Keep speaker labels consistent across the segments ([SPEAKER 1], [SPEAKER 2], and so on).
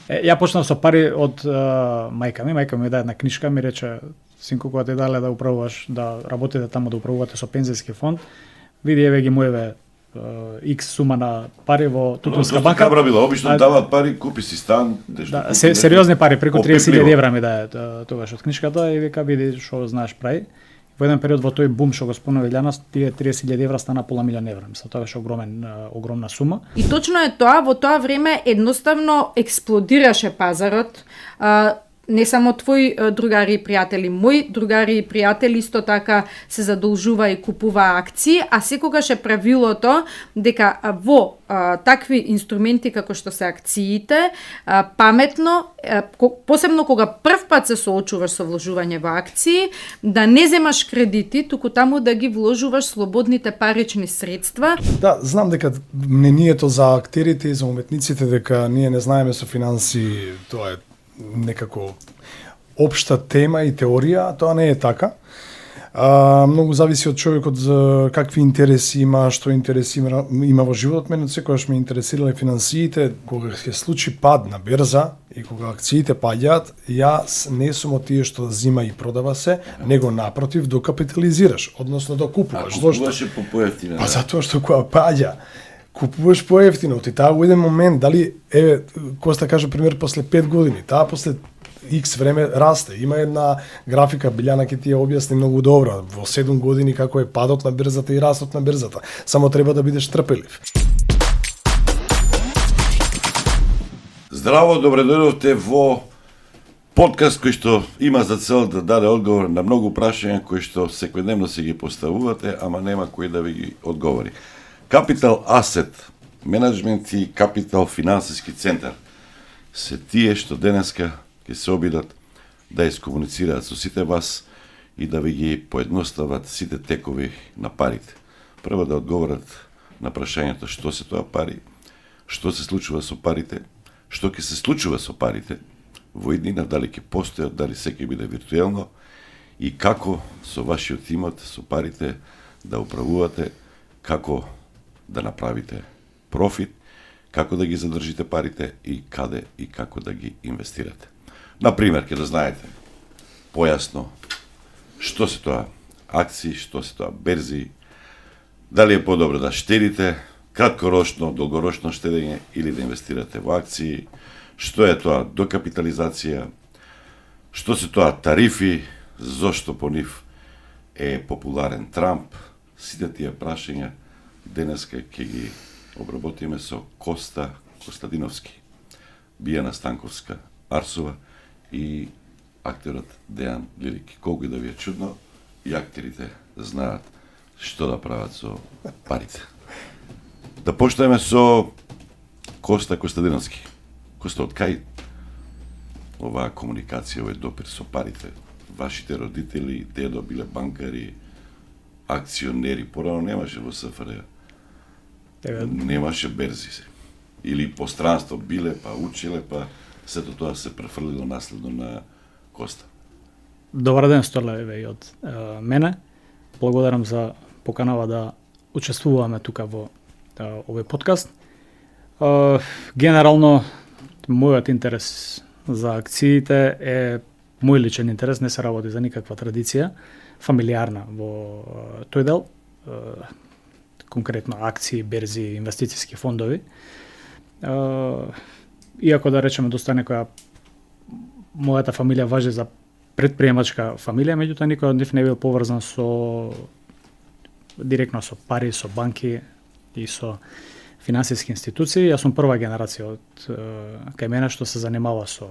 [SPEAKER 1] Ја почнав со пари од мајка ми. Мајка ми даде една книжка, ми рече: "Синко, кога ти дале да управуваш, да работите таму, да управувате со пензиски фонд, види еве ги моеве X сума на пари во Тутунска банка."
[SPEAKER 2] Добра била, обично даваат пари, купи си стан,
[SPEAKER 1] да, сериозни пари, преку 30.000 евра ми даде тогаш од книжката и вика: "Види што знаеш прави." Во еден период во тој бум што го спомнува Илјана, тие 30.000 евра стана пола милион евра. Мислам, тоа беше огромна сума.
[SPEAKER 3] И точно е тоа, во тоа време едноставно експлодираше пазарот. Не само твои другари и пријатели, мои другари и пријатели исто така се задолжува и купува акции, а секогаш е правилото дека во такви инструменти како што се акциите, паметно, посебно кога прв пат се соочуваш со вложување во акции, да не земаш кредити, туку таму да ги вложуваш слободните парични средства.
[SPEAKER 4] Да, знам дека мнението за актерите и за уметниците дека ние не знаеме со финанси, тоа е некако општа тема и теорија, тоа не е така. Многу зависи од човекот за какви интереси има, што интереси има во животот. Мене секогаш ме интересирале финансиите. Кога се случи пад на берза и кога акциите паѓаат, јас не сум од тие што зима и продава се, него напротив докапитализираш, односно докупуваш.
[SPEAKER 2] Купуваше по поевтино.
[SPEAKER 4] Па затоа што кога паѓа, купуваш поевтино, ти таа во еден момент, дали, еве, Коста кажа пример, после 5 години, таа после X време расте. Има една графика, Билјана ќе ти ја објасни многу добро, во 7 години како е падот на берзата и растот на берзата. Само треба да бидеш трпелив.
[SPEAKER 2] Здраво, добре дојдовте во подкаст кој што има за цел да даде одговор на многу прашања кои што секојдневно се ги поставувате, ама нема кој да ви ги одговори. Capital Asset Management и Capital Финансиски центар се тие што денеска ќе се обидат да искомуницираат со сите вас и да ви ги поедностават сите текови на парите. Прво да одговорат на прашањето што се тоа пари, што се случува со парите, што ќе се случува со парите во иднина, дали ќе постојат, дали се ќе биде виртуелно и како со вашиот имот, со парите да управувате, како да направите профит, како да ги задржите парите и каде и како да ги инвестирате. Например, ќе да знаете појасно што се тоа акции, што се тоа берзи, дали е подобро да штедите, краткорочно, долгорочно штедење или да инвестирате во акции, што е тоа докапитализација, што се тоа тарифи, зошто по нив е популарен Трамп, сите тие прашања денеска ќе ги обработиме со Коста Костадиновски, Бијана Станковска Арсова и актерот Дејан Лилики. Колку и да ви е чудно, и актерите знаат што да прават со парите. Да почнеме со Коста Костадиновски. Коста, од кај оваа комуникација, овој допир со парите? Вашите родители, дедо биле банкари, акционери, порано немаше во СФР. Немаше берзи се. Или постранство биле, па учеле, па сето тоа се префрлило наследно на Коста.
[SPEAKER 1] Добар ден, Сторле, и од мене. Благодарам за поканава да учествуваме тука во овој подкаст. Генерално, мојот интерес за акциите е мој личен интерес, не се работи за никаква традиција, фамилиарна во тој дел, конкретно акции, берзи, инвестициски фондови. Иако да речеме доста некоја мојата фамилија важи за предприемачка фамилија, меѓутоа никој од нив не бил поврзан со директно со пари, со банки и со финансиски институции. Јас сум прва генерација од кај мене што се занимава со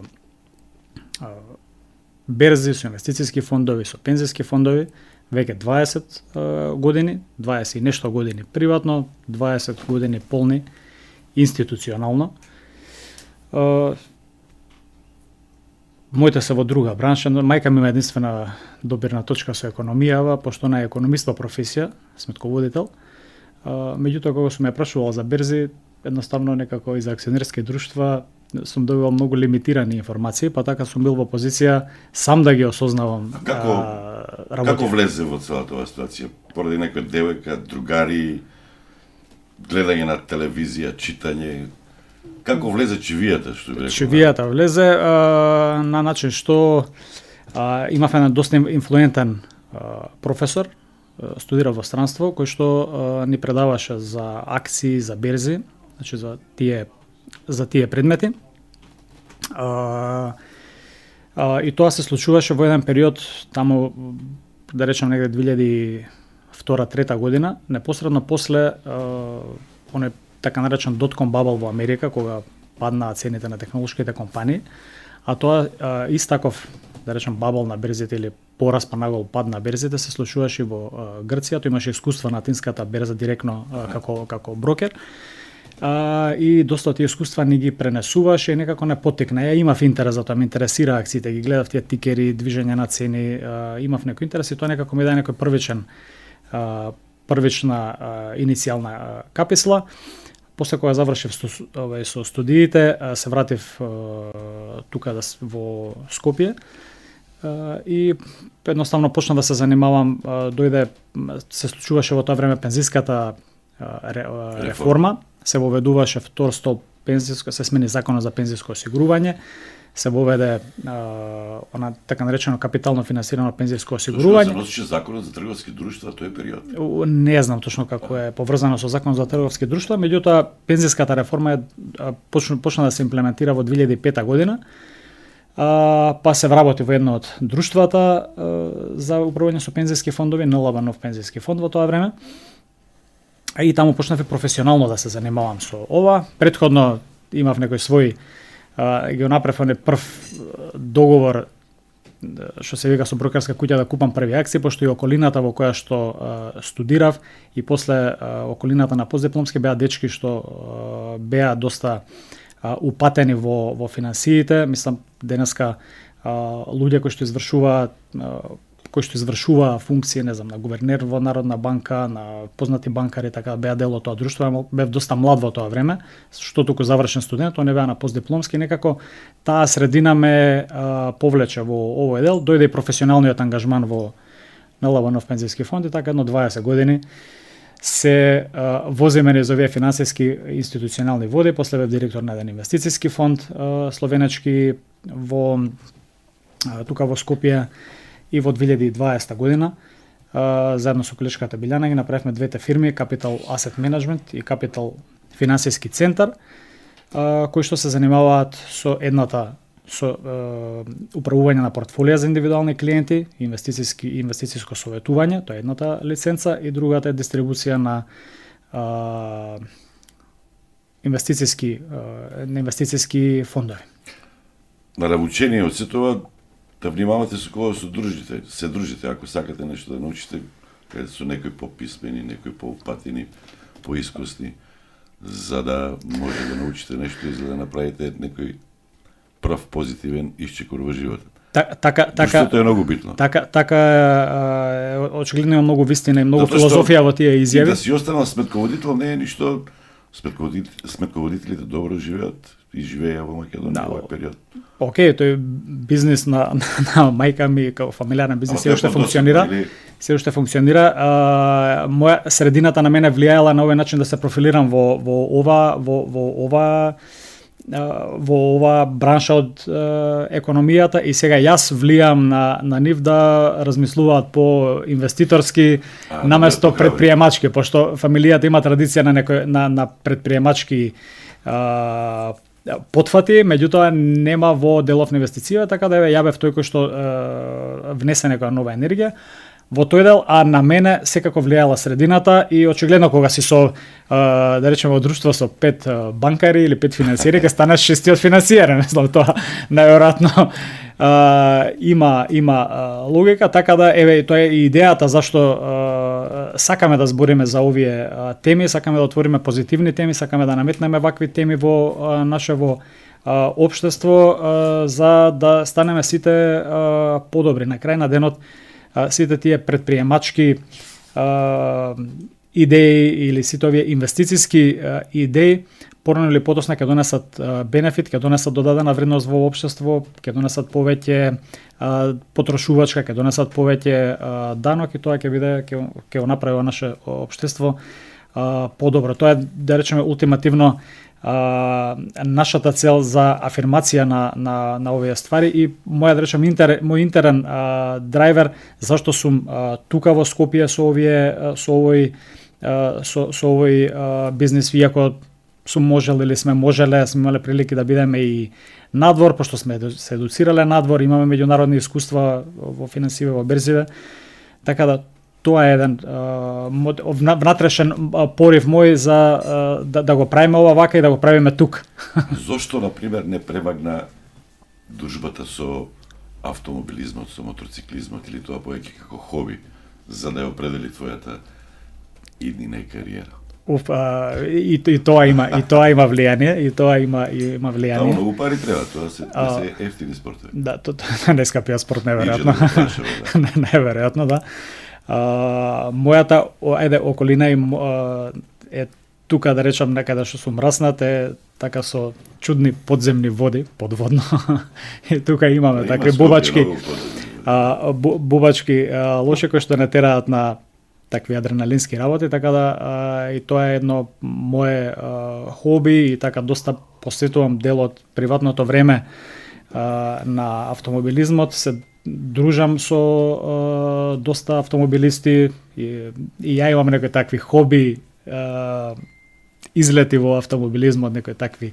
[SPEAKER 1] берзи, со инвестициски фондови, со пензиски фондови, веќе 20 години, 20 и нешто години приватно, 20 години полни институционално. Моите се во друга бранша, мајка ми има единствена добирна точка со економијава, пошто она е економист во професија, сметководител. Меѓутоа, кога сум ја прашувал за берзи, едноставно некако и за акционерски друштва, сум добивал многу лимитирани информации, па така сум бил во позиција сам да ги осознавам.
[SPEAKER 2] Како влезе во целата оваа ситуација? Поради некоја девојка, другари, гледање на телевизија, читање, Како влезе чивијата, што би рекол?
[SPEAKER 1] Чивијата влезе на начин што имав еден доста инфлуентен професор, студира во странство, кој што ни предаваше за акции, за берзи, значи за тие предмети. И тоа се случуваше во еден период таму, да речем негде 2002-2003 година, непосредно после оне така наречен dot-com bubble во Америка, кога паднаа цените на технолошките компании, а тоа истаков, да речем, бабл на берзите или пораспанагол пад на берзите се случуваше во Грција. Тој имаше искуство на атинската берза директно како брокер. И доста од тие искуства ни ги пренесуваше и некако не потекна. Ја имав интерес за тоа, ме интересира акциите, ги гледав тие тикери, движење на цени, имав некој интерес и тоа некако ми даде некој првична иницијална каписла. После кога завршив со студиите, се вратив тука во Скопје и едноставно почна да се занимавам, се случуваше во тоа време пензиската реформа, се воведуваше втор столб пензиско, се смени законот за пензиско осигурување, се воведе она така наречено капитално финансирано пензиско осигурување.
[SPEAKER 2] Се носеше законот за трговски друштва тој период?
[SPEAKER 1] Не знам точно како е поврзано со законот за трговски друштва, меѓутоа пензиската реформа почна да се имплементира во 2005 година. Па се вработи во едно од друштвата за управување со пензиски фондови, НЛБ нов пензиски фонд во тоа време. И таму почнав професионално да се занимавам со ова. Претходно имав некој свој ги направив прв договор што се вика со брокерска куќа да купам први акции, пошто и околината во која што студирав и после околината на постдипломски беа дечки што беа доста упатени во финансиите. Мислам денеска луѓе кои што извршуваа функции, не знам, на гувернер во Народна банка, на познати банкари, така беа дел од тоа друштво. Бев доста млад во тоа време, што туку завршен студент, тоа не беа на постдипломски, некако таа средина ме повлече во овој дел, дојде и професионалниот ангажман во НЛБ нов пензиски фонд и така едно 20 години се возиме низ овие финансиски институционални води, после бев директор на еден инвестициски фонд словенечки тука во Скопје. И во 2020 година, заедно со колешката Билјана, ги направивме двете фирми, Capital Asset Management и Capital Финансиски центар, кои што се занимаваат со управување на портфолија за индивидуални клиенти, инвестициско советување, тоа е едната лиценца, и другата е дистрибуција на инвестициски фондови.
[SPEAKER 2] На навучение од се тоа, да внимавате со кого се дружите, ако сакате нешто да научите, каде со некои пописмени, некои поупатени, поискусни, за да може да научите нешто и за да направите некој прав позитивен исчекор во животот. Друштвото е многу битно.
[SPEAKER 1] Така очигледно има многу вистина и многу филозофија во тие изјави.
[SPEAKER 2] Да си останал сметководител не е ништо. Сметководителите добро живеат и живееја во Македонија во овој период.
[SPEAKER 1] Океј, тој бизнис на мајка ми, како фамилиарен бизнис, се уште функционира. Се уште функционира. Моја средината на мене влијаела на овој начин да се профилирам во ова бранша од економијата и сега јас влијам на нив да размислуваат по инвеститорски наместо предприемачки, пошто фамилијата има традиција на предприемачки потфати, меѓутоа нема во делов на инвестиција, така да ја бев тој кој што внесе некоја нова енергија во тој дел, а на мене секако влијала средината и очигледно кога си со, да речеме, во друштво со 5 банкари или 5 финансиери, ќе станеш 6-тиот финансиер, мислам, тоа најверојатно има логика, така да еве тоа е идејата зашто сакаме да збориме за овие теми, сакаме да отвориме позитивни теми, сакаме да наметнеме вакви теми во нашево општество за да станеме сите подобри. На крај на денот сите тие предприемачки идеи или сите овие инвестициски идеи порано или подоцна ќе донесат бенефит, ќе донесат додадена вредност во општество, ќе донесат повеќе потрошувачка, ќе донесат повеќе данок и тоа ќе го направи наше општество подобро. Тоа е, да речеме, ултимативно нашата цел за афирмација на овие ствари и моја да речем мој интерен драйвер зашто сум тука во Скопје со овој бизнис, иако сум можел или сме имале прилики да бидеме и надвор, пошто сме се едуцирале надвор, имаме меѓународни искуства во финансиве, во берзиве, така да тоа е еден внатрешен порив мој за да го правиме ова вака и да го правиме тук.
[SPEAKER 2] Зошто, например, не премагна дружбата со автомобилизмот, со мотоциклизмот или тоа повеќе како хоби, за да ја определи твојата иднина и кариера?
[SPEAKER 1] И тоа има влијание, има влијание.
[SPEAKER 2] Да, многу пари треба, тоа се ефтини спортови.
[SPEAKER 1] Да, тоа не скапија спорт неверојатно. Неверојатно, да. Мојата околина е тука, да речам, некаде што сум раснат, е така со чудни подземни води, подводно. И тука имаме такви бубачки лоши кои што не тераат на такви адреналински работи, така да и тоа е едно мое хоби и така доста посветувам дел од приватното време на автомобилизмот, се дружам со доста автомобилисти и ја имам некои такви хоби, излети во автомобилизмот, некои такви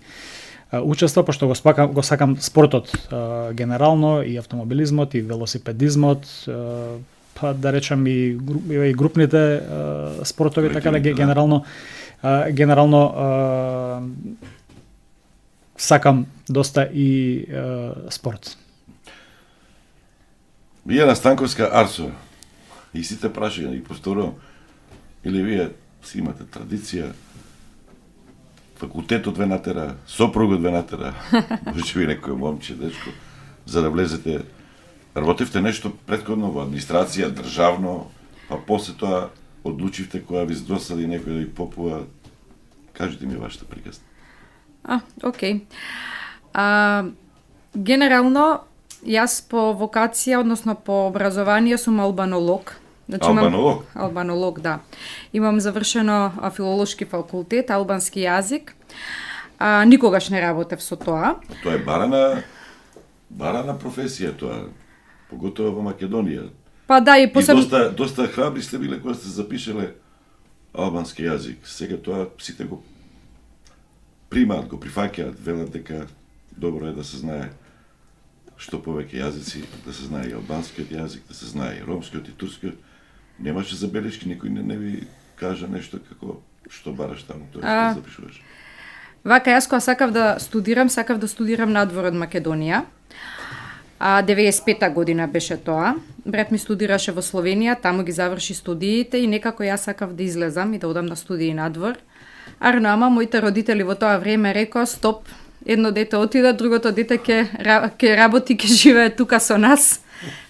[SPEAKER 1] учества, пошто го сакам спортот генерално, и автомобилизмот, и велосипедизмот, па да речам и групните спортови, така да генерално сакам доста и спорт.
[SPEAKER 2] Вие на Станковска Арсо и сите прашања и повторувам, или вие си имате традиција, факултетот ве натера, сопругот ве натера, може би некој момче, дечко, за да влезете. Работевте нешто претходно во администрација, државно, па после тоа одлучивте кога ви досади некој да ви попува. Кажете ми вашата приказна.
[SPEAKER 3] Окей. Генерално, јас по вокација, односно по образование, сум албанолог. Значи,
[SPEAKER 2] Албанолог?
[SPEAKER 3] Албанолог, да. Имам завршено филолошки факултет, албански јазик. Никогаш не работев со тоа.
[SPEAKER 2] Тоа е барана професија, тоа. Поготово во Македонија.
[SPEAKER 3] Па да, и посебно...
[SPEAKER 2] И доста храбри сте биле кога сте запишеле албански јазик. Сега тоа сите го примаат, го прифаќаат, велат дека добро е да се знае што повеќе јазици, да се знае и албанскиот јазик, да се знае и ромскиот и турскиот. Немаше забелешки, никој не ви кажа нешто како што бараш таму, тоа што запишуваш.
[SPEAKER 3] Вака, јас кога сакав да студирам надвор од Македонија. 95-та година беше тоа. Брат ми студираше во Словенија, таму ги заврши студиите и некако јас сакав да излезам и да одам на студии надвор. Ама моите родители во тоа време рекоа стоп, едно дете отида, другото дете ќе работи, ќе живее тука со нас.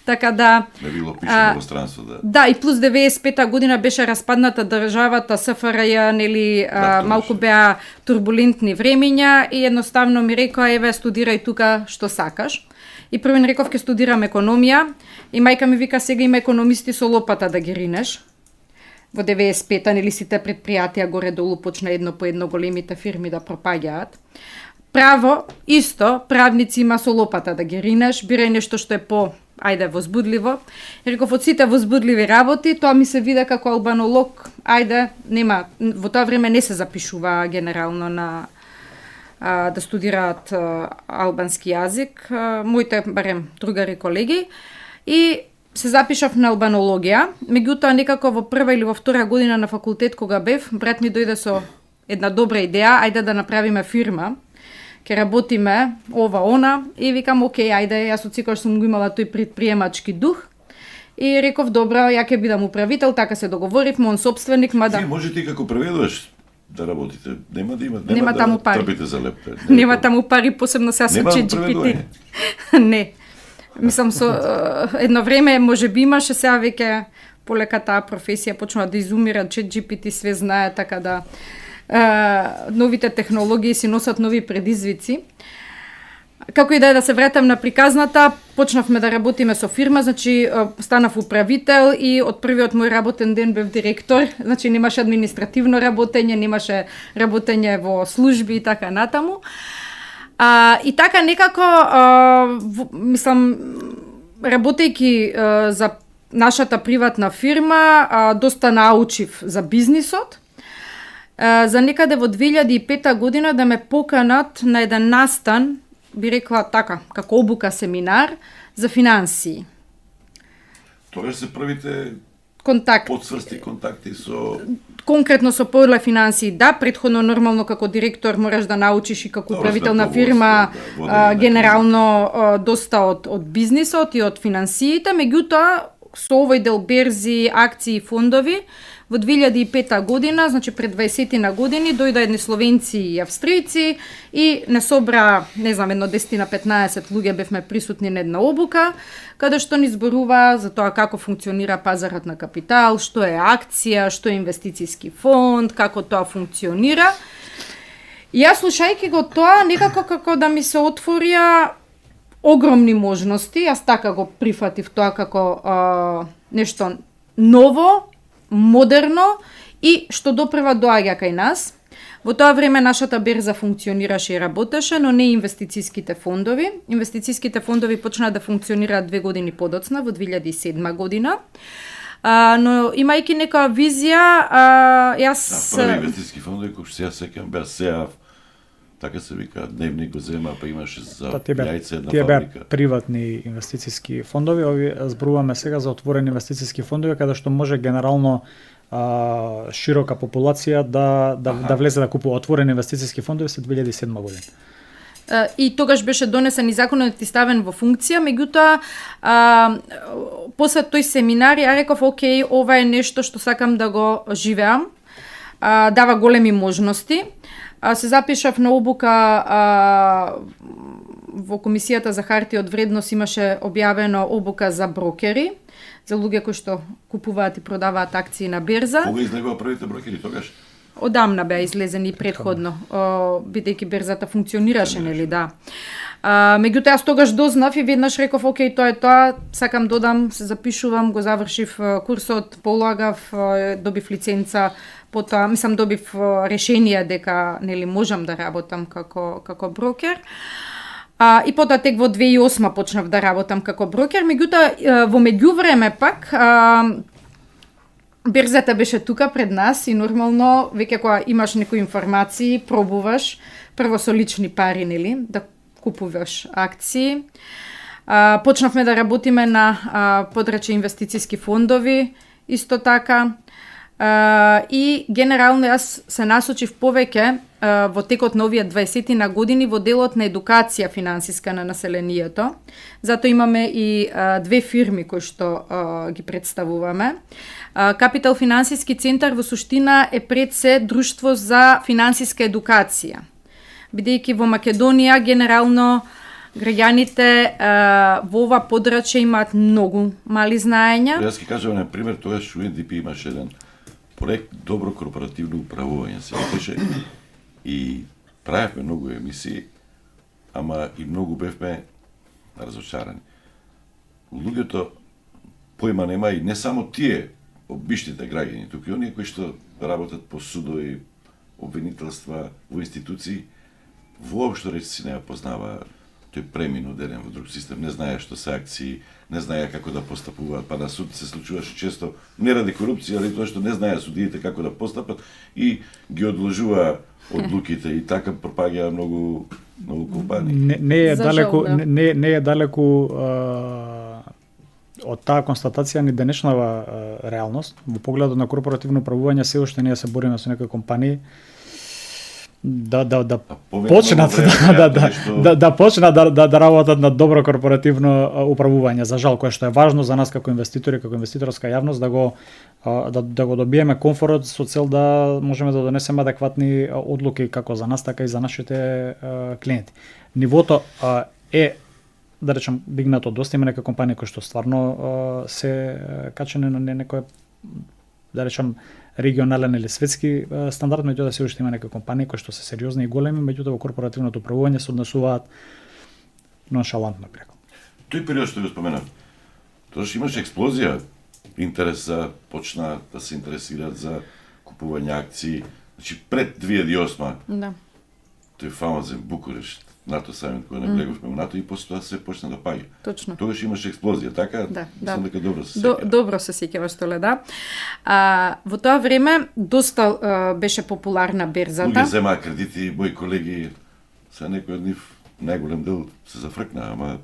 [SPEAKER 3] Така да...
[SPEAKER 2] Не било пише во странство, да.
[SPEAKER 3] Да, и плюс 95-та година беше распадната државата, СФРЈ, нели, малку беа турбулентни времиња и едноставно ми рекоа, еве, студирај тука што сакаш. И првен реков, ќе студирам економија и мајка ми вика, сега има економисти со лопата да ги ринеш. Во 95-та, нели, сите предпријатија горе-долу почна едно по едно големите фирми да пропаѓаат. Право, исто, правници има со лопата да ги ринеш, бирај нешто што е возбудливо. И реков, од сите возбудливи работи, тоа ми се виде како албанолог, нема, во тоа време не се запишува генерално на да студираат албански јазик, моите барем другари колеги, и се запишав на албанологија. Меѓутоа некако во прва или во втора година на факултет кога бев, брат ми дојде со една добра идеја, ајде да направиме фирма, ќе работиме ова она, и викам окей, ајде, јас од секогаш сум го имала тој предприемачки дух. И реков добро, ја ќе бидам управител, така се договоривме, он собственик, мада.
[SPEAKER 2] Ти можете и како преведуваш да работите, нема
[SPEAKER 3] нема
[SPEAKER 2] да
[SPEAKER 3] таму пари.
[SPEAKER 2] трпите за леп.
[SPEAKER 3] Нема таму пари, посебно сега со ChatGPT. Не. Мислам, со едно време може би имаше, сега веќе полека таа професија почнува да изумира, ChatGPT све знае, така да новите технологии си носат нови предизвици. Како и да се вратам на приказната, почнавме да работиме со фирма, значи станав управител и од првиот мој работен ден бев директор, значи немаше административно работење, немаше работење во служби и така натаму. И така некако, мислам, работејќи за нашата приватна фирма, доста научив за бизнисот. За некаде во 2005 година да ме поканат на еден настан, би рекла така, како обука семинар за финансии.
[SPEAKER 2] Тоа се првите подсврсти контакти со...
[SPEAKER 3] Конкретно со поле финансии, да, претходно нормално како директор мораш да научиш и како управител на фирма генерално доста од бизнисот и од финансиите, меѓутоа со овој дел берзи, акции и фондови, во 2005 година, значи пред 20 на години, дојда едни словенци и австријци и не собра, не знам, едно 10 на 15 луѓе бевме присутни на една обука, каде што ни зборува за тоа како функционира пазарот на капитал, што е акција, што е инвестицијски фонд, како тоа функционира. И јас слушајќи го тоа, некако како да ми се отворија огромни можности, јас така го прифатив тоа како нешто ново, модерно и што допрва доаѓа кај нас. Во тоа време нашата берза функционираше и работеше, но не инвестицијските фондови. Инвестицијските фондови почнаа да функционираат 2 години подоцна, во 2007 година. Но имајќи некоја визија, јас...
[SPEAKER 2] Први инвестицијски фондови, кои што се сеќам, беа СЕАФ, така се вика, дневник го зема, па имаше за јајце една
[SPEAKER 1] тие
[SPEAKER 2] фабрика.
[SPEAKER 1] Тие беа приватни инвестицијски фондови, ови зборуваме сега за отворени инвестицијски фондови, каде што може генерално широка популација да влезе да купува. Отворени инвестицијски фондови се 2007 година.
[SPEAKER 3] И тогаш беше донесен и законот и ставен во функција, меѓутоа после тој семинар ја реков, окей, ова е нешто што сакам да го живеам, дава големи можности. Се запишав на обука во Комисијата за хартија од вредност, имаше објавено обука за брокери, за луѓе кои што купуваат и продаваат акции на берза.
[SPEAKER 2] Кога излегува првите брокери тогаш?
[SPEAKER 3] Одамна беа излезени предходно, бидејќи берзата функционираше, нели, да. Меѓутоа јас тогаш дознав и веднаш реков, окей, тоа е тоа, сакам додам, се запишувам, го завршив курсот, полагав, добив лиценца, потоа, мислам, добив решение дека, нели, можам да работам како брокер. И потоа тек во 2008 почнав да работам како брокер, меѓутоа во меѓувреме пак берзата беше тука пред нас и нормално веќе кога имаш некои информации, пробуваш прво со лични пари, нели, да купуваш акции. Почнавме да работиме на подрачје инвестицијски фондови, исто така. И генерално јас се насочив повеќе во текот на овие 20 на години во делот на едукација финансиска на населението. Зато имаме и 2 фирми кои што ги представуваме. Капитал финансиски центар во суштина е пред се друштво за финансиска едукација. Бидејќи во Македонија генерално граѓаните во ова подрачје имаат многу мали знаења.
[SPEAKER 2] Јас ќе кажам на пример, тогаш UNDP имаше еден проект добро корпоративно управување, се викаше, и правевме многу емисии, ама и многу бевме разочарани. Луѓето појма нема и не само тие обичните граѓани, туку и оние кои што работат по судови, обвинителства, во институции, воопшто речиси не ја познава. Тој преминал денем во друг систем, не знае што се акции, не знае како да постапуваат, па на суд се случуваше често не ради корупција, али тоа што не знае судиите како да постапат и ги одложува одлуките и така пропаѓаа многу компании.
[SPEAKER 1] Не е далеку од таа констатација ни денешнава реалност. Во погледот на корпоративно управување се уште ние се бориме со некои компании да почнат да работат на добро корпоративно управување, за жал, кое што е важно за нас како инвеститори, како инвеститорска јавност, да го добиеме комфорот со цел да можеме да донесеме адекватни одлуки како за нас, така и за нашите клиенти. Нивото е, да речем, дигнато доста, има некои компании кои што стварно се качени на некој, да речем, регионален или светски стандард, меѓутоа се уште има некои компании кои што се сериозни и големи, меѓутоа во корпоративното управување се однесуваат ноншалантно би рекол.
[SPEAKER 2] Тој период што го споменав, тогаш имаше експлозија, интереса, почна да се интересираат за купување акции. Значи пред 2008
[SPEAKER 3] Да.
[SPEAKER 2] тој фамозен Букурешт, НАТО самит кој наблегувавме НАТО и после тоа се почна да паѓа.
[SPEAKER 3] Точно.
[SPEAKER 2] Тогаш имаше експлозија, така?
[SPEAKER 3] Да,
[SPEAKER 2] Мислам
[SPEAKER 3] да.
[SPEAKER 2] дека добро се сеќавам.
[SPEAKER 3] Добро се сеќаваш, Толеда. Во тоа време доста беше популарна
[SPEAKER 2] Луѓе
[SPEAKER 3] берзата.
[SPEAKER 2] земаа кредити, мои колеги, се некој од нив најголем дел се зафркна, ама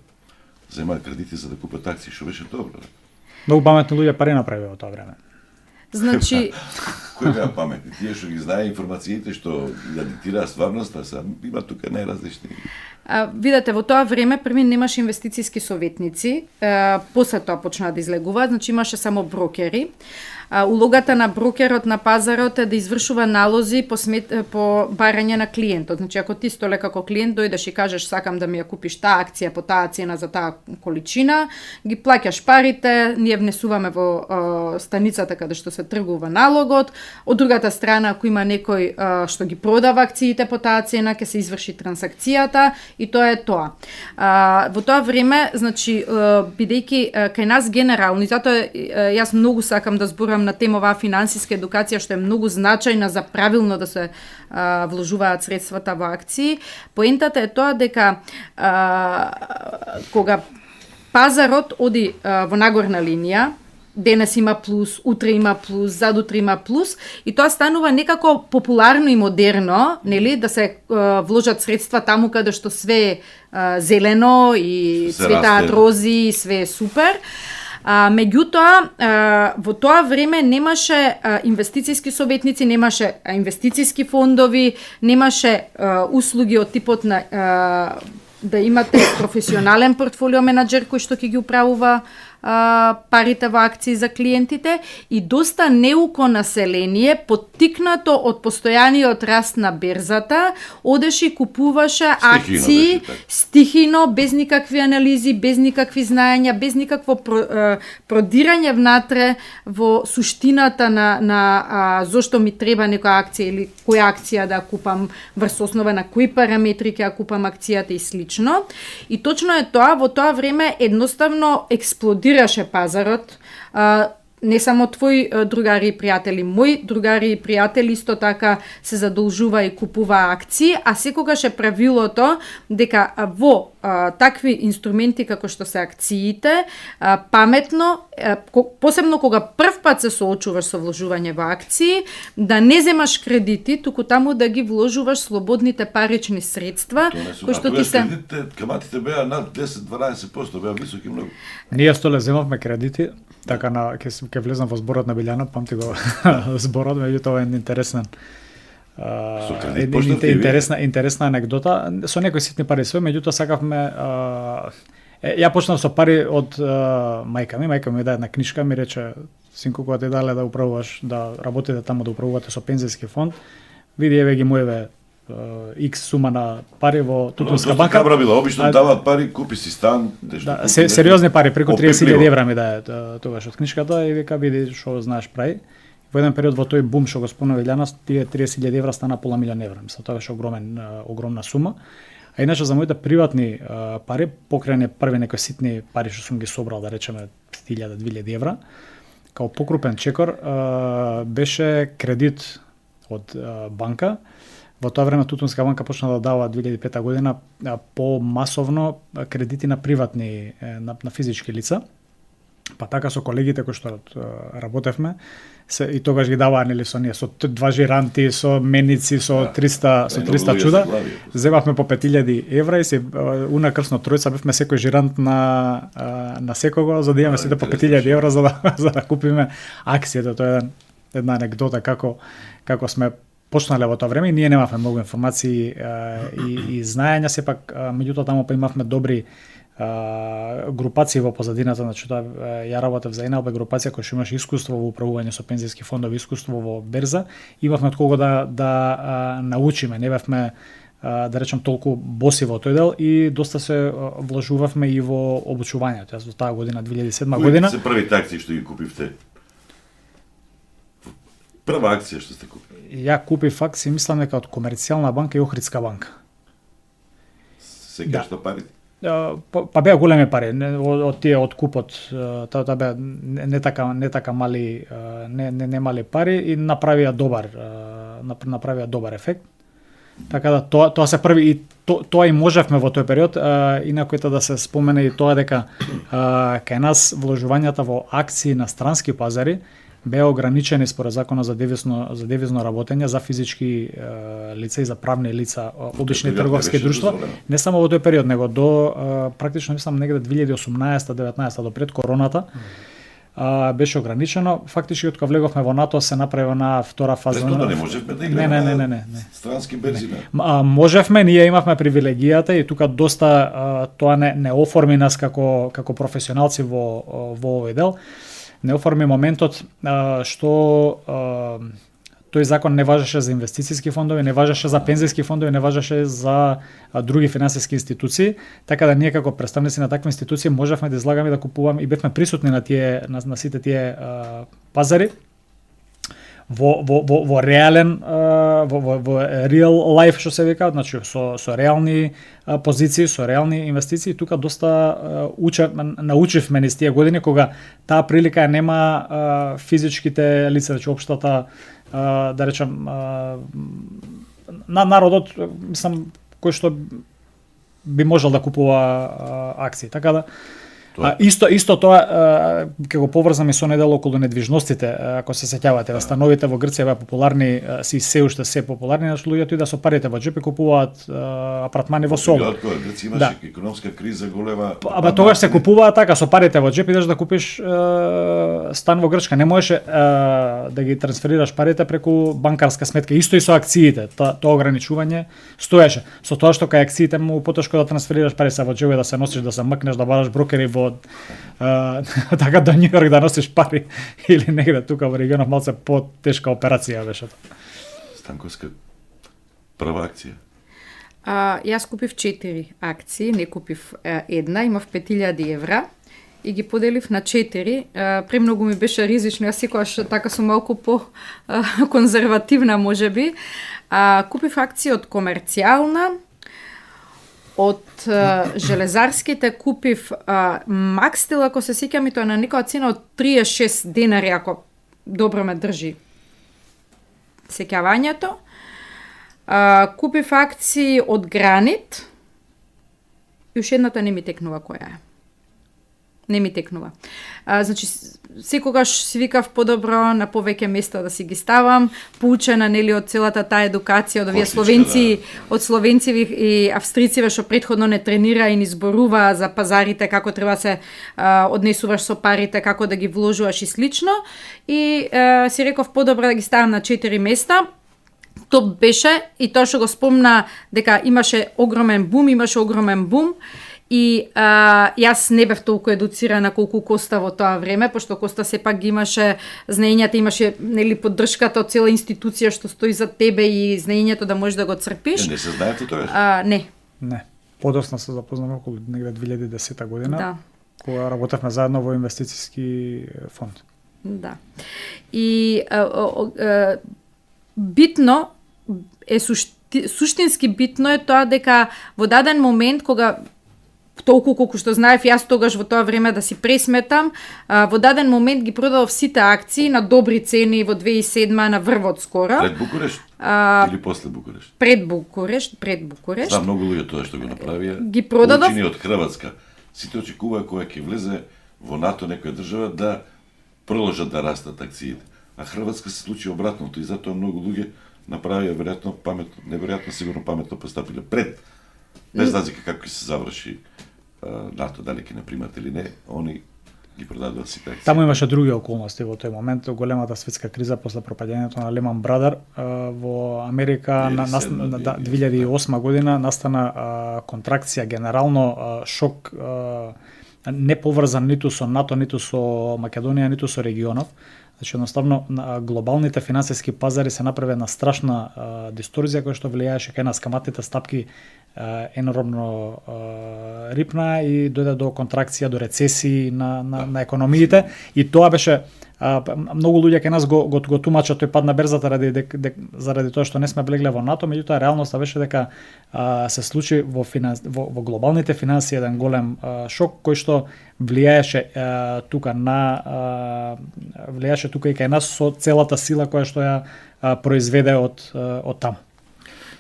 [SPEAKER 2] земаа кредити за да купат акции, што беше добро.
[SPEAKER 1] Многу паметни луѓе пари направија во тоа време.
[SPEAKER 3] Значи,
[SPEAKER 2] Кој беа паметни? Тие што ги знае информациите, што ја диктираа стварноста, са има тука најразлични.
[SPEAKER 3] видете, во тоа време први немаше инвестициски советници, после тоа почна да излегуваат, значи имаше само брокери. Улогата на брокерот на пазарот е да извршува налози по барање на клиентот. Значи, ако ти Столе како клиент дојдеш и кажеш сакам да ми ја купиш таа акција по таа цена за таа количина, ги плаќаш парите, ние внесуваме во станицата каде што се тргува налогот. Од другата страна, ако има некој што ги продава акциите по таа цена, ќе се изврши трансакцијата и тоа е тоа. Во тоа време, значи, бидејќи кај нас генерално, и затоа јас многу сакам да зборам на тема оваа финансиска едукација, што е многу значајна за правилно да се вложуваат средствата во акции. Поентата е тоа дека кога пазарот оди во нагорна линија, денес има плюс, утре има плюс, задутре има плюс, и тоа станува некако популарно и модерно, нели, да се вложат средства таму каде што све е зелено и цветаат рози и све е супер. Меѓутоа, во тоа време немаше инвестициски советници, немаше инвестициски фондови, немаше услуги од типот на да имате професионален портфолио менаџер кој што ќе ги управува парите во акции за клиентите и доста неуко население, поттикнато од постојаниот раст на берзата, одеше и купуваше акции стихино, без никакви анализи, без никакви знаења, без никакво продирање внатре во суштината на зошто ми треба некоја акција или која акција да купам, врз основа на кои параметри ќе ја купам акцијата и слично. И точно е тоа, во тоа време едноставно експлодираше пазарот, не само твои другари и пријатели, мои другари и пријатели исто така се задолжува и купува акции, а секогаш е правилото дека во такви инструменти како што се акциите, паметно, посебно кога прв пат се соочуваш со вложување во акции, да не земаш кредити, туку таму да ги вложуваш слободните парични средства, кои што ти се...
[SPEAKER 2] Каматите беа над 10-12%, беа високи многу.
[SPEAKER 1] Ние Столе земавме кредити, така на ќе влезам во зборот на Билјана, памти го зборот, меѓутоа е интересен. Интересна анегдота, со некои ситни пари све, меѓутоа сакавме ја почнав со пари од мајка ми даде една книжка, ми рече синко, кога ти дале да управуваш, да работите таму да управувате со пензијски фонд, види еве ги моеве X сума на пари во Тутунска банка.
[SPEAKER 2] Кабра била, обично даваат пари, купи си стан,
[SPEAKER 1] да, сериозни пари, преку 30.000 евра ми даде тогаш од книжката и вика види што знаеш прави. Во еден период во тој бум што го спомнува Илјана, тие 30.000 евра стана пола милион евра. Мисля, тоа беше огромна сума. А иначе за моите приватни пари, покрај први некои ситни пари што сум ги собрал, да речеме 1000-2000 евра, као покрупен чекор беше кредит од банка. Во тоа време Тутунска банка почна да дава 2005 година помасовно кредити на приватни, на физички лица. Па така со колегите кои што работевме, и тогаш ги даваа нели со два жиранти, со меници, со 300 чуда. Земавме по 5000 евра и се унакрсно тројца бевме секој жирант на секого, за да имаме сите по 5000 евра за да купиме акцијата. Тоа е една анегдота како сме почнале во тоа време и ние немавме многу информации и знаења, сепак меѓутоа таму па имавме добри групации во позадината, значи тоа ја работев за една групација која што имаше искуство во управување со пензијски фондови, искуство во берза, имавме од кого да научиме, не бевме да речем толку боси во тој дел и доста се вложувавме и во обучувањето. Јас во таа година 2007 година.
[SPEAKER 2] Кои се првите акции што ги купивте? Прва акција што сте купили?
[SPEAKER 1] Ја купив акции, мислам дека од Комерцијална банка и Охридска банка.
[SPEAKER 2] Сега што парите?
[SPEAKER 1] па беа големи пари од тие од купот, тоа беа не така мали, не мали пари и направија добар ефект. Така да тоа се први и тоа и можевме во тој период, инаку да се спомене и тоа дека кај нас вложувањата во акции на странски пазари беа ограничени според законот за девизно работење за физички лица и за правни лица, обични трговски друштва, не само во тој период, него до практично мислам негде 2018-19 до пред короната. Беше ограничено. Фактички од кога влеговме во НАТО се направи на втора фаза.
[SPEAKER 2] Претходно не можевме да играме
[SPEAKER 1] не.
[SPEAKER 2] странски берзи.
[SPEAKER 1] Можевме, ние имавме привилегијата и тука доста тоа не оформи нас како професионалци во овој дел. Не оформи моментот што тој закон не важеше за инвестициски фондови, не важеше за пензиски фондови, не важеше за други финансиски институции, така да ние како представници на такви институции можевме да излагаме да купуваме и бевме присутни на сите тие пазари во реален во real life што се вика, значи со реални позиции, со реални инвестиции. Тука доста научивме низ тие години кога таа прилика нема физичките лица, значи општата, да речам, на народот, мислам, кој што би можел да купува акции. Така да исто тоа ќе го поврзам и со недел околу недвижностите, ако се сеќавате, да становите во Грција беа популарни, си се уште се популарни, значи луѓето и да со парите во джеп и купуваат апартмани во Солун.
[SPEAKER 2] Грција имаше економска криза голема.
[SPEAKER 1] Тогаш се купуваа така со парите во джеп, идеш да купиш стан во Грчка, не можеше да ги трансферираш парите преку банкарска сметка, исто и со акциите. Тоа ограничување стоеше. Со тоа што кај акциите му потешко да трансферираш пари во джеб, да се носиш, да се мкнеш, да бараш брокери во така до Њу Јорк да носиш пари или негде тука во регионот, малце по-тешка операција беше тоа.
[SPEAKER 2] Станковска прва акција.
[SPEAKER 3] Јас купив 4 акции, не купив една, имав 5000 евра и ги поделив на 4. Премногу ми беше ризично, јас секогаш така сум малку по конзервативна можеби. Купив акции од Комерцијална, од железарските купив Макстил, ако се сеќам, и тоа на некоја цена од 36 денари, ако добро ме држи сеќавањето. Купив акции од Гранит и уште едната не ми текнува која е. Не ми текнува. Значи, секогаш си викав подобро на повеќе места да си ги ставам, поучена нели од целата таа едукација од овие словенци, од словенци и австрици што претходно не тренира и ни зборува за пазарите, како треба се однесуваш со парите, како да ги вложуваш и слично. И си реков подобро да ги ставам на 4 места. Тоа беше и тоа што го спомна дека имаше огромен бум. И јас не бев толку едуцирана колку Коста во тоа време, пошто Коста сепак ги имаше знаењата, имаше нели поддршката од цела институција што стои за тебе и знаењето да можеш да го црпиш.
[SPEAKER 2] Не се знаете тоа?
[SPEAKER 3] Не.
[SPEAKER 1] Подоцна се запознавме околу негде 2010 година.
[SPEAKER 3] Да.
[SPEAKER 1] Кога работевме заедно во инвестициски фонд.
[SPEAKER 3] Да. И битно е суштински битно е тоа дека во даден момент кога толку колку што знаев јас тогаш во тоа време да си пресметам, во даден момент ги продадов сите акции на добри цени во 2007 на врвот скоро.
[SPEAKER 2] Пред Букурешт или после Букурешт?
[SPEAKER 3] Пред Букурешт.
[SPEAKER 2] Знам многу луѓе тоа што го направија.
[SPEAKER 3] Ги продадов.
[SPEAKER 2] Учени од Хрватска. Сите очекуваа кога ќе влезе во НАТО некоја држава да продолжат да растат акциите. А Хрватска се случи обратното и затоа многу луѓе направија неверојатно сигурно паметно постапиле пред. Без разлика како ќе се заврши НАТО, дали ќе не примат или не, они ги продадуваат сите акции.
[SPEAKER 1] Таму имаше други околности во тој момент, големата светска криза после пропаѓањето на Lehman Brothers во Америка 2008 година настана контракција, генерално шок, не поврзан ниту со НАТО, ниту со Македонија, ниту со регионов. Значи, едноставно, глобалните финансиски пазари се направи на страшна дисторзија која што влијаеше кај нас, каматните стапки енормно рипна и дојде до контракција, до рецесии на економиите, и тоа беше многу луѓе кај нас го тумачат тој пад на берзата заради тоа што не сме влегле во НАТО, меѓутоа реалноста беше дека се случи во глобалните финансии еден голем шок кој што влијаеше тука и кај нас со целата сила која што ја произведе од таму.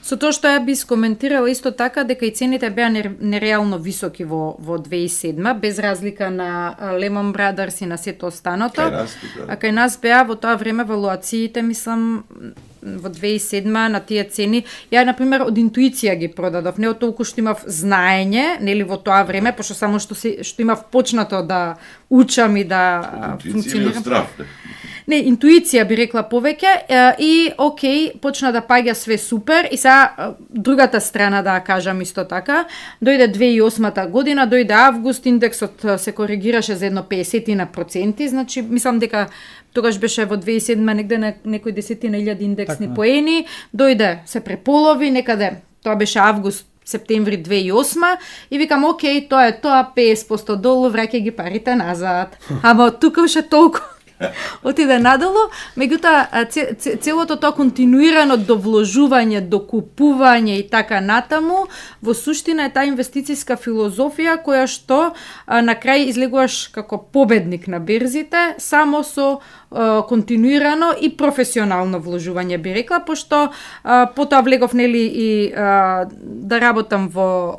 [SPEAKER 3] Со тоа што ја би скоментирала исто така дека и цените беа нереално високи во 2007, без разлика на Lehman Brothers и на сето останато. А кај нас беа во тоа време валуациите, мислам, во 2007 на тие цени. Ја, например, од интуиција ги продадов, не од толку што имав знаење, нели во тоа време, пошто само што имав почнато да учам и да функционирам. Не, интуиција би рекла повеќе и окей, почна да паѓа све супер и сега другата страна да кажам исто така, дојде 2008 година, дојде август, индексот се коригираше за 50%, значи мислам дека тогаш беше во 2007 негде на некои десетина илјади индексни поени, дојде се преполови некаде, тоа беше август, септември 2008 и викам окей, тоа е тоа, 50% долу, враќај ги парите назад. Ама тука уште толку отиде надолу, меѓутоа целото тоа континуирано довложување, докупување и така натаму, во суштина е таа инвестицијска филозофија која што на крај излегуваш како победник на берзите, само со континуирано и професионално вложување би рекла, пошто потоа влегов нели и да работам во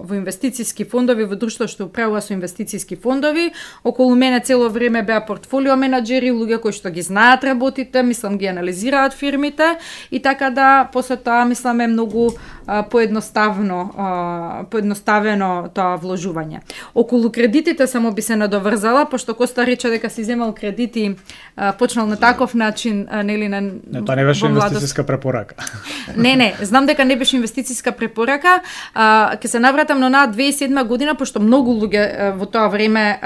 [SPEAKER 3] инвестицијски фондови, во друштво што управува со инвестицијски фондови. Околу мене цело време беа портфолио менаџери, луѓе кои што ги знаат работите, мислам ги анализираат фирмите и така да после тоа мислам е многу поедноставено тоа вложување. Околу кредитите само би се надоврзала, пошто Коста рече дека си земал кредити, почнал на таков начин, нели на
[SPEAKER 1] тоа не беше инвестицијска препорака.
[SPEAKER 3] Не, знам дека не беше инвестицијска препорака. Ќе се навратам на 2007 година, пошто многу луѓе во тоа време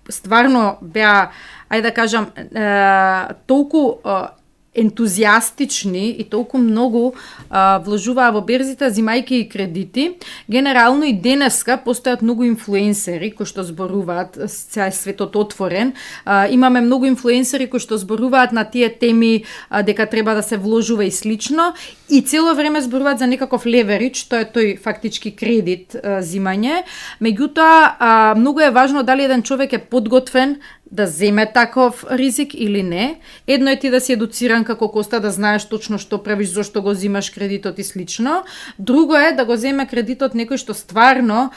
[SPEAKER 3] стварно беа, ајде да кажам, толку ентузијастични и толку многу вложуваа во берзите, зимајќи и кредити. Генерално и денеска постојат многу инфлуенсери кои што зборуваат, сега е светот отворен. Имаме многу инфлуенсери кои што зборуваат на тие теми дека треба да се вложува и слично и цело време зборуваат за некаков леверидж, тоа е тој фактички кредит зимање. Меѓутоа, многу е важно дали еден човек е подготвен да земе таков ризик или не. Едно е ти да си едуциран како Коста, да знаеш точно што правиш, зошто го земаш кредитот и слично. Друго е да го земе кредитот некој што стварно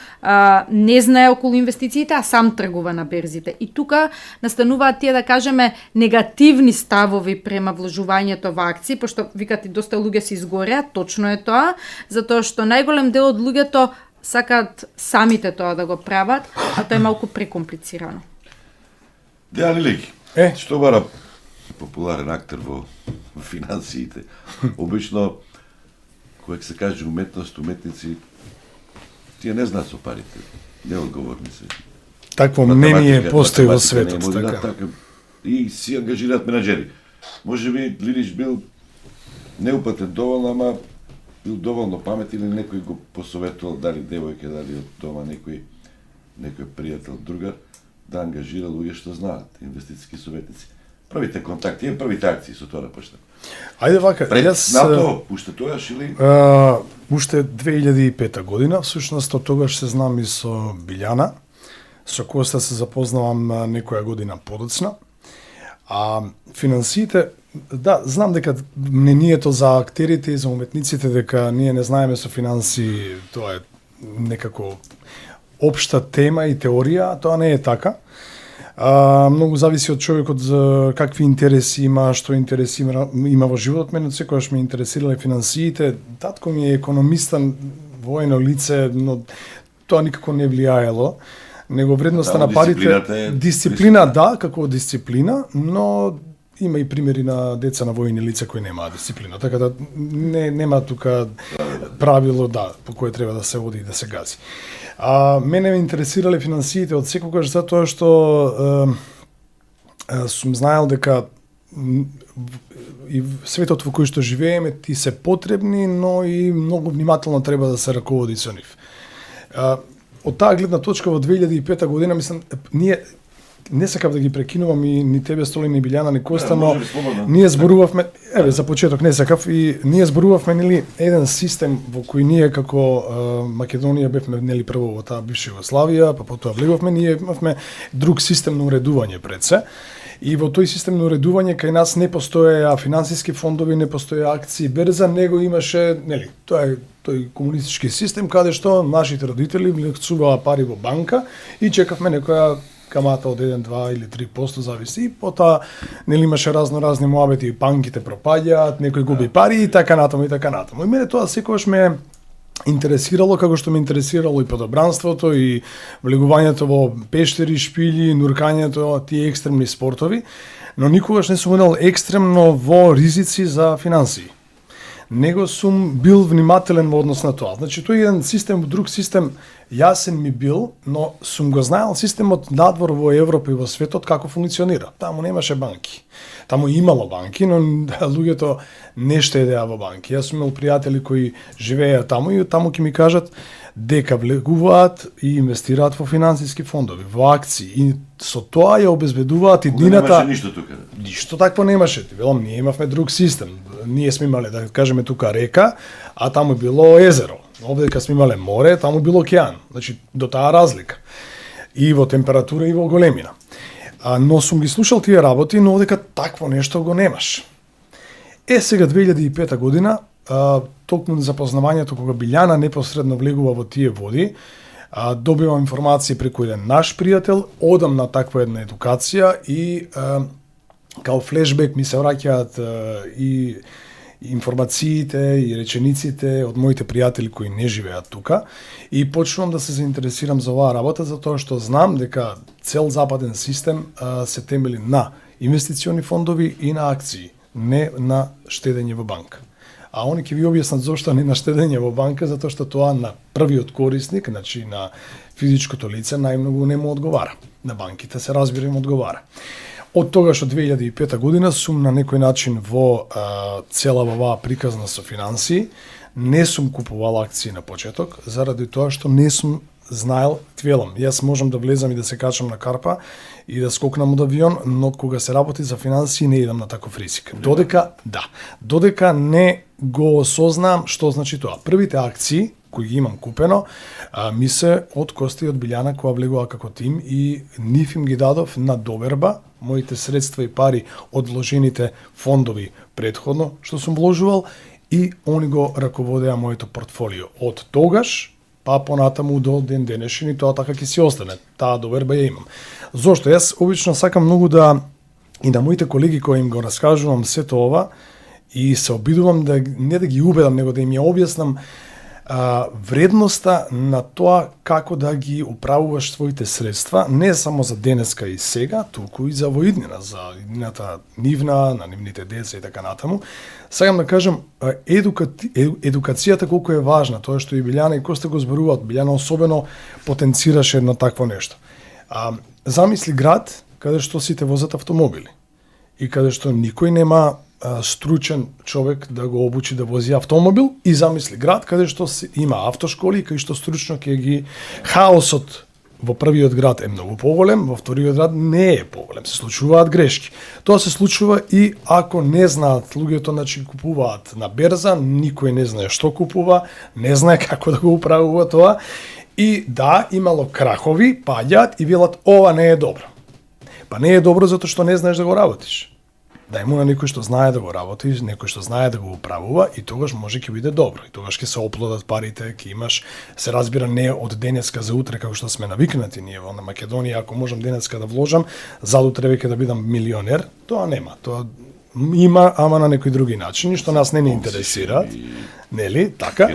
[SPEAKER 3] не знае околу инвестициите, а сам тргува на берзите. И тука настануваат тие, да кажеме, негативни ставови према вложувањето во акции, пошто викат и доста луѓе се изгореа, точно е тоа, затоа што најголем дел од луѓето сакаат самите тоа да го прават, а тоа е малку прекомплицирано.
[SPEAKER 2] Дејан Илиќ, што бара популарен актер во финансиите? Обично, кога се каже уметници, тие не знаат со парите, неодговорни се.
[SPEAKER 4] Такво мнение постои во светот, така.
[SPEAKER 2] И си ангажираат менаџери. Може би Лилич бил неупатен доволно, ама бил доволно памет или некој го посоветувал, дали девојке, дали од дома некој пријател, другар, да ангажира луѓе што знаат, инвестицијски советници. Првите контакти и првите акции со тоа почнав.
[SPEAKER 4] Ајде вака,
[SPEAKER 2] јас НАТО, уште тогаш или
[SPEAKER 4] уште 2005 година, всушност од тогаш се знам и со Билјана, со Коста се запознавам некоја година подоцна. А финансиите, да, знам дека мнението за актерите и за уметниците дека ние не знаеме со финанси, тоа е некако општа тема и теорија, тоа не е така. Многу зависи од човекот за какви интереси има, што интереси има во животот. Мене секогаш ме интересирале финансиите. Татко ми е економиста, воено лице, но тоа никако не влијаело. Него вредноста на парите, дисциплина да, како дисциплина, но има и примери на деца на војни лица кои немаат дисциплина, така да нема тука правило по кое треба да се води и да се гази. Мене ме интересирале финансиите од секогаш затоа што сум знаел дека и светот во кој што живееме ти се потребни, но и многу внимателно треба да се раководи со нив. Од таа гледна точка во 2005 година, мислам, ние не сакав да ги прекинувам и ни тебе, Столи, ни Билјана, ни Коста, но ние зборувавме, за почеток не сакав, и ние зборувавме, нели, еден систем во кој ние како Македонија бевме, нели, прво во таа бивша Југославија, па потоа влеговме, ние имавме друг систем на уредување пред се. И во тој систем на уредување кај нас не постоеа финансиски фондови, не постоеа акции берза, него имаше, нели, тој комунистички систем каде што нашите родители влегцуваа пари во банка и чекавме некоја камата од 1, 2 или 3%, зависи. И потоа, нели, имаше разни муабети, банките пропаѓаат, некој губи пари и така натаму и така натаму. И мене тоа секогаш ме интересирало, како што ме интересирало и подобранството, и влегувањето во пештери, шпили, нуркањето, тие екстремни спортови, но никогаш не сум имал екстремно во ризици за финансии. Него сум бил внимателен во однос на тоа. Значи, тој еден систем, друг систем, јасен ми бил, но сум го знаел системот надвор во Европа и во светот како функционира. Таму немаше банки. Таму имало банки, но луѓето не штедеа во банки. Јас сум имал пријатели кои живееа таму и таму ќе ми кажат дека влегуваат и инвестираат во финансиски фондови, во акции, и со тоа ја обезбедуваат иднината.
[SPEAKER 2] Немаше ништо тука.
[SPEAKER 4] Ништо такво немаше. Ти велам, ние имавме друг систем. Ние сме имале, да кажеме тука, река, а таму било езеро. Овдека сме имале море, таму било океан. Значи, до таа разлика. И во температура, и во големина. Но сум ги слушал тие работи, но овдека такво нешто го немаш. Сега 2005 година, токму запознавањето кога Билјана непосредно влегува во тие води, добивам информации преку еден наш пријател, одам на таква една едукација и као флешбек ми се враќаат и информациите и речениците од моите пријатели кои не живеат тука, и почнувам да се заинтересирам за оваа работа, затоа што знам дека цел западен систем се темели на инвестициони фондови и на акции, не на штедење во банка. А они ќе ви објаснат зошто не на штедење во банка, затоа што тоа на првиот корисник, значи на физичкото лице, најмногу не му одговара. На банките се разбира им одговара. Од тогаш од 2005 година сум на некој начин во цела оваа приказна со финансии. Не сум купувал акции на почеток, заради тоа што не сум знаел, твелам. Јас можам да влезам и да се качам на карпа и да скокнам од авион, но кога се работи за финансии не идам на таков риск. Додека не го осознам што значи тоа. Првите акции кои ги имам купено, ми се од Коста и од Билјана која влегува како тим, и нив им ги дадов на доверба моите средства и пари од вложените фондови претходно што сум вложувал, и они го раководеа моето портфолио. Од тогаш па понатаму до ден денешен, и тоа така ќе си остане. Таа доверба ја имам. Зошто? Јас обично сакам многу да и на моите колеги кои им го раскажувам сето ова, и се обидувам да не да ги убедам, него да им ја објаснам вредноста на тоа како да ги управуваш своите средства, не само за денеска и сега, туку и за воиднина, за иднината нивна, на нивните деца и така натаму. Сакам да кажам, едукацијата колку е важна, тоа што и Билјана и Коста го зборуваат. Билјана особено потенцираше едно такво нешто. Замисли град каде што сите возат автомобили и каде што никој нема стручен човек да го обучи да вози автомобил, и замисли град каде што има автошколи кај што стручно ќе ги хаосот во првиот град е многу поголем, во вториот град не е поголем, се случуваат грешки. Тоа се случува и ако не знаат луѓето, значи купуваат на берза, никој не знае што купува, не знае како да го управува тоа, и да, имало крахови, паѓаат и велат ова не е добро. Па не е добро затоа што не знаеш да го работиш. Дај му на некој што знае да го работи, некој што знае да го управува, и тогаш може ќе биде добро. И тогаш ќе се оплодат парите, ќе имаш, се разбира, не од денеска за утре како што сме навикнати ние во Македонија, ако можам денеска да вложам, задутре веќе да бидам милионер, тоа нема. Тоа има, ама на некои други начини што нас не интересираат, нели, така?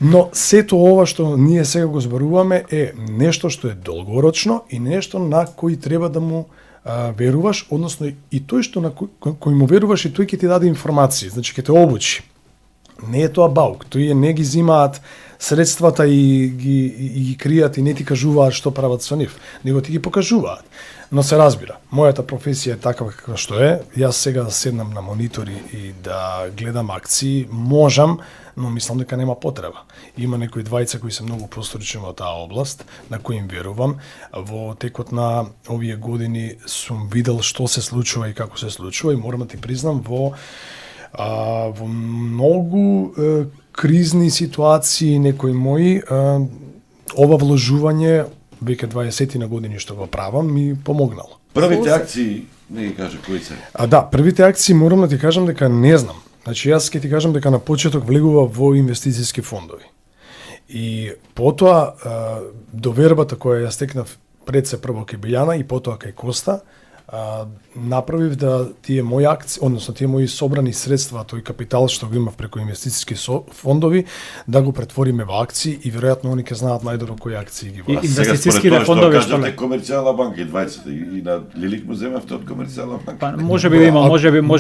[SPEAKER 4] Но сето ова што ние сега го зборуваме е нешто што е долгорочно и нешто на кој треба да му веруваш, односно и тој што на кој му веруваш, и тој ќе ти даде информации, значи ќе те обучи. не е тоа баук, тој не ги зимаат средствата и ги кријат и не ти кажуваат што прават со нив, него ти ги покажуваат. Но се разбира, мојата професија е такава каква што е. Јас сега да седнам на монитори и да гледам акции, можам, но мислам дека нема потреба. Има некои двајца кои се многу посторични во таа област, на кои им верувам. Во текот на овие години сум видел што се случува и како се случува и морам да ти признам во многу кризни ситуации некои мои ова вложување веќе 20 на години што го правам ми помогнало.
[SPEAKER 2] Првите акции, не ги кажа кои се.
[SPEAKER 4] Да, првите акции морам да ти кажам дека не знам. Значи јас ќе ти кажам дека на почеток влегува во инвестициски фондови. И потоа довербата која ја стекнав пред се прво кај Билјана и потоа кај Коста, направив да тие мои акции, односно тие мои собрани средства, тој капитал што го имав преку инвестициски фондови, да го претвориме во акции и веројатно они ќе знаат најдобро кои акции ги
[SPEAKER 1] И
[SPEAKER 4] власат.
[SPEAKER 1] инвестициски фондови што
[SPEAKER 2] кажете Комерцијална банка и 20 и на Лилик му земавте од Комерцијална банка.
[SPEAKER 1] Па можеби да има, можеби
[SPEAKER 4] Има,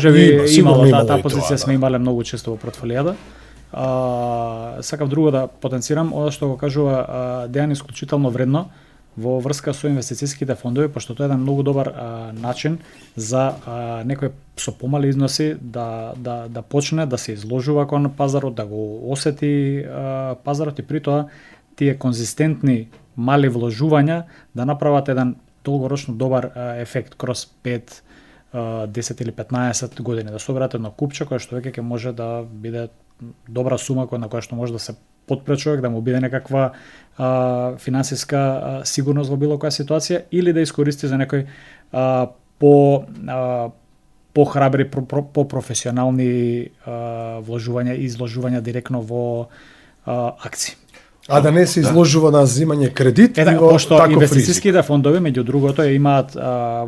[SPEAKER 4] сигурно
[SPEAKER 1] имало
[SPEAKER 4] имало
[SPEAKER 1] таа
[SPEAKER 4] и тоа,
[SPEAKER 1] позиција
[SPEAKER 4] да.
[SPEAKER 1] сме имале многу често во портфолијата. Сакав друго да потенцирам ова што го кажува Дејан исклучително вредно во врска со инвестициските фондови, пошто тоа е еден многу добар начин за некој со помали износи да почне да се изложува кон пазарот, да го осети пазарот и при тоа тие конзистентни мали вложувања да направат еден долгорочно добар ефект кроз 5, 10 или 15 години, да соберат едно купче кое што веќе ќе може да биде добра сума на која што може да се потпре човек, да му биде некаква финансиска сигурност во било која ситуација или да искористи за некој похрабри, по-професионални вложувања и изложувања директно во акции.
[SPEAKER 4] А да не се изложува на земање кредит,
[SPEAKER 1] Него пошто
[SPEAKER 4] таков
[SPEAKER 1] инвестициските
[SPEAKER 4] ризик.
[SPEAKER 1] фондови меѓу другото имаат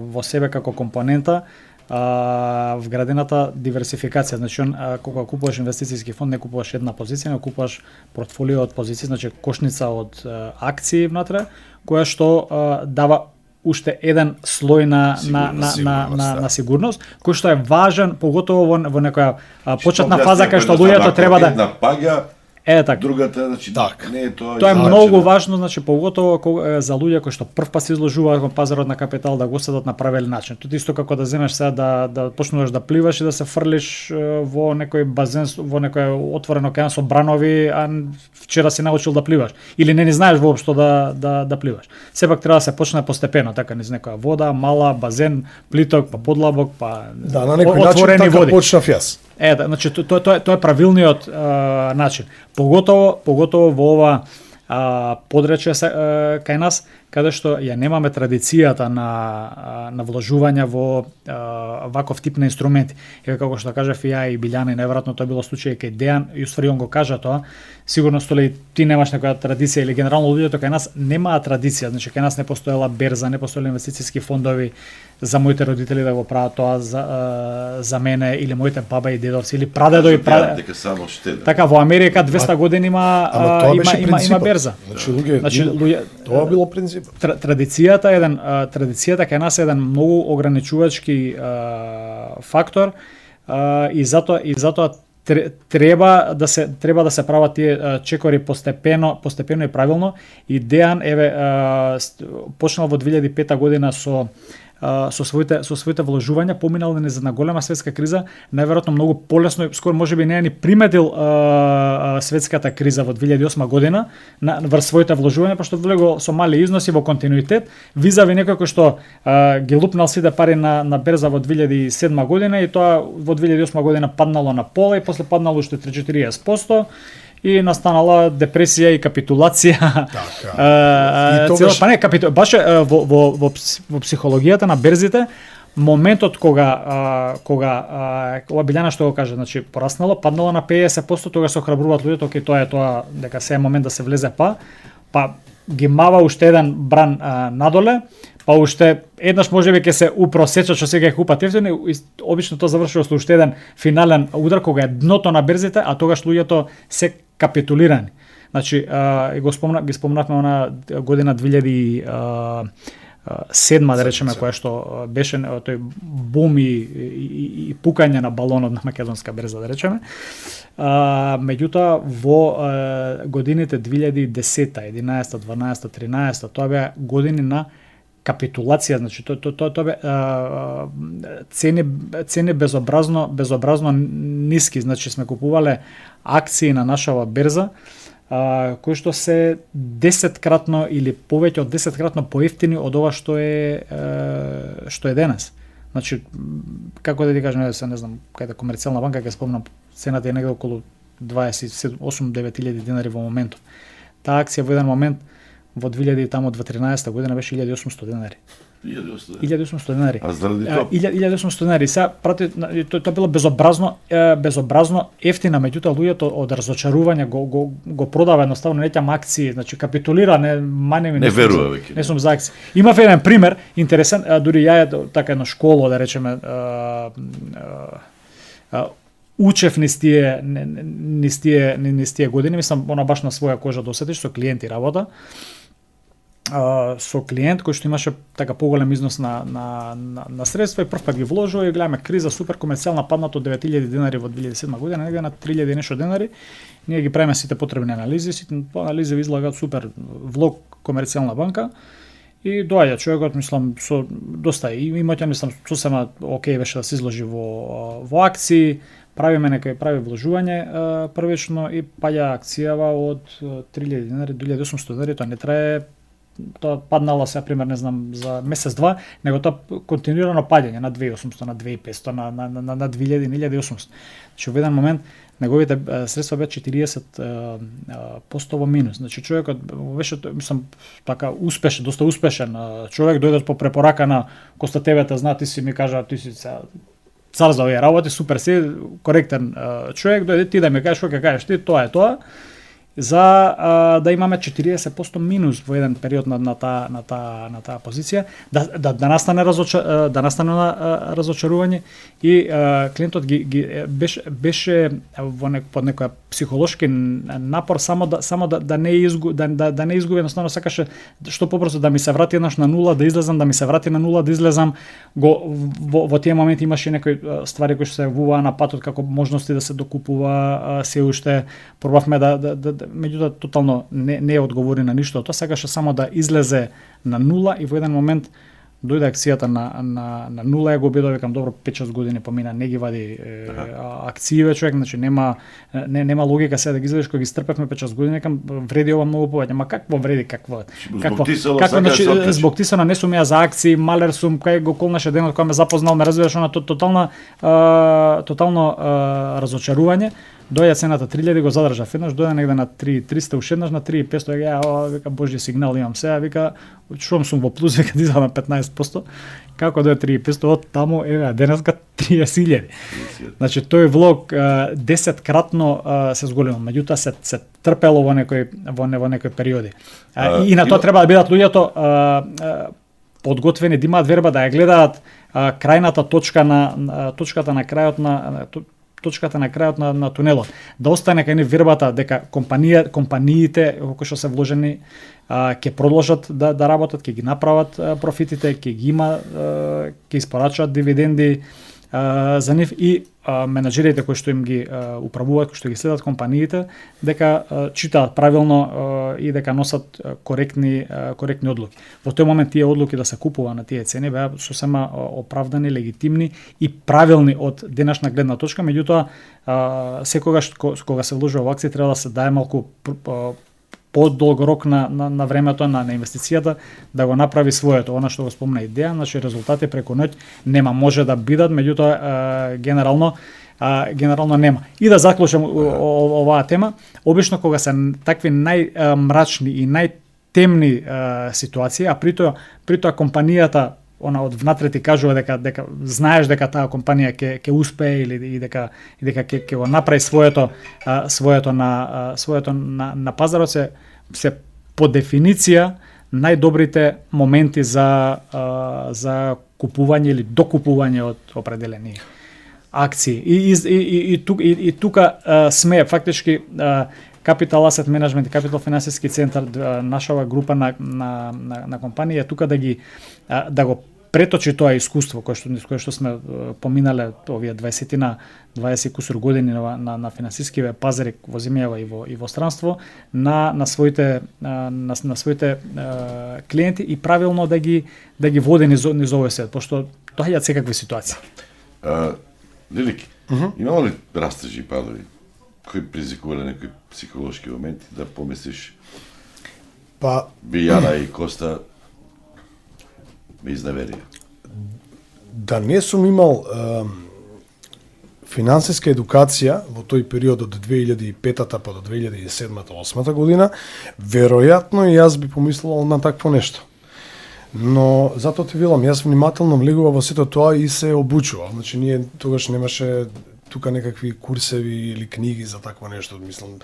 [SPEAKER 1] во себе како компонента вградената диверсификација. Значи, кога купуваш инвестициски фонд, не купуваш една позиција, не купуваш портфолио од позиции, значи кошница од акции внатре, која што дава уште еден слој на сигурност, кој што е важен, поготово во некоја почетна фаза кај што луѓето треба да
[SPEAKER 2] една паѓа,
[SPEAKER 1] така.
[SPEAKER 2] другата, значи,
[SPEAKER 4] Так.
[SPEAKER 2] не е тоа.
[SPEAKER 1] Тоа е
[SPEAKER 2] излачено.
[SPEAKER 1] многу важно, значи поготово за луѓе кои што прв пат се изложуваат кон пазарот на капитал да го седат на правилен начин. Тоа исто како да земеш сега да почнуваш да пливаш и да се фрлиш во некој базен, во некој отворен океан со бранови, а вчера си научил да пливаш или не знаеш воопшто да пливаш. Сепак треба да се почне постепено, така низ некоја вода, мала, базен, плиток, па подлабок, па
[SPEAKER 4] Да, на некој начин
[SPEAKER 1] отворени
[SPEAKER 4] така
[SPEAKER 1] води.
[SPEAKER 4] почнав јас.
[SPEAKER 1] Значи тоа е правилниот начин. Поготово во ова подрече кај нас, каде што ја немаме традицијата на вложување во ваков тип на инструменти. Еве како што кажав и ја и Билјана, неверојатно тоа било случај кај Дејан, и уствари он го кажа тоа. Сигурно Столе ти немаш некоја традиција или генерално луѓето кај нас немаат традиција, значи кај нас не постоела берза, не постоеле инвестициски фондови за моите родители да го прават тоа за мене или моите баба и дедовци или прадедо и
[SPEAKER 2] Дека само штеда.
[SPEAKER 1] Така во Америка 200 години има берза.
[SPEAKER 4] Значи луѓе,
[SPEAKER 1] Значи
[SPEAKER 4] тоа било принцип.
[SPEAKER 1] Традицијата кај нас е еден многу ограничувачки фактор и затоа треба да се прават тие чекори постепено и правилно. И Дејан почнал во 2005 година со своите вложувања, поминал на голема светска криза, најверојатно многу полесно, скоро можеби не ни приметил светската криза во 2008 година врз своите вложувања, пошто влегол со мали износи во континуитет, визави некој кој што ги лупнал сите пари на берза во 2007 година и тоа во 2008 година паднало на пола и после паднало уште 3-40%. И настанала депресија и капитулација.
[SPEAKER 4] Така.
[SPEAKER 1] Баш во психологијата на берзите, моментот кога ова Билјана што го кажа, значи пораснало, паднало на 50%, тога се охрабруваат луѓето, окей, тоа е тоа, дека се е момент да се влезе па ги мава уште еден бран надоле, па уште еднаш можеби ќе се упросечат што сега ќе купат ефтино и обично тоа завршува со уште еден финален удар кога е дното на берзите, а тогаш луѓето се капитулирани. Значи ги спомнавме она година 2000 седма, да речеме, која што беше тој бум и пукање на балонот на македонска берза, да речеме. Меѓутоа, во годините 2010, 11, 12, 13, тоа беа години на капитулација, значи тоа бе цени безобразно ниски, значи сме купувале акции на нашава берза кои што се 10-кратно или повеќе од 10-кратно поевтини од ова што е денес. Значи, како да ти кажам, не знам, кај Комерцијална банка, ќе спомнам, цената е негде околу 28-9 илјади динари во моментот. Таа акција во еден момент во 2013 година беше 1800 денари. 1800 денари.
[SPEAKER 2] А заради тоа?
[SPEAKER 1] 1800 денари. Сега прати тоа било безобразно ефтина, меѓутоа луѓето од разочарување го продава едноставно, неќам акции, значи капитулира, не
[SPEAKER 2] верува веќе.
[SPEAKER 1] Не сум за акции. Имав еден пример интересен, дури ја така едно школо, да речеме, учев низ тие години, мислам, она баш на своја кожа досетиш, со клиенти работа, со клиент кој што имаше така поголем износ на средства и прв пат ги вложува и гледаме криза, супер, Комерцијална паднато од 9000 денари во 2007 година, негде на 3000 и нешто денари. Ние ги правиме сите потребни анализи, сите анализи излагаат супер, влог Комерцијална банка и доаѓа човекот, мислам, со доста имота, мислам, сосема окей беше да се изложи во акции, прави вложување првично и паѓа акцијава од 3000 денари до 1800 денари, тоа не трае, тоа паднало сега пример, не знам, за месец-два, него тоа континуирано паѓање на 2800, на 2500, на 2000, 1800. Значи во еден момент неговите средства беа 40% во минус. Значи човекот беше, мислам, така доста успешен човек, дојде по препорака на Коста ТВ-та, знаа, ти си ми кажа, ти си цар за овие работи, супер си, коректен човек, дојде ти да ми кажеш што ќе кажеш ти, тоа е тоа, за да имаме 40% минус во еден период на таа позиција, да настане разочарување и клиентот беше под некоја психолошки напор само да не изгуби, едноставно сакаше што побрзо да ми се врати еднаш на нула, да излезам, да ми се врати на нула, да излезам. Во тие моменти имаше некои ствари кои што се вуваа на патот како можности да се докупува се уште, пробавме меѓутоа тотално не одговори на ништо. Тоа сакаше само да излезе на нула и во еден момент дојде акцијата на нула, ја го обидов, викам, добро, 5-6 години помина, не ги вади акције човек, значи нема логика сега да ги извадиш, кога ги стрпевме 5-6 години, викам, вреди ова многу повеќе. Ма какво вреди, какво? Због Тисано не сум ја за акции, малер сум, кај го колнаше денот кога ме запознал, ме разбираш, она тотално разочарување. Дојде цената 3000, го задржав еднаш, дојде негде на 3300, уште еднаш на 3500, вика, божји сигнал имам сега, вика, шум сум во плюс, вика, дизал на 15%, како дојде 3500, од таму, денеска 30.000. Значи, тој влог 10-кратно се зголемил, меѓутоа се трпело во некои периоди. И на тоа треба да бидат луѓето подготвени, да имаат верба, да ја гледаат крајната точката на крајот на тунелот. Да остане кај ни вербата дека компаниите кои што се вложени ќе продолжат да работат, ќе ги направат профитите, ќе испорачаат дивиденди за нив и менаџерите кои што им ги управуваат, кои што ги следат компаниите, дека читаат правилно и дека носат коректни одлуки. Во тој момент тие одлуки да се купува на тие цени беа сосема оправдани, легитимни и правилни од денешна гледна точка, меѓутоа секогаш кога се вложува во акции треба да се дае малку подолг рок на времето на инвестицијата да го направи своето, она што го спомна идеја, значи резултати преку ноќ нема, може да бидат, меѓутоа генерално нема. И да заклучам оваа тема, обично кога се такви најмрачни и најтемни ситуации, а при тоа компанијата она од внатре ти кажува дека знаеш дека таа компанија ќе успее или дека ќе го направи своето на пазарот, се по дефиниција најдобрите моменти за купување или докупување од определени акции. И тука сме фактички Capital Asset Management и Capital Финансиски центар, нашава група на компанија е тука да го преточи тоа искуство кое што сме поминале овие 20 кусур години на финансискиве пазари во земјава и во странство на своите клиенти и правилно да ги води низ овој свет, пошто доаѓаат секакви ситуации.
[SPEAKER 2] Лилики, имало ли растежи и падови? Кои предизвикувале некои психолошки моменти да помислиш
[SPEAKER 4] Па
[SPEAKER 2] Билјана и Коста ме изневерија?
[SPEAKER 4] да не сум имал финансиска едукација во тој период од 2005-та па до 2007-2008 година, веројатно и јас би помислувал на такво нешто. Но затоа ти велам, јас внимателно влегував во сето тоа и се обучував. Значи ние тогаш немаше тука некакви курсеви или книги за такво нешто, мислам,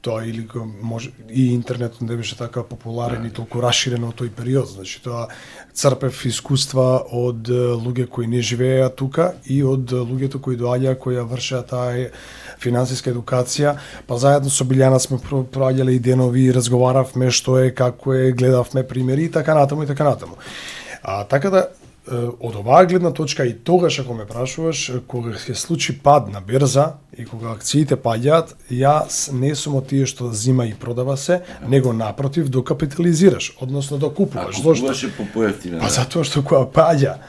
[SPEAKER 4] тоа или може и интернетот не беше така популарен и толку расширен во тој период. Значи тоа црпев искуства од луѓе кои не живееа тука и од луѓето кои доаѓаа, кои ја вршеа таа финансиска едукација, па заедно со Билјана сме проаѓале и денови, разговаравме што е, како е, гледавме примери и така натаму и така натаму. Така да од оваа гледна точка и тогаш ако ме прашуваш, кога се случи пад на берза и кога акциите паѓаат, јас не сум од тие што зима и продава се, него напротив докапитализираш, односно докупуваш.
[SPEAKER 2] Купуваше по поевтино.
[SPEAKER 4] Па затоа што кога паѓа,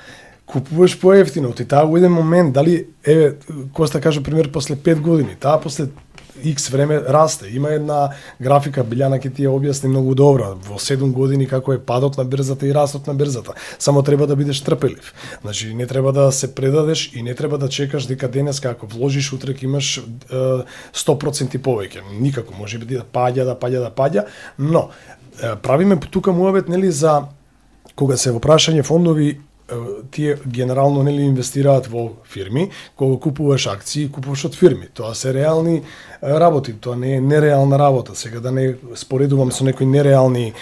[SPEAKER 4] купуваш поевтино, ти таа во еден момент, дали, еве, Коста кажа пример после 5 години, таа после X време расте. Има една графика, Билјана ќе ти ја објасни многу добро, во 7 години како е падот на берзата и растот на берзата. Само треба да бидеш трпелив. Значи, не треба да се предадеш и не треба да чекаш дека денеска ако вложиш, утре ќе имаш 100% повеќе. Никако, може би да паѓа, но правиме тука муабет, нели, за кога се во прашање фондови, тие генерално нели инвестираат во фирми, кога купуваш акции, купуваш од фирми. Тоа се реални работи, тоа не е нереална работа. Сега да не споредувам со некои нереални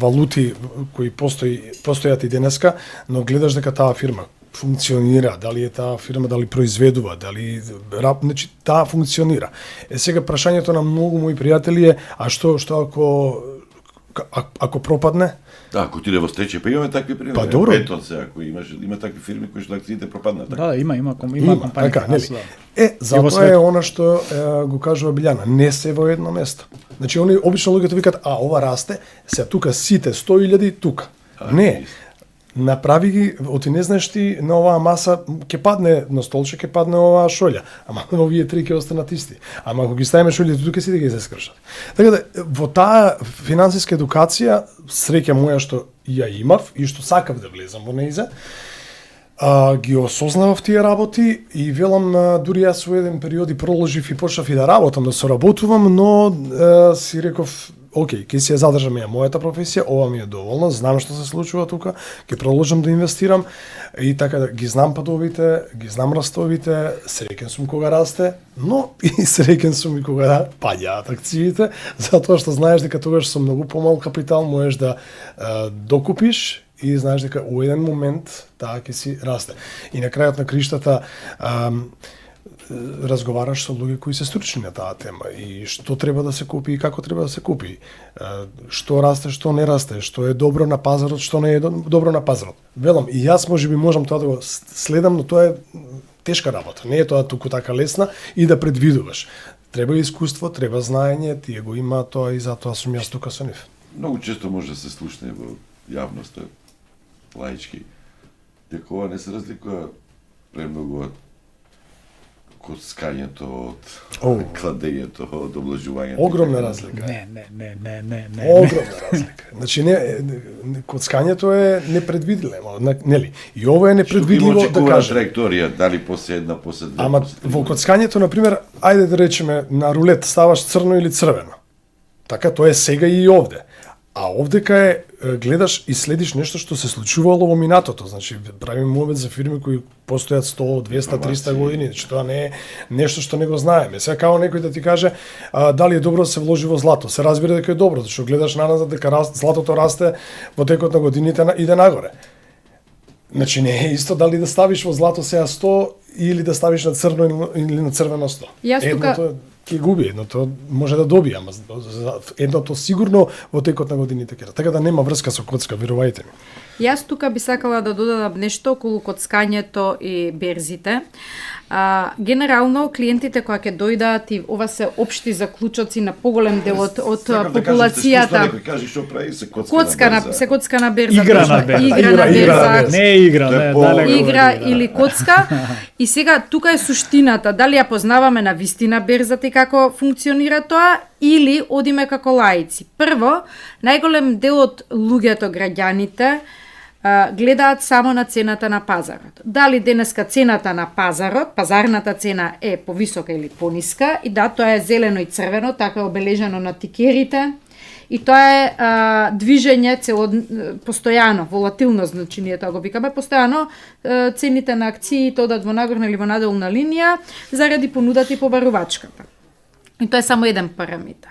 [SPEAKER 4] валути кои постојат и денеска, но гледаш дека таа фирма функционира, дали е таа фирма, дали произведува, дали значи таа функционира. Сега прашањето на многу мои пријатели е, а што ако пропадне?
[SPEAKER 2] Да, ако отиде во стечај, па имаме такви примери.
[SPEAKER 4] Па добро.
[SPEAKER 2] Ето се, ако има такви фирми кои што акциите пропаднат.
[SPEAKER 1] Да, има компанија.
[SPEAKER 4] Така, нели? Затоа е она што го кажува Билјана, не се во едно место. Значи они обично луѓето викаат, ова расте, се тука сите 100.000 тука. Не. Направи ги, оти не знаеш ти на оваа маса ќе падне на столче, ќе падне оваа шолја, ама овие три ќе останат исти. Ама ако ги ставиме шолјите тука, сите ќе се скршат. Така да во таа финансиска едукација, среќа моја што ја имав и што сакав да влезам во нејза, ги осознавав тие работи и велам, дури јас во еден период и продолжив и почнав и да работам, да соработувам, но си реков, океј, ќе си ја задржам ја мојата професија, ова ми е доволно, знам што се случува тука, ќе продолжам да инвестирам и така да ги знам падовите, ги знам растовите, среќен сум кога расте, но и среќен сум и кога паѓаат акциите, затоа што знаеш дека тогаш со многу помал капитал можеш да докупиш и знаеш дека во еден момент таа ќе си расте. И на крајот на криштата разговараш со луѓе кои се стручни на таа тема и што треба да се купи и како треба да се купи. Што расте, што не расте, што е добро на пазарот, што не е добро на пазарот. Велам, и јас можеби можам тоа да го следам, но тоа е тешка работа. Не е тоа туку така лесна и да предвидуваш. Треба искуство, треба знаење, тие го има тоа и затоа сум јас тука со нив.
[SPEAKER 2] Многу често може да се слушне во јавноста, лаички, дека ова не се разликува премногу од коцкањето, од кладењето, од облажувањето.
[SPEAKER 4] Огромна разлика.
[SPEAKER 1] Не.
[SPEAKER 4] Огромна разлика. Значи коцкањето е непредвидливо, нели? И ова е непредвидливо да кажем.
[SPEAKER 2] Траекторија, дали после една, после две.
[SPEAKER 4] Ама во коцкањето, на пример, ајде да речеме на рулет ставаш црно или црвено. Така тоа е сега и овде. А овдека е, гледаш и следиш нешто што се случувало во минатото. Значи, правиме муабет за фирми кои постојат 100, 200, 300 години. Значи, тоа не е нешто што не го знаеме. Сега као некој да ти каже дали е добро да се вложи во злато. Се разбира дека е добро, зашто гледаш наназад дека златото расте во текот на годините иде нагоре. Значи, не е исто дали да ставиш во злато сега 100 или да ставиш на црно или на црвено 100.
[SPEAKER 3] Јас тука
[SPEAKER 4] ќе губи, едното може да добие, ама едното сигурно во текот на годините ќе. Така да нема врска со коцка, верувајте ми.
[SPEAKER 3] Јас тука би сакала да додадам нешто околу коцкањето и берзите. Генерално, клиентите кои ќе дојдат, и ова се општи заклучоци на поголем дел од популацијата.
[SPEAKER 2] Некој кажи што прави се
[SPEAKER 3] коцка на берза.
[SPEAKER 1] Игра на берза.
[SPEAKER 3] Игра на берза.
[SPEAKER 1] Не е игра, не, далеко.
[SPEAKER 3] Игра или коцка. И сега тука е суштината, дали ја познаваме на вистина берзата и како функционира тоа, или одиме како лаици. Прво, најголем дел од луѓето, граѓаните, гледаат само на цената на пазарот. Дали денеска цената на пазарот, пазарната цена е повисока или пониска, и да, тоа е зелено и црвено, така е обележано на тикерите, и тоа е движење постојано, волатилност, значи ние тоа го викаме, постојано цените на акциите одат во нагорна или во надолна линија заради понудата и побарувачката. И тоа е само еден параметар.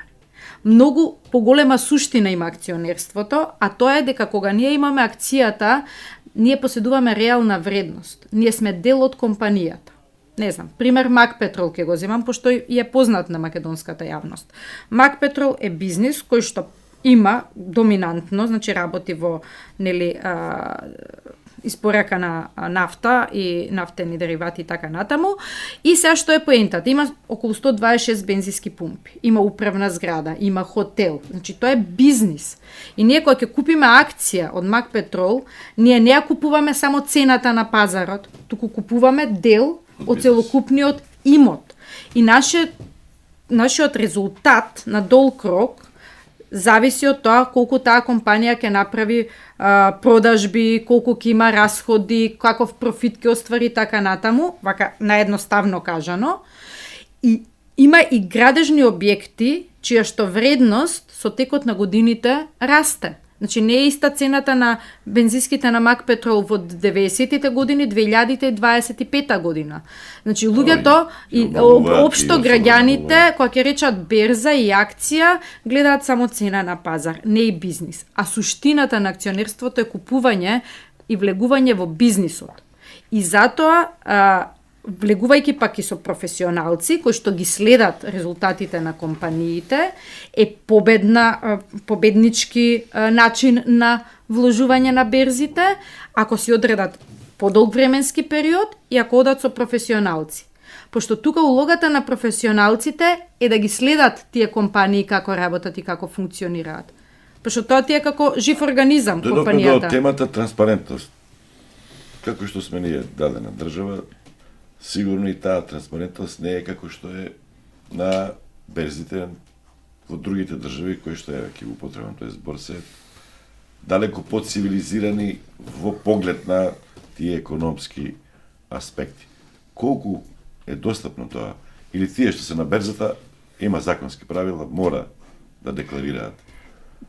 [SPEAKER 3] Многу поголема суштина има акционерството, а тоа е дека кога ние имаме акцијата, ние поседуваме реална вредност. Ние сме дел од компанијата. Не знам, пример Макпетрол ќе го земам, пошто е познат на македонската јавност. Макпетрол е бизнис кој што има доминантно, значи работи во испорака на нафта и нафтени деривати и така натаму. И сега што е поентата? Има околу 126 бензински пумпи, има управна зграда, има хотел. Значи тоа е бизнис. И ние кога ќе купиме акција од Макпетрол, ние не ја купуваме само цената на пазарот, туку купуваме дел од целокупниот имот. И нашиот резултат на дол крок зависи од тоа колку таа компанија ќе направи продажби, колку ќе има расходи, каков профит ќе оствари така натаму, вака наедноставно кажано. И има и градежни објекти чија што вредност со текот на годините расте. Значи не е иста цената на бензинските на Макпетрол во 90-тите години, 2025 година. Значи луѓето и општо граѓаните кога ќе речат берза и акција, гледаат само цена на пазар, не и бизнис. А суштината на акционерството е купување и влегување во бизнисот. И затоа влегувајќи пак и со професионалци кои што ги следат резултатите на компаниите, е победнички начин на вложување на берзите, ако си одредат подолг временски период и ако одат со професионалци. Пошто тука улогата на професионалците е да ги следат тие компании како работат и како функционираат. Пошто тоа ти е како жив организам компанијата.
[SPEAKER 2] До темата транспарентност. Како што сме ние дадена држава, сигурно и таа транспарентност не е како што е на берзите во другите држави кои што е ќе го употребам тој збор се далеко подцивилизирани во поглед на тие економски аспекти. Колку е достапно тоа? Или тие што се на берзата има законски правила, мора да декларираат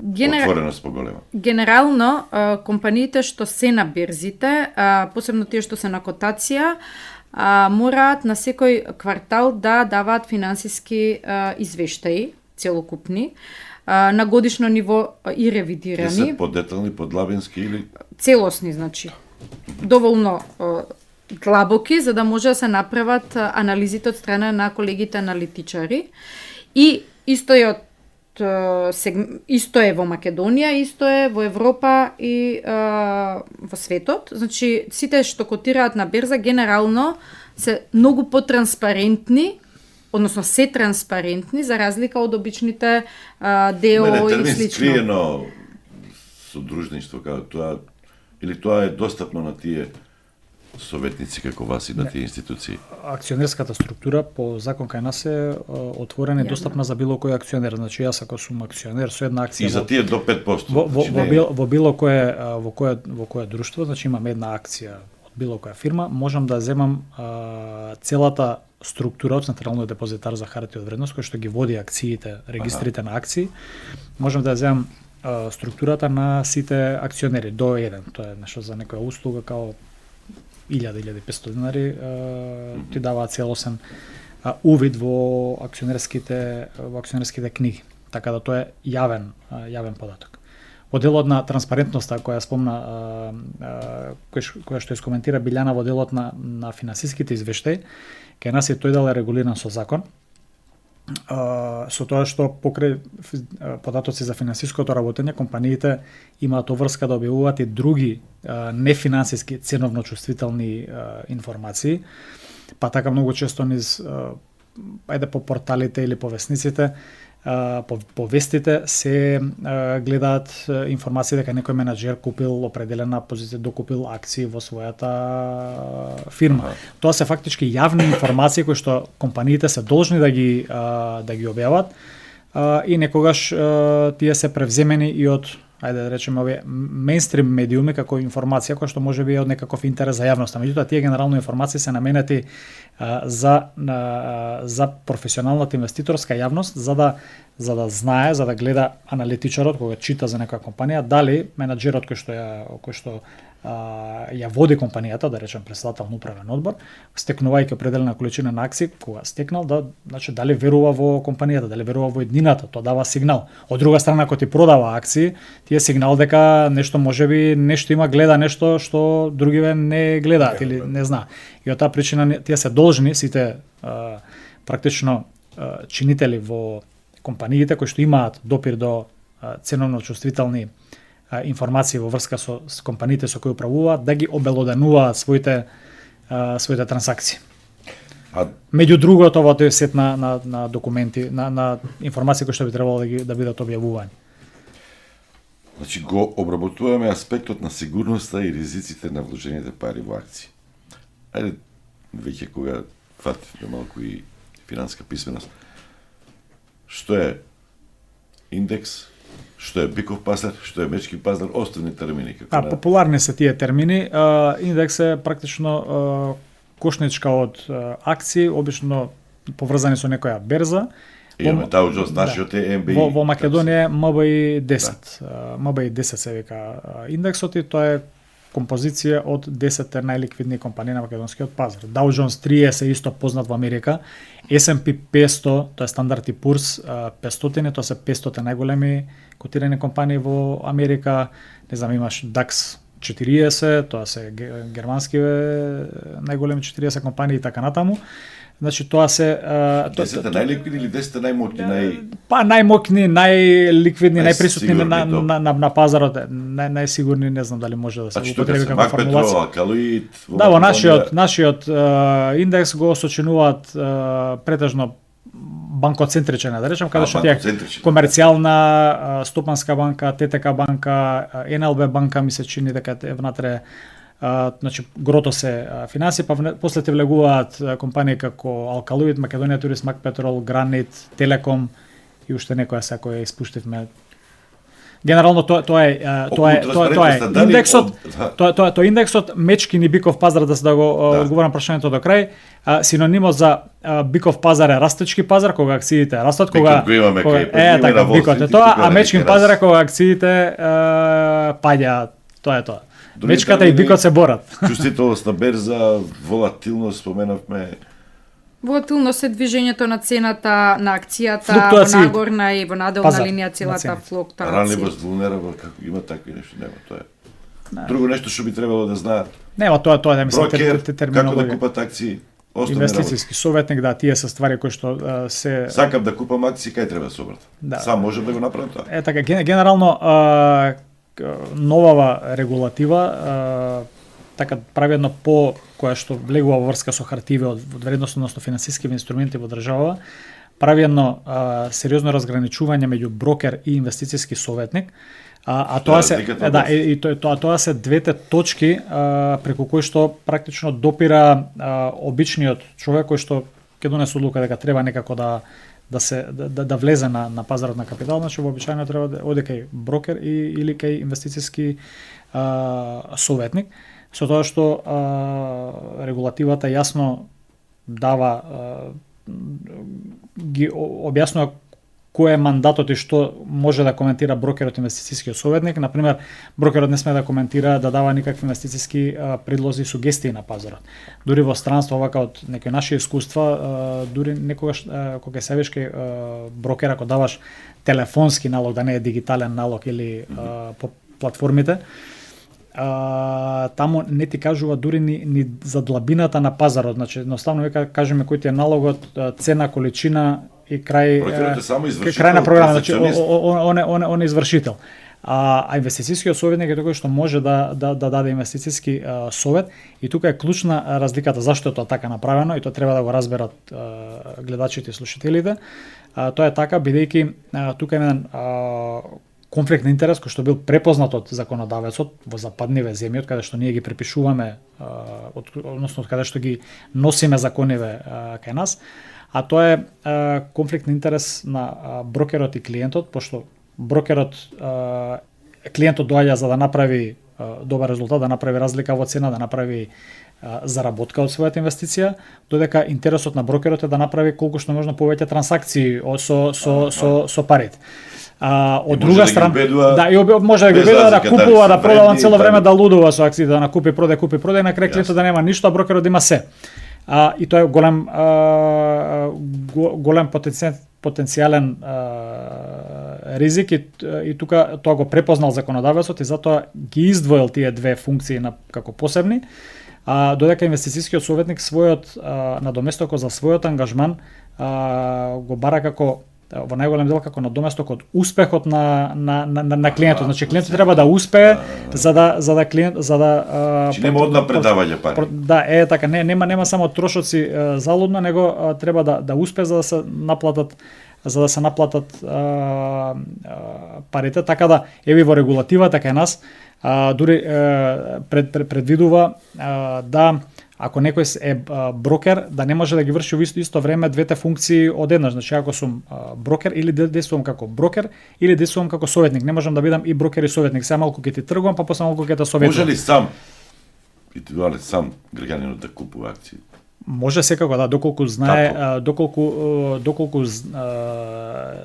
[SPEAKER 2] отвореност поголема?
[SPEAKER 3] Генерално, компаниите што се на берзите, посебно тие што се на котација, мораат на секој квартал да даваат финансиски извештаи, целокупни, на годишно ниво и ревидирани.
[SPEAKER 2] Се подетални, подлабински или?
[SPEAKER 3] Целосни, значи. Доволно длабоки, за да може да се направат анализите од страна на колегите аналитичари. И исто е во Македонија, исто е во Европа и во светот. Значи, сите што котираат на берза генерално се многу потранспарентни, односно се транспарентни, за разлика од обичните ДО и слично.
[SPEAKER 2] Скриено содружништво, како тоа, или тоа е достапно на тие советници како вас и на тие институции?
[SPEAKER 1] Акционерската структура по закон кај нас е отворена и достапна за било кој акционер. Значи јас ако сум акционер со една акција
[SPEAKER 2] и за тие до 5%.
[SPEAKER 1] Во било кое друштво, значи имам една акција од било која фирма, можам да земам целата структура од Централниот депозитар за харти од вредност кој што ги води акциите, регистрите на акции. Можам да земам структурата на сите акционери до еден. Тоа е нешто за некоја услуга као 1000-1500 денари ти даваат целосен увид во акционерските книги. Така да тоа е јавен податок. Во делот на транспарентноста која спомна која што искоментира Билјана во делот на финансиските извештаи, кај нас е тој дел е регулиран со закон. со тоа што покрај податоци за финансиското работење, компаниите имаат оврска да објавуваат и други нефинансиски ценовно чувствителни информации, па така многу често низ ајде по порталите или по весниците, по вестите се гледаат информации дека некој менаџер купил определена позиција, докупил акции во својата фирма. Тоа се фактички јавни информации кои што компаниите се должни да ги објават и некогаш тие се превземени и од, ајде да речеме, овие мејнстрим медиуми како информација која што може би е од некаков интерес за јавноста. Меѓутоа тие генерално информации се наменети за професионалната инвеститорска јавност, за да знае, за да гледа аналитичарот кога чита за некоја компанија, дали менаџерот кој што ја води компанијата, да речем председател на управен одбор, стекнувајќи определена количина на акции, кога стекнал, значи дали верува во компанијата, дали верува во еднината, тоа дава сигнал. Од друга страна, ако ти продава акции, ти е сигнал дека нешто можеби нешто има, гледа нешто што другиве не гледаат или не знаат. И од таа причина тие се должни сите практично чинители во компаниите кои што имаат допир до ценовно чувствителни информации во врска со компаниите со кои управуваат, да ги обелоденуваат своите трансакции. Меѓу другото, во тој сет на документи, на информации кои што би требало да бидат објавувани.
[SPEAKER 2] Значи го обработуваме аспектот на сигурноста и ризиците на вложените пари во акции. Ајде, веќе кога фативме малку и финанска писменост. Што е индекс? Што е биков пазар, што е мечки пазар, основни термини како
[SPEAKER 1] популарни се тие термини. Индекс е практично кошничка од акции, обично поврзани со некоја берза.
[SPEAKER 2] Имаме Dow Jones, нашиот е MBI.
[SPEAKER 1] Во Македонија MBI 10. MBI 10 се вика индексот и тоа е композиција од 10 најликвидни компании на македонскиот пазар. Dow Jones 30 е исто познат во Америка. S&P 500, тоа е Standard & Poor's 500, тоа се 500 најголеми котирани компании во Америка. Не знам, имаш DAX 40, тоа се германски најголеми 40 компании и така натаму. Значи тоа се
[SPEAKER 2] 10 најликвидни или 10 најмокни,
[SPEAKER 1] најмокни, најликвидни, најприсутни на пазарот, најсигурни, не знам дали може да се употреби како формулација.
[SPEAKER 2] Алкалоид.
[SPEAKER 1] Да, во нашиот индекс го сочинуваат претежно банкоцентричен, да речем, каде што тие комерцијална, Стопанска банка, ТТК банка, НЛБ банка ми се чини дека е внатре. Значи грото се финанси, па после те влегуваат компании како Алкалоид, Македонија Турис, Макпетрол, Гранит, Телеком и уште некоја се која испуштивме. Генерално тоа е индексот. Тоа индексот мечки ни биков пазар, да го одговорам прашањето до крај. Синонимот за биков пазар е растечки пазар, кога акциите растат, кога така бикот е тоа, а мечки пазар е кога акциите паѓаат. Тоа е тоа. Мечката и бикот се борат.
[SPEAKER 2] Чувствителност на берза, волатилност, споменавме.
[SPEAKER 3] Волатилност е движењето на цената на акцијата во нагорна и во надолна линија, целата флуктуација.
[SPEAKER 2] Ранливост, vulnerable, како има такви нешто, нема тоа е. Друго нешто што би требало да знаат.
[SPEAKER 1] Нема тоа да мислам
[SPEAKER 2] терминологија. Како да купат акции?
[SPEAKER 1] Инвестицијски советник, да, тие се ствари кои што се
[SPEAKER 2] сакам да купам акции, кај треба да се обратам. Сам можам да го направам тоа.
[SPEAKER 1] Така генерално новава регулатива така праведно по која што влегува во врска со хартиве од вредносно, односно финансиски инструменти во држава, прави едно сериозно разграничување меѓу брокер и инвестицијски советник. А тоа се тоа се двете точки преку кои што практично допира обичниот човек кој што ќе донесе одлука дека треба некако да влезе на пазарот на капитал, значи вообичаено треба да оде кај брокер или кај инвестицијски советник, со тоа што регулативата јасно дава ги објаснува кој е мандатот и што може да коментира брокерот инвестицијскиот советник. Например, брокерот не сме да коментира, да дава никакви инвестицијски предлози и сугестии на пазарот. Дури во странство, вака од некои наши искуства, дури некогаш кога се веш кај брокер, ако даваш телефонски налог, да не е дигитален налог или по платформите, таму не ти кажува дури ни за длабината на пазарот. Значи, едноставно века кажеме кој ти е налогот, цена, количина и крај
[SPEAKER 2] Брокерот е само извршител,
[SPEAKER 1] крај на програма, значи
[SPEAKER 2] трансакционист.
[SPEAKER 1] он е извршител. А инвестицијскиот советник е тој кој што може да даде инвестицијски совет и тука е клучна разликата зашто е тоа така направено и тоа треба да го разберат гледачите и слушателите. Тоа е така бидејќи тука има еден конфликт на интерес кој што бил препознат од законодавецот во западниве земји, од каде што ние ги препишуваме, односно од каде што ги носиме закониве кај нас, а тоа е конфликт на интерес на брокерот и клиентот, пошто брокерот, клиентот доаѓа за да направи добар резултат, да направи разлика во цена, да направи заработка од својата инвестиција, додека интересот на брокерот е да направи колку што можно повеќе трансакции со парите. Од друга страна, може да ги убедува да купува, да продава цело време, да лудува со акции, да накупи, продај, на крај клиентот да нема ништо, а брокерот да има се. И тоа е голем потенцијален ризик и тука тоа го препознал законодавецот и затоа ги издвоил тие две функции како посебни, додека инвестицијскиот советник својот надоместок за својот ангажман го бара како во најголем дел како надоместок од успехот на клиентот. Значи клиентот треба да успее за да
[SPEAKER 2] нема однапредавање пари.
[SPEAKER 1] Да, е така, нема само трошоци залудно, него треба да успее за да се наплатат парите, така да еви во регулативата кај нас дури предвидува да ако некој е брокер, да не може да ги врши во исто време двете функции одеднаш. Значи, ако сум брокер, или действувам како брокер, или действувам како советник. Не можам да бидам и брокер и советник. Сега малку ќе ти тргувам, па после малку ќе те советувам.
[SPEAKER 2] Може ли сам граѓанинот да купува акции?
[SPEAKER 1] Може секако, да, доколку знае,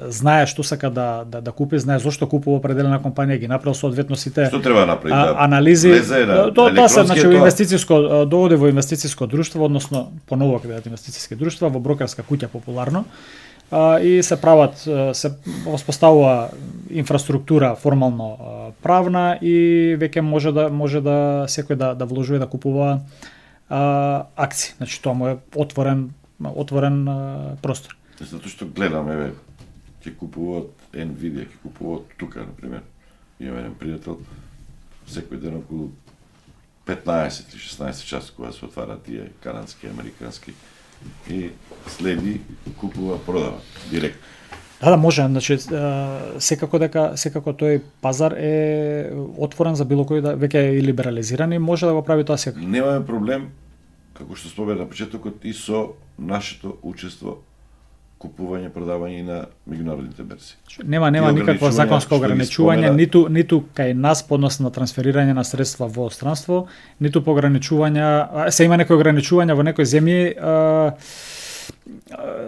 [SPEAKER 1] знае што сака да купи, знае зошто купува определена компанија, ги направил соодветно сите анализи. Тоа се, значи, во инвестицијско доводи во инвестицијско друштво, односно поново каде инвестицијски друштва, во брокерска куќа популарно, и се прават, се воспоставува инфраструктура формално правна и веќе може да секој да вложува и да купува акции. Значи тоа му е отворен простор.
[SPEAKER 2] Затоа што гледам, ќе купуваат Nvidia, ќе купуваат тука, на пример. Имам еден пријател, секој ден околу 15 или 16 часа кога се отвараат тие канадски, американски и следи, купува, продава директно.
[SPEAKER 1] Да, може, значи секако тој пазар е отворен за било кој веќе е либерализиран и може да го прави тоа секој.
[SPEAKER 2] Немаме проблем, како што спомена на почетокот, и со нашето учество купување, продавање и на меѓународните берзи.
[SPEAKER 1] Нема никакво законско ограничување, ниту кај нас по однос на трансферирање на средства во странство, ниту по ограничувања, се има некои ограничувања во некои земји,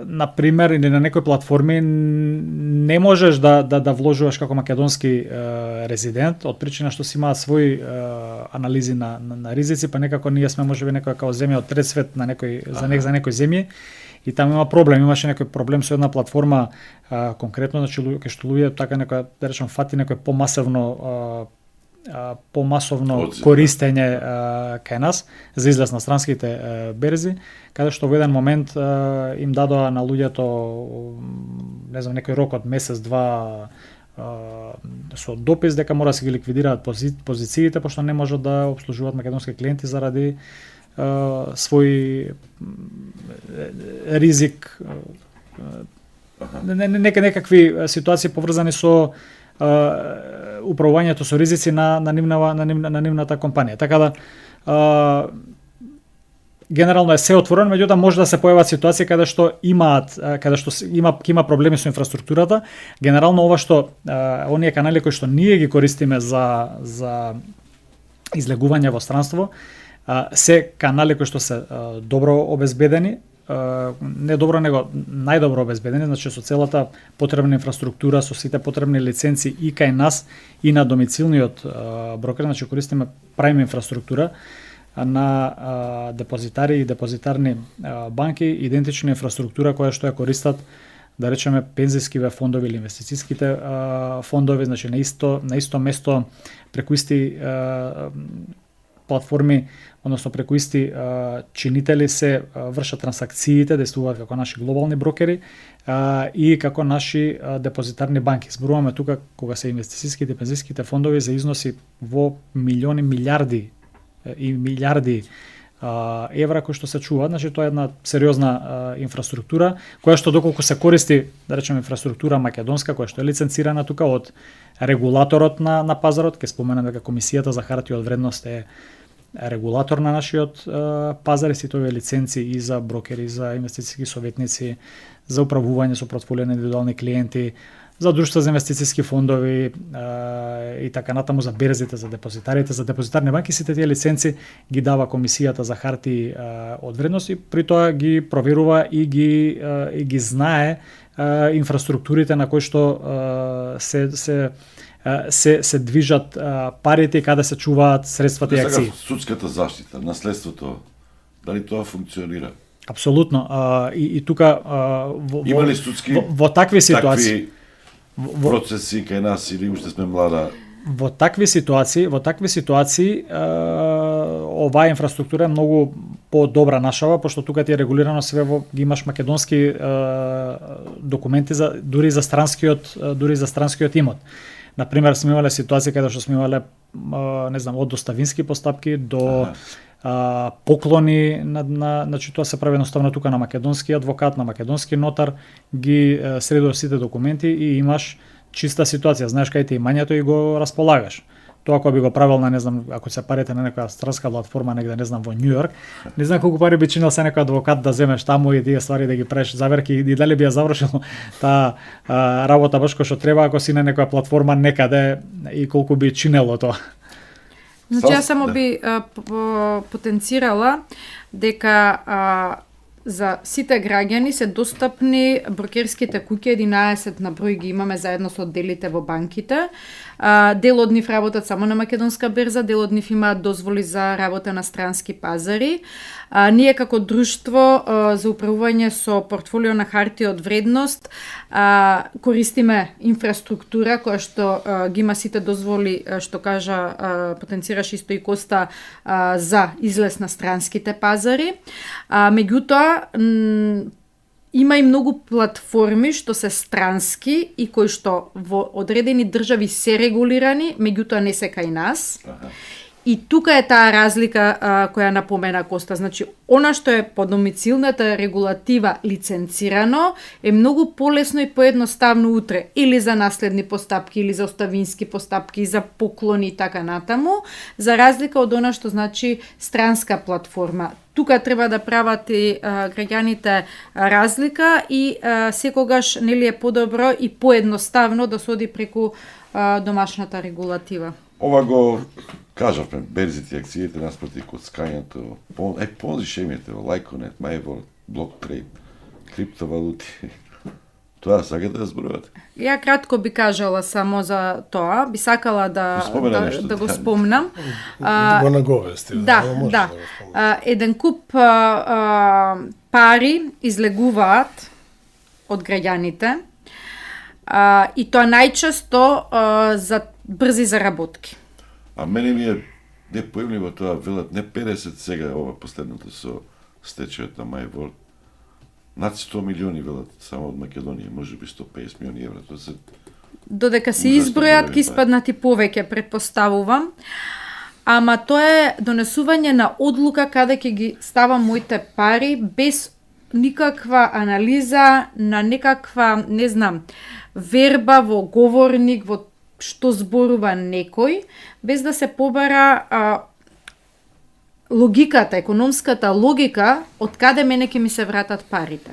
[SPEAKER 1] на пример, или на некои платформи не можеш да вложуваш како македонски резидент, од причина што си имаат своји анализи на ризици, па некако ние сме можеби некоја како земја од трет свет за некои земји. И таму има проблем, имаше некој проблем со една платформа конкретно, значи кај што луѓе така некоја, да речем, фати некој помасовно користење кај нас за излез на странските берзи, каде што во еден момент им дадоа на луѓето, не знам, некој рок од месец-два со допис дека мора да се ги ликвидираат позициите, пошто не можат да обслужуваат македонски клиенти заради свој ризик, некакви ситуации поврзани со управувањето со ризици на нивната компанија. Така да генерално е се отворено, меѓутоа може да се појават ситуации каде што има проблеми со инфраструктурата. Генерално ова што оние канали кои што ние ги користиме за излегување во странство се канали кои што се добро обезбедени, не добро, него најдобро обезбедени, значи со целата потребна инфраструктура, со сите потребни лиценци и кај нас и на домицилниот брокер, значи користиме, правиме инфраструктура на депозитари и депозитарни банки, идентична инфраструктура која што ја користат, да речеме, пензискиве фондови или инвестицијските фондови, значи на исто место, преку исти платформи, односно преку исти чинители се вршат трансакциите, действуваат како наши глобални брокери и како наши депозитарни банки. Зборуваме тука кога се инвестицијските пензиските фондови за износи во милиони, милиарди и милиарди евра кои што се чуваат, значи тоа е една сериозна инфраструктура која што доколку се користи, да речеме инфраструктура македонска која што е лиценцирана тука од регулаторот на пазарот, ќе споменам дека Комисијата за хартија од вредност е регулатор на нашиот пазар и сите овие лиценци и за брокери, за инвестицијски советници, за управување со портфолио на индивидуални клиенти, за друштва за инвестицијски фондови и така натаму, за берзите, за депозитарите, за депозитарни банки, сите тие лиценци ги дава Комисијата за харти од вредност и при тоа ги проверува и ги знае инфраструктурите на кои што се движат парите и каде се чуваат средствата и акции.
[SPEAKER 2] Судската заштита, наследството, дали тоа функционира?
[SPEAKER 1] Апсолутно. И тука
[SPEAKER 2] има ли судски
[SPEAKER 1] во такви ситуации
[SPEAKER 2] процеси кај нас или уште сме млада?
[SPEAKER 1] Во такви ситуации оваа инфраструктура е многу подобра нашава, пошто тука ти е регулирано све ги имаш македонски документи дури за странскиот имот. Например, сме имале ситуации каде што сме имале од доставински постапки до поклони значи тоа се прави едноставно тука на македонски адвокат, на македонски нотар, ги средуваш сите документи и имаш чиста ситуација, знаеш кај ти имањето и го располагаш. Тоа кога би го правил на ако се парите на некоја странска платформа негде во Њујорк, не знам колку пари би чинил се некој адвокат да земеш таму и тие ствари да ги правиш заверки и дали би ја завршил таа работа баш кој што треба ако си на некоја платформа некаде и колку би чинело тоа.
[SPEAKER 3] Значи, јас само би потенцирала дека за сите граѓани се достапни брокерските куќи, 11 на број ги имаме заедно со одделите во банките. Дел од нив работат само на македонска берза, дел од нив имаат дозволи за работа на странски пазари. Ние како друштво за управување со портфолио на харти од вредност користиме инфраструктура која што ги има сите дозволи, што кажа, потенцираш исто и Коста, за излез на странските пазари. Меѓутоа, има и многу платформи што се странски и кои што во одредени држави се регулирани, меѓутоа не се кај нас. И тука е таа разлика која напомена Коста. Значи, она што е по домицилната регулатива лиценцирано е многу полесно и поедноставно утре или за наследни постапки, или за оставински постапки, за поклони и така натаму, за разлика од она што значи странска платформа. Тука треба да прават и граѓаните разлика и секогаш нели е подобро и поедноставно да се оди преку домашната регулатива.
[SPEAKER 2] Ова го кажавме, берзите, акциите, наспроти коцкањето, понзи-шемите, лајконет, мајвор, блоктрейд, криптовалути. Тоа сакате да зборувате?
[SPEAKER 3] Ја кратко би кажала само за тоа, би сакала да го спомнам.
[SPEAKER 4] Го наговести.
[SPEAKER 3] Да. Еден куп пари излегуваат од граѓаните и тоа најчесто за брзи заработки.
[SPEAKER 2] А мене ми е непоемливо тоа, велат не 50 сега ова последното со стечајот на Мајворд. Над 100 милиони велат само од Македонија, можеби 150 милиони евра, тоа се
[SPEAKER 3] додека се избројат ќе испаднат и повеќе, претпоставувам. Ама тоа е донесување на одлука каде ќе ги ставам моите пари без никаква анализа на некаква, не знам, верба во говорник, во што зборува некој, без да се побара логиката, економската логика, од каде мене ќе ми се вратат парите.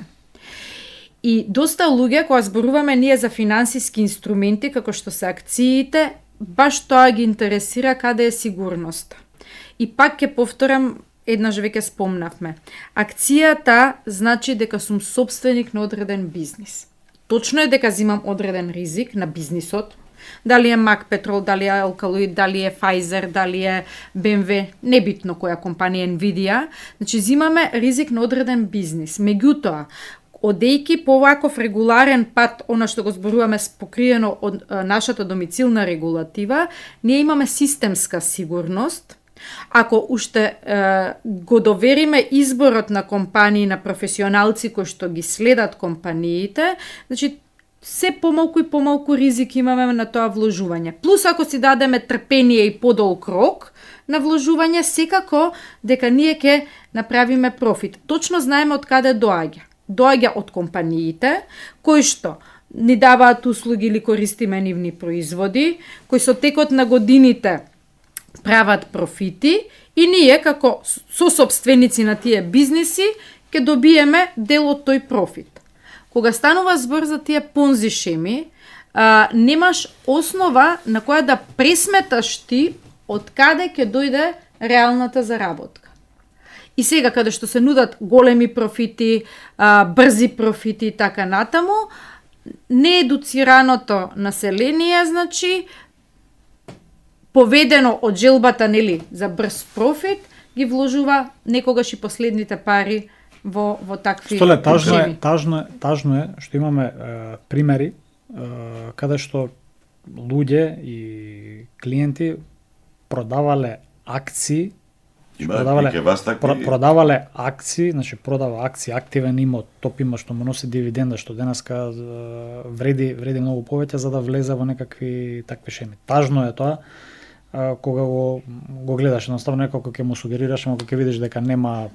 [SPEAKER 3] И доста луѓе, кога зборуваме ние за финансиски инструменти, како што се акциите, баш тоа ги интересира каде е сигурноста. И пак ќе повторам, еднаш веќе спомнавме. Акцијата значи дека сум собственик на одреден бизнис. Точно е дека зимам одреден ризик на бизнисот, дали е Мак Петрол, дали е Алкалоид, дали е Pfizer, дали е BMW, небитно која компанија, Nvidia. Значи, зимаме ризик на одреден бизнис. Меѓутоа, одејки по ваков регуларен пат, она што го зборуваме покриено од нашата домицилна регулатива, ние имаме системска сигурност, Ако уште го довериме изборот на компании на професионалци кои што ги следат компаниите, значи се помалку и помалку ризик имаме на тоа вложување. Плюс ако си дадеме трпение и подолг рок на вложување, секако дека ние ќе направиме профит. Точно знаеме од каде доаѓа. Доаѓа од компаниите кои што ни даваат услуги или користиме нивни производи, кои со текот на годините прават профити и ние како сосопственици на тие бизниси ќе добиеме дел од тој профит. Кога станува збор за тие понзи шеми, немаш основа на која да пресметаш ти од каде ќе дојде реалната заработка. И сега каде што се нудат големи профити, брзи профити и така натаму, неедуцираното население, значи, поведено од желбата, нели, за брз профит, ги вложува некогаш и последните пари во такви
[SPEAKER 1] Столе,
[SPEAKER 3] шеми.
[SPEAKER 1] тажно е што имаме примери каде што луѓе и клиенти продавале акции, продавале акции, значи продава акции, активен имот, топ имот што му носи дивиденда, што денеска вреди многу повеќе за да влезе во некакви такви шеми. Тажно е тоа кога го гледаш, едноставно некако ќе му сугерираш, но кога ќе видиш дека нема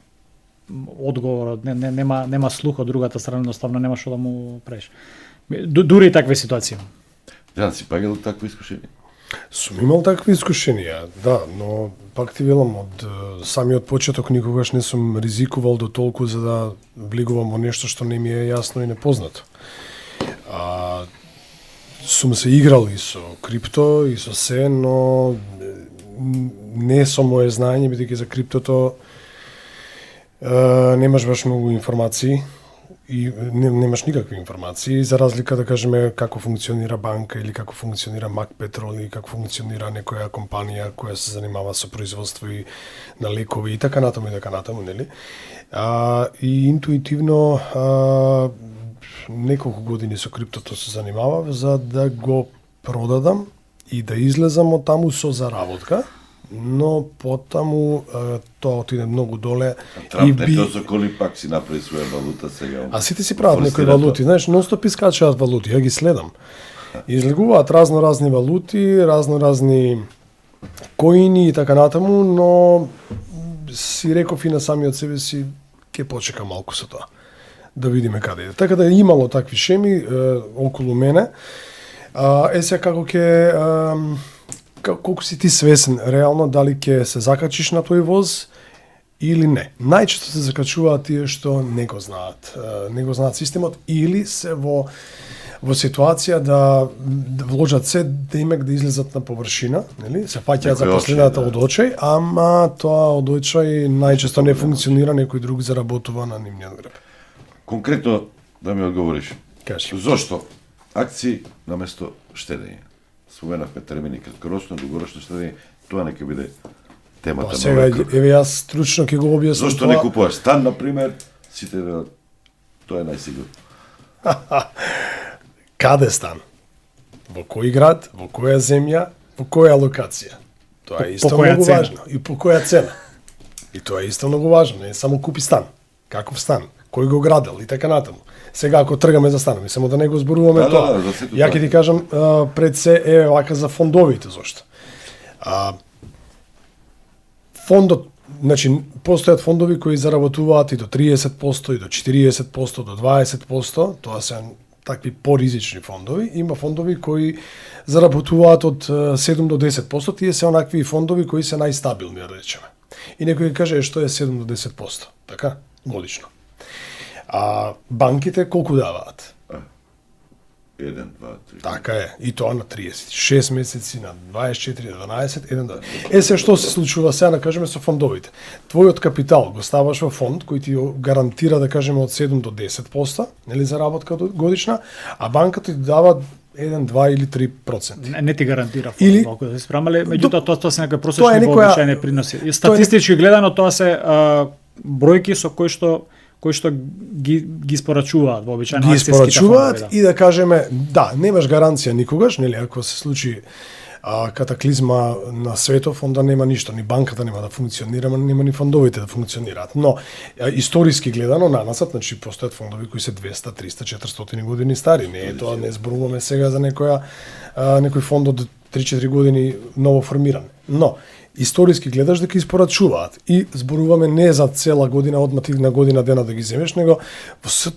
[SPEAKER 1] одговор, нема слух од другата страна, едноставно нема што да му правиш. Дури и такви ситуации.
[SPEAKER 2] Јан си паѓал такво искушение?
[SPEAKER 4] Сум имал такви искушенија, да, но пак ти велам, од самиот почеток никогаш не сум ризикувал до толку за да влегувам во нешто што не ми е јасно и непознато. Сум се играл и со крипто, и со се, но не со моje знаење, бидејќи за криптото немаш баш многу информации и немаш никакви информации, за разлика да кажеме како функционира банка или како функционира Мак Петрол или како функционира некоја компанија која се занимава со производство и на лекови и така натаму, нели? И интуитивно неколку години со криптото се занимавав за да го продадам и да излезам од таму со заработка, но потаму тоа отиде многу доле.
[SPEAKER 2] Трамп не тоа коли пак си направи своја валута сега.
[SPEAKER 4] А сите си прават некои валути, знаеш, нон-стоп искачаат валути, ја ги следам. Излегуваат разни валути, разни коини и така натаму, но си реков и на самиот себе си ќе почекам малку со тоа. Да видиме каде иде. Така да е имало такви шеми околу мене. Сега како ќе колку си ти свесен реално дали ќе се закачиш на тој воз или не. Најчесто се закачуваат тие што не го знаат системот или се во ситуација да вложат се демек да излезат на површина, нели? Се фаќаат за последната од очај, ама тоа од очај најчесто не функционира, некој друг заработува на нивниот греб.
[SPEAKER 2] Конкретно да ми одговориш.
[SPEAKER 4] Кажи.
[SPEAKER 2] Зошто акции наместо штедење? Споменавме термини краткороčno, дугороčno штедење, тоа не ќе биде темата.
[SPEAKER 4] Па сега еве јас стручно ќе го објаснам.
[SPEAKER 2] Зошто не купуваш стан на пример? Сите тоа е најсигурно.
[SPEAKER 4] Каде стан? Во кој град, во која земја, во која локација? Тоа е исто многу важно. И по која цена? И тоа е исто многу важно. Не само купи стан. Каков стан? Кој го градел и така натаму. Сега ако тргаме за станови, само да не го зборуваме тоа. Ја ќе ти кажам пред се е вака за фондовите зошто. Фондот, значи постојат фондови кои заработуваат и до 30%, и до 40%, до 20%, тоа се такви поризични фондови. Има фондови кои заработуваат од 7 до 10%, тие се онакви фондови кои се најстабилни, да речеме. И некој каже што е 7 до 10%, така? Годишно. А банките колку даваат?
[SPEAKER 2] 1, 2, 3.
[SPEAKER 4] Така е. И тоа на 36 месеци, на 24, на 12, 1, 2. Се што се случува сега, да кажеме, со фондовите. Твојот капитал го ставаш во фонд кој ти гарантира, да кажеме, од 7 до 10%, нели, заработка годишна, а банката ти дава 1, 2 или 3%.
[SPEAKER 1] Не ти гарантира фонд,
[SPEAKER 4] или
[SPEAKER 1] колку да се спрамале, меѓутоа тоа се некои просечни вообичаени приноси. И статистички гледано тоа се бројки со кои што ги спорачуваат вообичаено акцијските фондови.
[SPEAKER 4] И да кажеме, да, немаш гаранција никогаш, нели, ако се случи катаклизма на светов, онда нема ништо, ни банката нема да функционира, нема ни фондовите да функционираат. Но историски гледано нанасат, значи постојат фондови кои се 200, 300, 400 години стари. Не е тоа, не зборуваме сега за некој фонд од 3-4 години ново формиран. Но историски гледаш дека испорачуваат и зборуваме не за цела година, одмативна година дена да ги земеш, него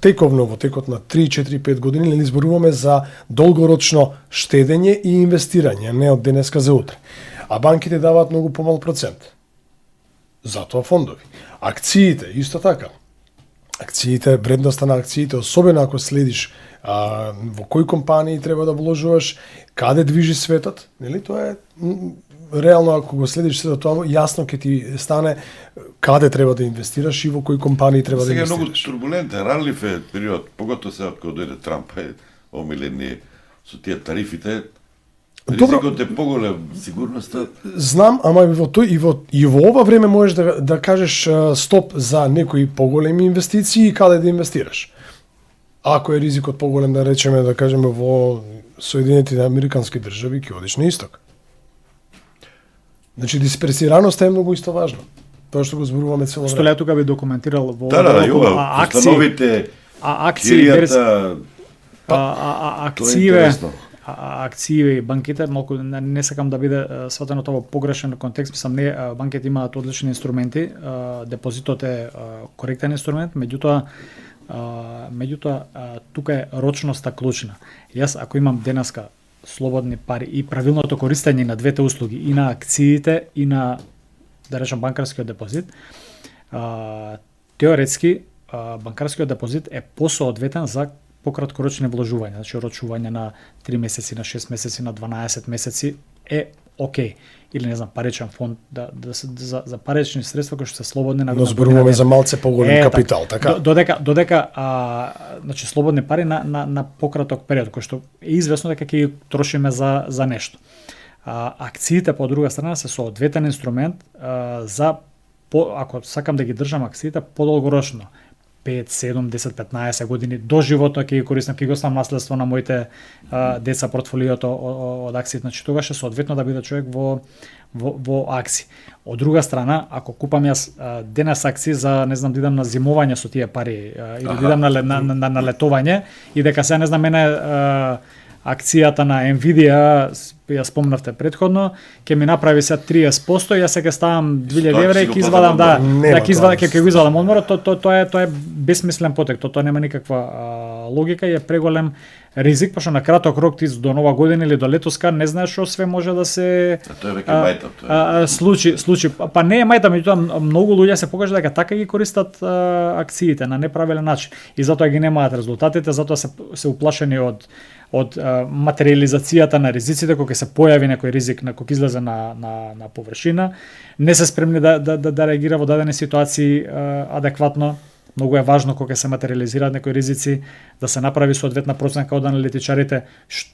[SPEAKER 4] тековно во текот на 3-4-5 години нели зборуваме за долгорочно штедење и инвестирање, не од денеска за утре. А банките даваат многу помал процент. Затоа фондови. Акциите исто така. Акциите, вредноста на акциите, особено ако следиш во кои компании треба да вложуваш, каде движи светот, нели тоа е реално ако го следиш се тоа јасно ќе ти стане каде треба да инвестираш и во кои компании треба да инвестираш.
[SPEAKER 2] Сега е многу турбулентен, ранлив е период, поготово сега кога дојде Трамп, омилени со тие тарифите. Ризикот е поголем, сигурноста.
[SPEAKER 4] Знам, ама и во ова време можеш да кажеш стоп за некои поголеми инвестиции и каде да инвестираш. Ако е ризикот поголем, да речеме, да кажеме во Соединетите Американски држави, ќе одиш на исток. Значи дисперсираноста е многу исто важно. Тоа што го зборуваме цело време.
[SPEAKER 1] Столе тука би документирал во
[SPEAKER 2] акциите,
[SPEAKER 1] киријата,
[SPEAKER 2] акциите,
[SPEAKER 1] акциите, банките, малку не сакам да биде сватено тоа во погрешен контекст, мислам не, банките имаат одлични инструменти, депозитот е коректен инструмент, меѓутоа тука е рочноста клучна. Јас ако имам денеска слободни пари и правилното користење на двете услуги, и на акциите и на, да речем, банкарскиот депозит, теоретски банкарскиот депозит е посоодветен за пократкорочни вложувања, значи рочување на 3 месеци, на 6 месеци, на 12 месеци е окей. Или не знам, паричен фонд за парични средства кои што се слободни на година.
[SPEAKER 4] Но зборуваме за малце поголем капитал, така.
[SPEAKER 1] Додека значи слободни пари на пократок период кој што е известно дека ќе ги трошиме за нешто. Акциите по друга страна се соодветен инструмент за ако сакам да ги држам акциите подолгорочно. 5, 7, 10, 15 години до животот ќе ги користам, ќе го оставам наследство на моите деца, портфолиото од акции, значи тогаш е соодветно да биде човек во акции. Од друга страна, ако купам јас денес акции за не знам да идам на зимување со тие пари или да идам на летување и дека сега не знам мене акцијата на Nvidia, ја спомнавте предходно, ќе ми направи сега 30%, јас сега ставам 2000 евра и ќе извадам ќе го извадам одморот, тоа е бесмислен потек, тоа нема никаква логика и е преголем ризик, пошто на краток рок ти до нова година или до летоска не знаеш што све може да се
[SPEAKER 2] тоа е веќе мајтап,
[SPEAKER 1] случи. Па не е мајтап, меѓутоа многу луѓе се покажа дека така ги користат акциите на неправилен начин и затоа ги немаат резултатите, затоа се уплашени од материализацијата на ризиците кога се појави некој ризик на кога излезе на површина, не се спремни да реагира во дадени ситуации адекватно. Многу е важно кога се материализираат некои ризици да се направи соодветна проценка од аналитичарите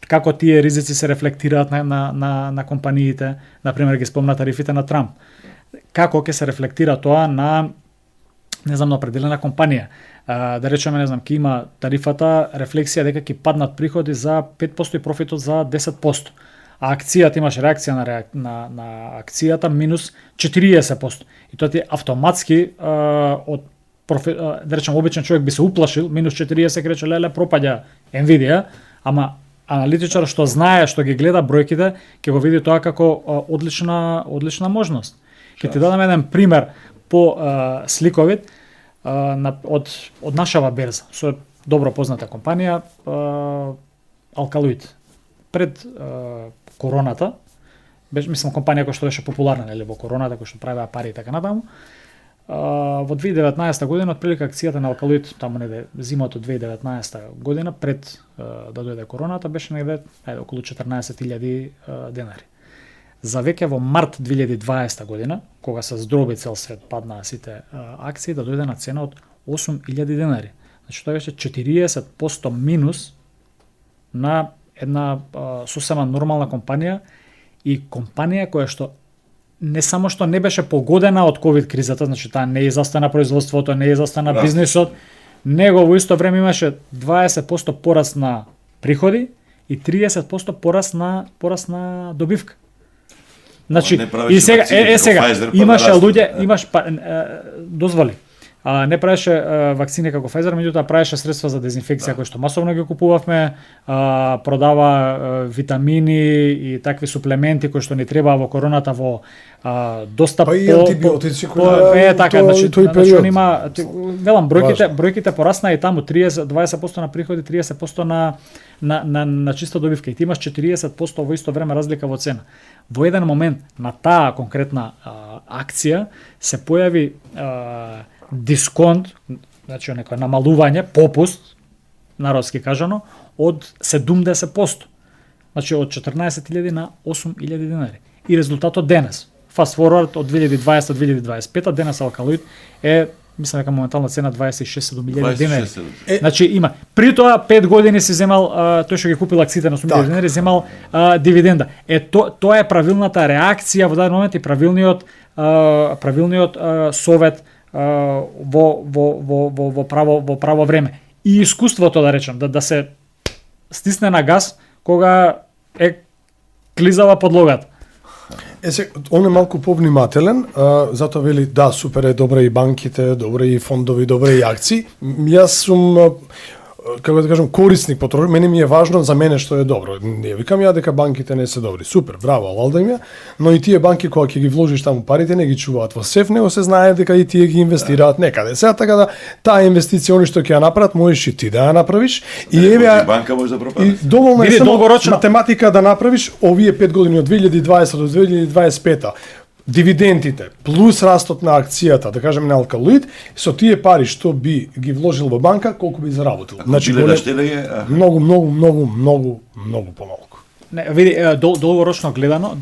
[SPEAKER 1] како тие ризици се рефлектираат на компаниите, например ги спомна тарифите на Трамп. Како ќе се рефлектира тоа на не знам на определена компанија. Да речеме, не знам, ќе има тарифата рефлексија дека ќе паднат приходи за 5% и профитот за 10%. А акцијата имаш реакција на акцијата минус 40%. И тоа ти автоматски од да речем обичен човек би се уплашил, минус 40 ќе рече леле пропаѓа Nvidia, ама аналитичар што знае, што ги гледа бројките, ќе го види тоа како одлична можност. Ќе ти дадам еден пример по сликовит од нашава берза, со добро позната компанија Alkaloid. Пред короната, мислам компанија која што беше популарна нели во короната, која што правеа пари и така натаму. Во 2019 година отприлика акцијата на Alkaloid, таму неде зимото 2019 година пред да дојде короната беше негде околу 14.000 денари. За веќе во март 2020 година, кога се здроби цел свет, паднаа сите акции, да дојде на цена од 8.000 денари. Значи тоа беше 40% минус на една сосема нормална компанија и компанија која што не само што не беше погодена од ковид кризата, значи таа не изостана производството, не изостана бизнисот, него во исто време имаше 20% пораст на приходи и 30% пораст на добивка. Значи,
[SPEAKER 2] не правеше
[SPEAKER 1] и сега,
[SPEAKER 2] вакцини,
[SPEAKER 1] сега,
[SPEAKER 2] како Pfizer, па
[SPEAKER 1] имаше
[SPEAKER 2] да расте,
[SPEAKER 1] луѓе,
[SPEAKER 2] да.
[SPEAKER 1] имаш дозволи. Не правеше вакцини како Pfizer, меѓутоа правеше средства за дезинфекција кои што масовно ги купувавме, продава витамини и такви суплементи кои што ни требаа во короната во доста
[SPEAKER 4] Па и антибиотици кои
[SPEAKER 1] така,
[SPEAKER 4] тој период.
[SPEAKER 1] он има велам бројките порасна и таму 20% на приходи, 30% на чиста добивка и ти имаш 40% во исто време разлика во цена. Во еден момент на таа конкретна акција се појави дисконт, значи некој намалување, попуст, народски кажано, од 70%. Значи од 14.000 на 8.000 динари. И резултатот денес, fast forward од 2020-2025, денес алкалоид е, мислам дека моментална цена 26.000 динари. Значи има. При тоа 5 години си земал, тој што ги купил акциите на 8.000 динари, земал дивиденда. Тоа е правилната реакција во даден момент и правилниот совет во право време. И искуството, да речем, да се стисне на газ кога е клизава подлогата.
[SPEAKER 4] Он е малку повнимателен, затоа вели да, супер е, добре и банките, добре и фондови, добре и акции. Јас сум како да кажам корисник потрошител, мене ми е важно за мене што е добро. Не викам ја дека банките не се добри. Супер, браво, алал да им ја, но и тие банки кога ќе ги вложиш таму парите не ги чуваат во сеф, него се знае дека и тие ги инвестираат некаде. Сега така да таа инвестиција они што ќе ја направат, можеш и ти да ја направиш и еве
[SPEAKER 2] банка може да пропадне.
[SPEAKER 4] И доволно е
[SPEAKER 1] Биде
[SPEAKER 4] само
[SPEAKER 1] долгорочно.
[SPEAKER 4] математика да направиш овие 5 години од 2020 до 2025 дивидендите плюс растот на акцијата, да кажеме на алкалоид, со тие пари што би ги вложил во банка, колку би заработил.
[SPEAKER 2] Значи
[SPEAKER 4] многу помалку.
[SPEAKER 1] Не, види, долгорочно гледано,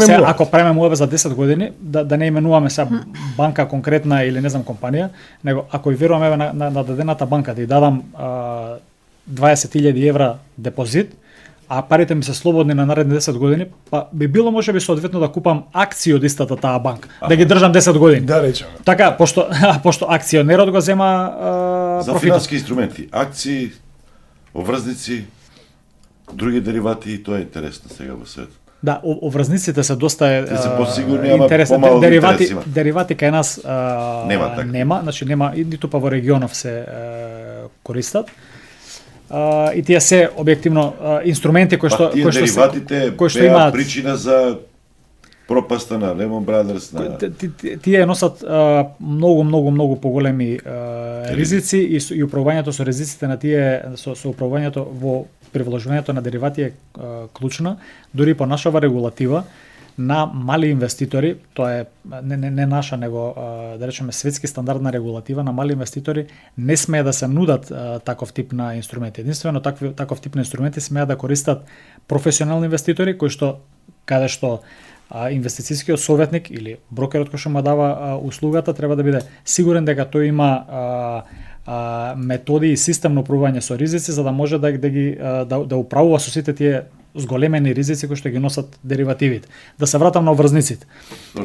[SPEAKER 1] се, ако правиме муабе за 10 години, да не именуваме сега банка конкретна или не знам компанија, него ако и веруваме на дадената банка да ја дадам 20.000 евра депозит, а парите ми се слободни на наредни 10 години, па би било можеби соодветно да купам акции од истата таа банка, да ги држам 10 години.
[SPEAKER 4] Да речеме.
[SPEAKER 1] Така, пошто акционерот го зема
[SPEAKER 2] за
[SPEAKER 1] профитот.
[SPEAKER 2] финански инструменти, акции, обврзници, други деривати, тоа е интересно сега во свет.
[SPEAKER 1] Да, обврзниците се доста
[SPEAKER 2] Те се посигурни, ама
[SPEAKER 1] интересни.
[SPEAKER 2] помало интерес има.
[SPEAKER 1] Деривати кај нас
[SPEAKER 2] Нема,
[SPEAKER 1] значи нема и ниту па во регионов се користат. И тие се објективно инструменти кои што
[SPEAKER 2] дериватите беа причина за пропаста на Lehman Brothers, на
[SPEAKER 1] тие носат многу поголеми ризици и управувањето со ризиците на тие со управувањето во привложувањето на деривати е клучна, дури по нашава регулатива на мали инвеститори, тоа е не наша, него да речеме светски стандардна регулатива, на мали инвеститори не смее да се нудат таков тип на инструменти. Единствено таков тип на инструменти смеа да користат професионални инвеститори кои што каде што инвестицијскиот советник или брокерот кој што му дава услугата треба да биде сигурен дека тој има методи и систем на управување со ризици за да може да управува со сите тие зголемени ризици кои што ги носат деривативите. Да се вратам на обврзниците.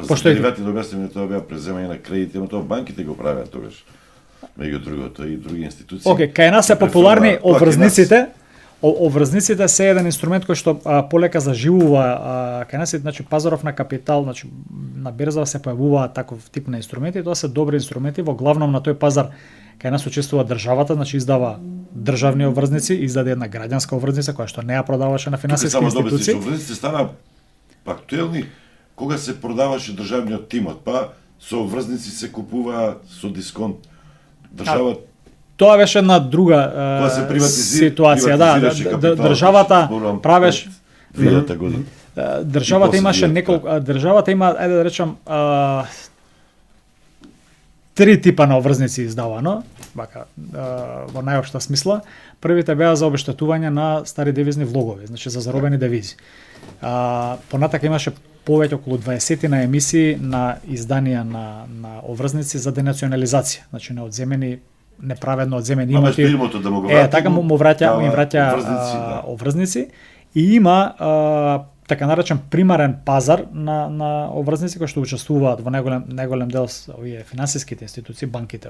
[SPEAKER 2] Пошто деривати догаснеме тоа беа преземање на кредити, но тоа банките го правеа тогаш. Меѓу другото и други институции.
[SPEAKER 1] Океј, кај нас се популарни обврзниците. Обврзниците се еден инструмент кој што полека заживува кај нас, значи пазаров на капитал, значи на берза се појавуваат таков тип на инструменти, тоа се добри инструменти, во главном на тој пазар кај нас учествува државата, значи издава државни обврзници, издаде една граѓанска обврзница која што не ја продаваше на финансиски институции.
[SPEAKER 2] Обврзниците стана актуелни кога се продаваше државниот тимот, па со обврзници се купува со дисконт. Државата
[SPEAKER 1] Тоа беше една друга ситуација, државата правеш
[SPEAKER 2] 2000 година.
[SPEAKER 1] Државата имаше неколку, државата има, ајде да речам, 3 типа на обврзници издавано, вака во најопшта смисла. Првите беа за обештетување на стари девизни влогови, значи за заробени девизи. Понатака имаше повеќе околу 20 на емисии на изданија на обврзници за денационализација, значи неодземени неправедно одземени имоти.
[SPEAKER 2] Да му го врати,
[SPEAKER 1] така му враќа обврзници и има така наречен примарен пазар на обврзници кои што учествуваат во најголем дел овие финансиските институции, банките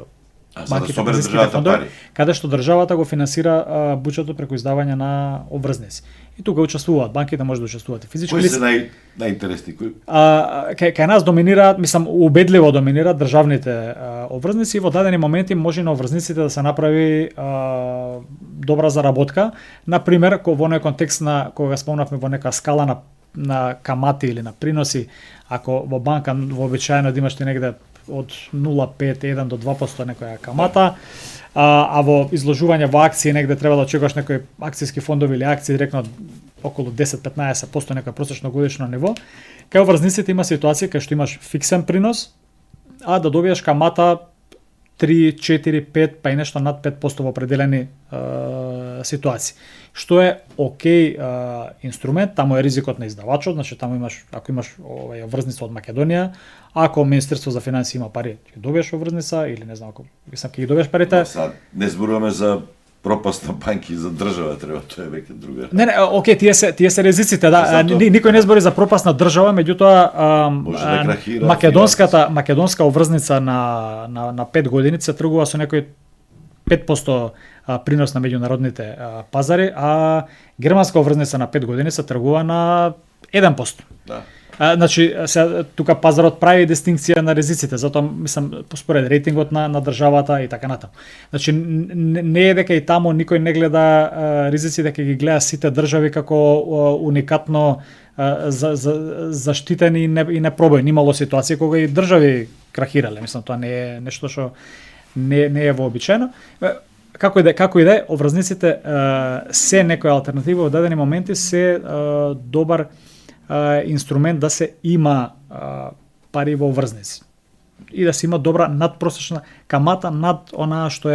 [SPEAKER 2] А за да
[SPEAKER 1] банките,
[SPEAKER 2] собере
[SPEAKER 1] пензиските
[SPEAKER 2] државата
[SPEAKER 1] фондови,
[SPEAKER 2] пари.
[SPEAKER 1] каде што државата го финансира буџетот преку издавање на обврзници. И тука учествуваат банките, може да учествуваат и физички
[SPEAKER 2] Кои
[SPEAKER 1] лица.
[SPEAKER 2] се најинтересни?
[SPEAKER 1] Кај нас доминираат, мислам, убедливо доминираат државните обврзници и во дадени моменти може на обврзниците да се направи добра заработка. Например, во некој контекст на кога спомнавме во нека скала на камати или на приноси, ако во банка вообичаено да имаш ти негде од 0,5, 1 до 2% некоја камата, а во изложување во акции негде треба да очекуваш некои акциски фондови или акции директно околу 10-15% некој просечно годишно ниво. Кај обврзниците има ситуација кај што имаш фиксен принос, а да добиеш камата 3, 4, 5, па и нешто над 5% во определени ситуации. Што е окей инструмент, таму е ризикот на издавачот, значи таму имаш, ако имаш обврзница од Македонија, ако Министерство за финансии има пари, ќе добиеш обврзница или не знам, ако мислам ќе ги добиеш парите.
[SPEAKER 2] Сад не зборуваме за пропаст на банки за држава, треба тоа е веќе друга.
[SPEAKER 1] Не, окей, тие се ризиците, да. Никој не збори за пропаст на држава, меѓутоа
[SPEAKER 2] Може да крахира,
[SPEAKER 1] македонска обврзница на 5 години се тргува со некој 5% принос на меѓународните пазари, а германска обврзница на 5 години се тргува на 1%.
[SPEAKER 2] Да.
[SPEAKER 1] Значи, тука пазарот прави дистинкција на ризиците, затоа мислам според рейтингот на државата и така натаму. Значи не е дека и таму никој не гледа ризици, дека ги гледа сите држави како уникатно заштитени и непробојни. Имало ситуации кога и држави крахирале. Мислам тоа не е нешто што не е вообичаено. Како и да е, обврзниците се некоја алтернатива во дадени моменти се добар инструмент да се има пари во обврзници и да се има добра надпросечна камата над онаа што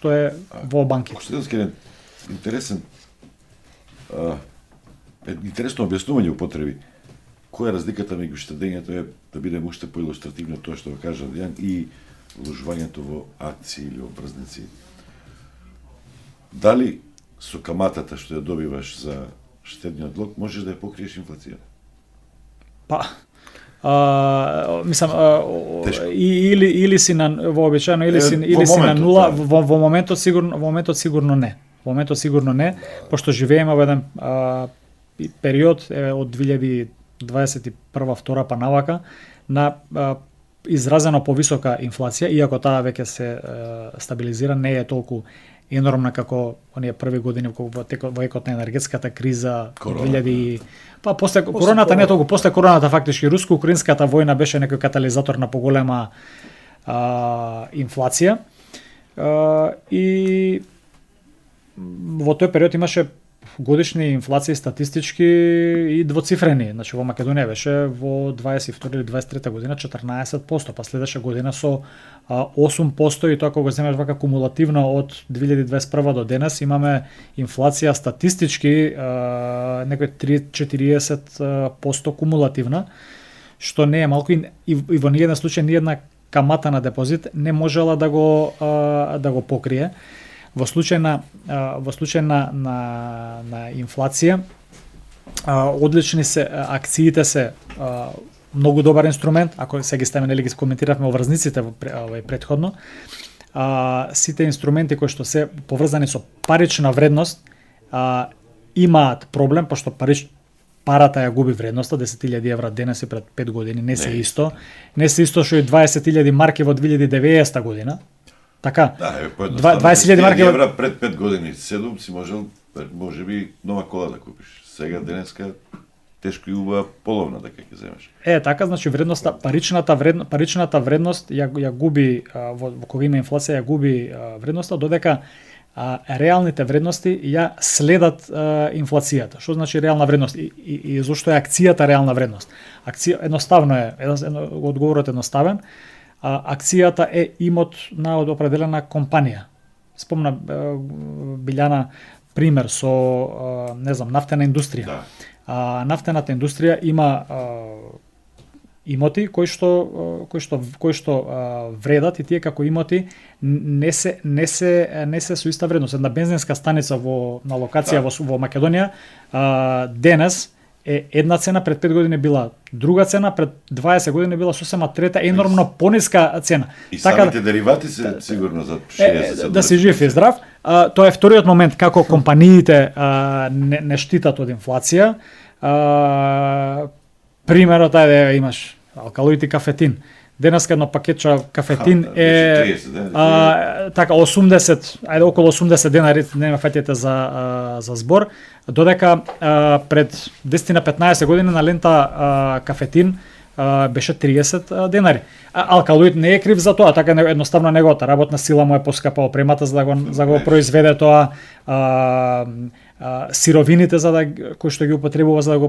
[SPEAKER 1] е во банките.
[SPEAKER 2] Уште интересен интересно објаснување употреби. Која е разликата меѓу штедењето е да бидеме уште поилустративно тоа што го кажа Дијан и вложувањето во акции или обврзници? Дали со каматата што ја добиваш за штедниот влог можеш да ја покриеш инфлација?
[SPEAKER 1] Па, мислам, или си на вообичаено или си на нула, во моментот сигурно не. Во моментот сигурно не, пошто живееме во еден период од 2021-2022 па навака на изразено повисока инфлација, иако таа веќе се стабилизира, не е толку енормна како оние први години во екот на енергетската криза, 2000 па после короната, не толку после короната фактички руско-украинската војна беше некој катализатор на поголема инфлација. И во тој период имаше годишни инфлации статистички и двоцифрени. Значи во Македонија беше во 22 или 23 година 14%, па следеше година со 8% и тоа кога го земеш вака кумулативно од 2021 до денес имаме инфлација статистички некој 30-40% кумулативна, што не е малку и во ниеден случај ниедна камата на депозит не можела да го покрие. Во случај на инфлација, одлични се акциите се многу добар инструмент, ако се ги ставиме, нели ги коментиравме обврзниците претходно. Сите инструменти кои што се поврзани со парична вредност имаат проблем, пошто парата ја губи вредноста, 10.000 евра денес и пред 5 години не се исто. Не се исто што и 20.000 марки во 2090 година. Така.
[SPEAKER 2] Да,
[SPEAKER 1] 20.000 марки
[SPEAKER 2] евра пред 5 години, 7 си можеби нова кола да купиш. Сега денеска тешко и убава половна дека ќе земеш.
[SPEAKER 1] Така, значи вредноста, паричната вредност ја губи во кога има инфлација, ја губи вредноста, додека реалните вредности ја следат инфлацијата. Што значи реална вредност и зошто е акцијата реална вредност? Акција едноставно е, одговорот едноставен. Акцијата е имот на определена компанија. Спомна Билјана пример со не знам, нафтена индустрија.
[SPEAKER 2] Да.
[SPEAKER 1] Нафтената индустрија има имоти кои што вредат и тие како имоти не се со иста вредност. Една бензинска станица на локација во Македонија денес една цена, пред 5 години била друга цена, пред 20 години била сосема трета, енормно пониска цена.
[SPEAKER 2] И самите деривати се сигурно за 60
[SPEAKER 1] да си жив и здрав. Тоа е вториот момент како компаниите не штитат од инфлација. Примерот е имаш алкалоид и кафетин. Денеска едно пакетче кафетин е
[SPEAKER 2] 30,
[SPEAKER 1] така 80, ајде околу 80 денари, нема фаќате за збор, додека пред 10 на 15 години на лента кафетин беше 30 денари. Алкалоид не е крив за тоа, така едноставно неговата работна сила му е поскапа, опремата за да го произведе тоа, сировините кои што ги употребува за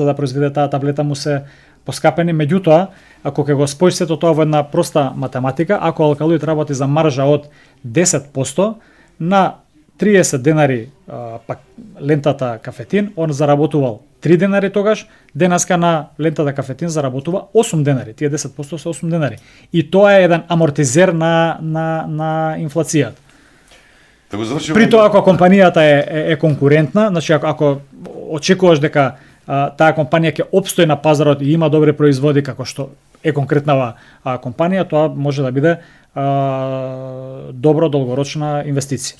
[SPEAKER 1] да произведе таа таблета му се поскапени. Меѓутоа, ако ќе го споиш сето тоа во една проста математика, ако алкалоид работи за маржа од 10% на 30 денари пак лентата кафетин, он заработувал 3 денари тогаш, денеска на лентата кафетин заработува 8 денари. Тие 10% се 8 денари. И тоа е еден амортизер на инфлацијата. При тоа, ако компанијата е конкурентна, значи ако очекуваш дека таа компанија ќе опстои на пазарот и има добри производи како што е конкретнава компанија, тоа може да биде добро долгорочна инвестиција.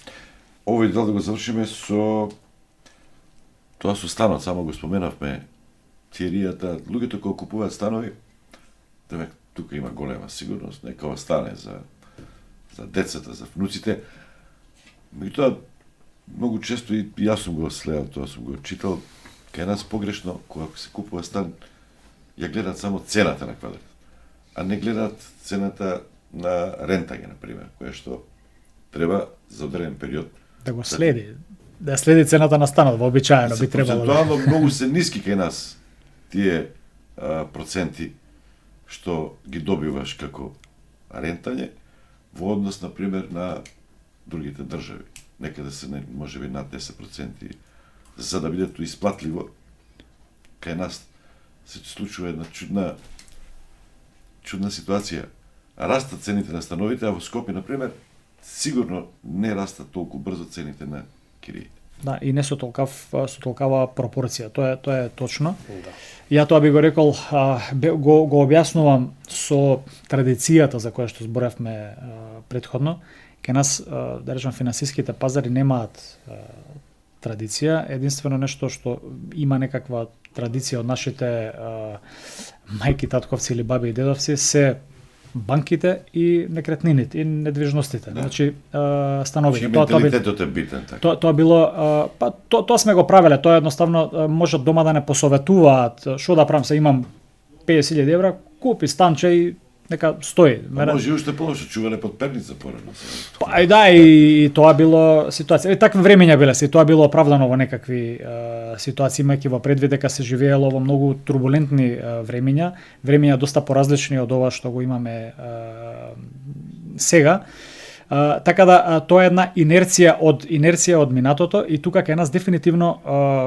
[SPEAKER 2] Овој дел да го завршиме со тоа со станот, само го споменавме, теоријата, луѓето кои купуваат станови, демек тука има голема сигурност, нека остане за децата, за внуците. Меѓутоа, многу често и јас сум го следал, тоа сум го читал, кај нас погрешно, кога се купува стан, ја гледаат само цената на квадрат, а не гледаат цената на рентање, например, која што треба за одреден период
[SPEAKER 1] да го следи, да следи цената на станот, вообичаено би требало.
[SPEAKER 2] Процентуално многу се ниски кај нас тие проценти што ги добиваш како рентање во однос, например, на другите држави. Некаде се можеби над 10%, за да биде тоа исплатливо. Кај нас се случува една чудна ситуација. Растат цените на становите, а во Скопје, например, сигурно не растат толку брзо цените на кириите.
[SPEAKER 1] Да, и не со толкава пропорција, тоа е точно. Да. Ја тоа би го рекол, го објаснувам со традицијата за која што зборевме претходно. Кај нас, да речем, финансиските пазари немаат традиција, единствено нешто што има некаква традиција од нашите мајки, татковци или баби и дедовци се банките и некретнините и недвижностите. Да. Значи становите.
[SPEAKER 2] Менталитетот е битен така.
[SPEAKER 1] Тоа било тоа сме го правеле, тоа едноставно може дома да не посоветуваат што да правам, се имам 50.000 евра, купи станче и нека стои.
[SPEAKER 2] Може и уште полошо, чувале под перница порано.
[SPEAKER 1] Па да, и тоа било ситуација. Такви времења биле, и тоа било оправдано во некакви ситуации, имајќи во предвид дека се живеело во многу турбулентни времења доста поразлични од ова што го имаме сега. Така да тоа е една инерција од минатото и тука кај нас дефинитивно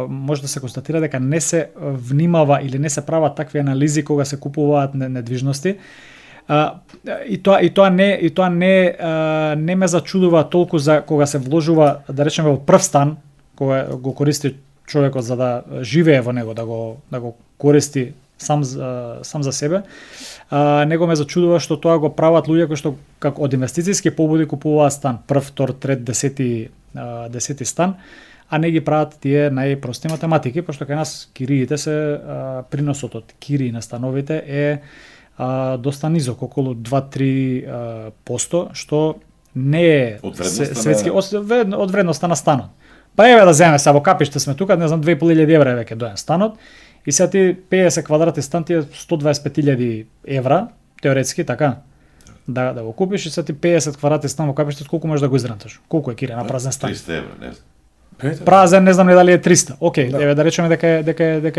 [SPEAKER 1] може да се констатира дека не се внимава или не се прават такви анализи кога се купуваат недвижности. И тоа не ме зачудува толку за кога се вложува, да речеме, во прв стан, кога го користи човекот за да живее во него, да го користи сам за себе. Него ме зачудува што тоа го прават луѓе кои што како од инвестициски побуди купуваат стан, прв, втор, трет, десети стан, а не ги прават тие најпрости математики, пошто кај нас кириите се приносот од кирии на становите е доста низок, околу 2-3%, што не е светски од вредноста на станот. Па еве да земеме сега во Капиште сме тука, не знам 2.500 евра е веќе доен станот и сега ти 50 квадрати стан ти е 125.000 евра, теоретски така. Да го купиш и сега ти 50 квадрати стан во Капиште, колку можеш да го изренташ? Колку е кирија на празен стан?
[SPEAKER 2] 300 евра, не знам.
[SPEAKER 1] Празен не знам ли дали е 300. Океј, еве да речеме дека е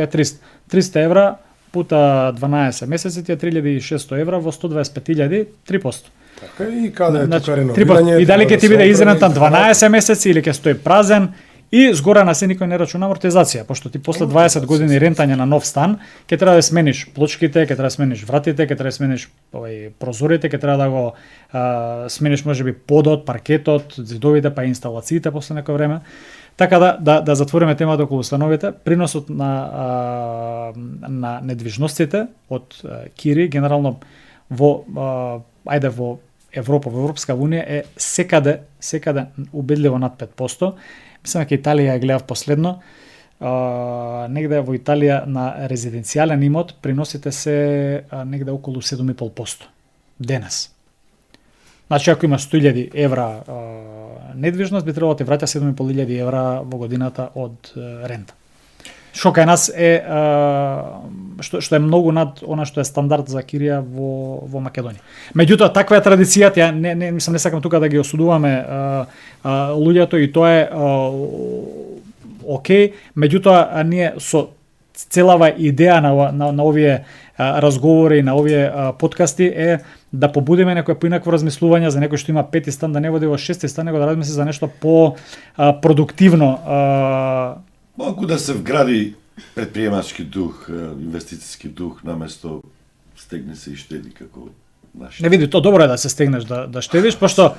[SPEAKER 1] 300. 300 евра пута 12 месеци ти е 3.600 евра во 125.000, 3%.
[SPEAKER 4] Така и каде е тука реновирање?
[SPEAKER 1] И дали ќе ти биде изрентан 12 месеци или ќе стои празен и згора на се никој не рачуна амортизација, пошто ти после 20 години рентање на нов стан ќе треба да смениш плочките, ќе треба да смениш вратите, ќе треба да смениш прозорите, ќе треба да го смениш можеби подот, паркетот, зидовите, па инсталациите после некој време. Така да затвориме темата околу становите, приносот на недвижностите од Кири генерално во во Европа, во Европска унија е секаде убедливо над 5%. Мислам дека Италија ја гледав последно. Негде во Италија на резиденцијален имот приносите се негде околу 7,5% денес. Значи, ако имаш 100.000 евра недвижност, би требало да ти враќа 7.500 евра во годината од рента. Што кај нас е што е многу над она што е стандард за кирија во Македонија. Меѓутоа, таква е традицијата, ја не сакам тука да ги осудуваме луѓето и тоа е окей, меѓутоа ние со целава идеја на овие разговори, на овие подкасти е да побудиме некој поинакво размислување за некој што има 5 стан, да не води во 6 стан, него да размисли за нешто по продуктивно.
[SPEAKER 2] Малку да се вгради предприемачки дух, инвестициски дух, наместо стегне се и штеди како наши.
[SPEAKER 1] Не види, то добро е да се стегнеш да штедиш, пошто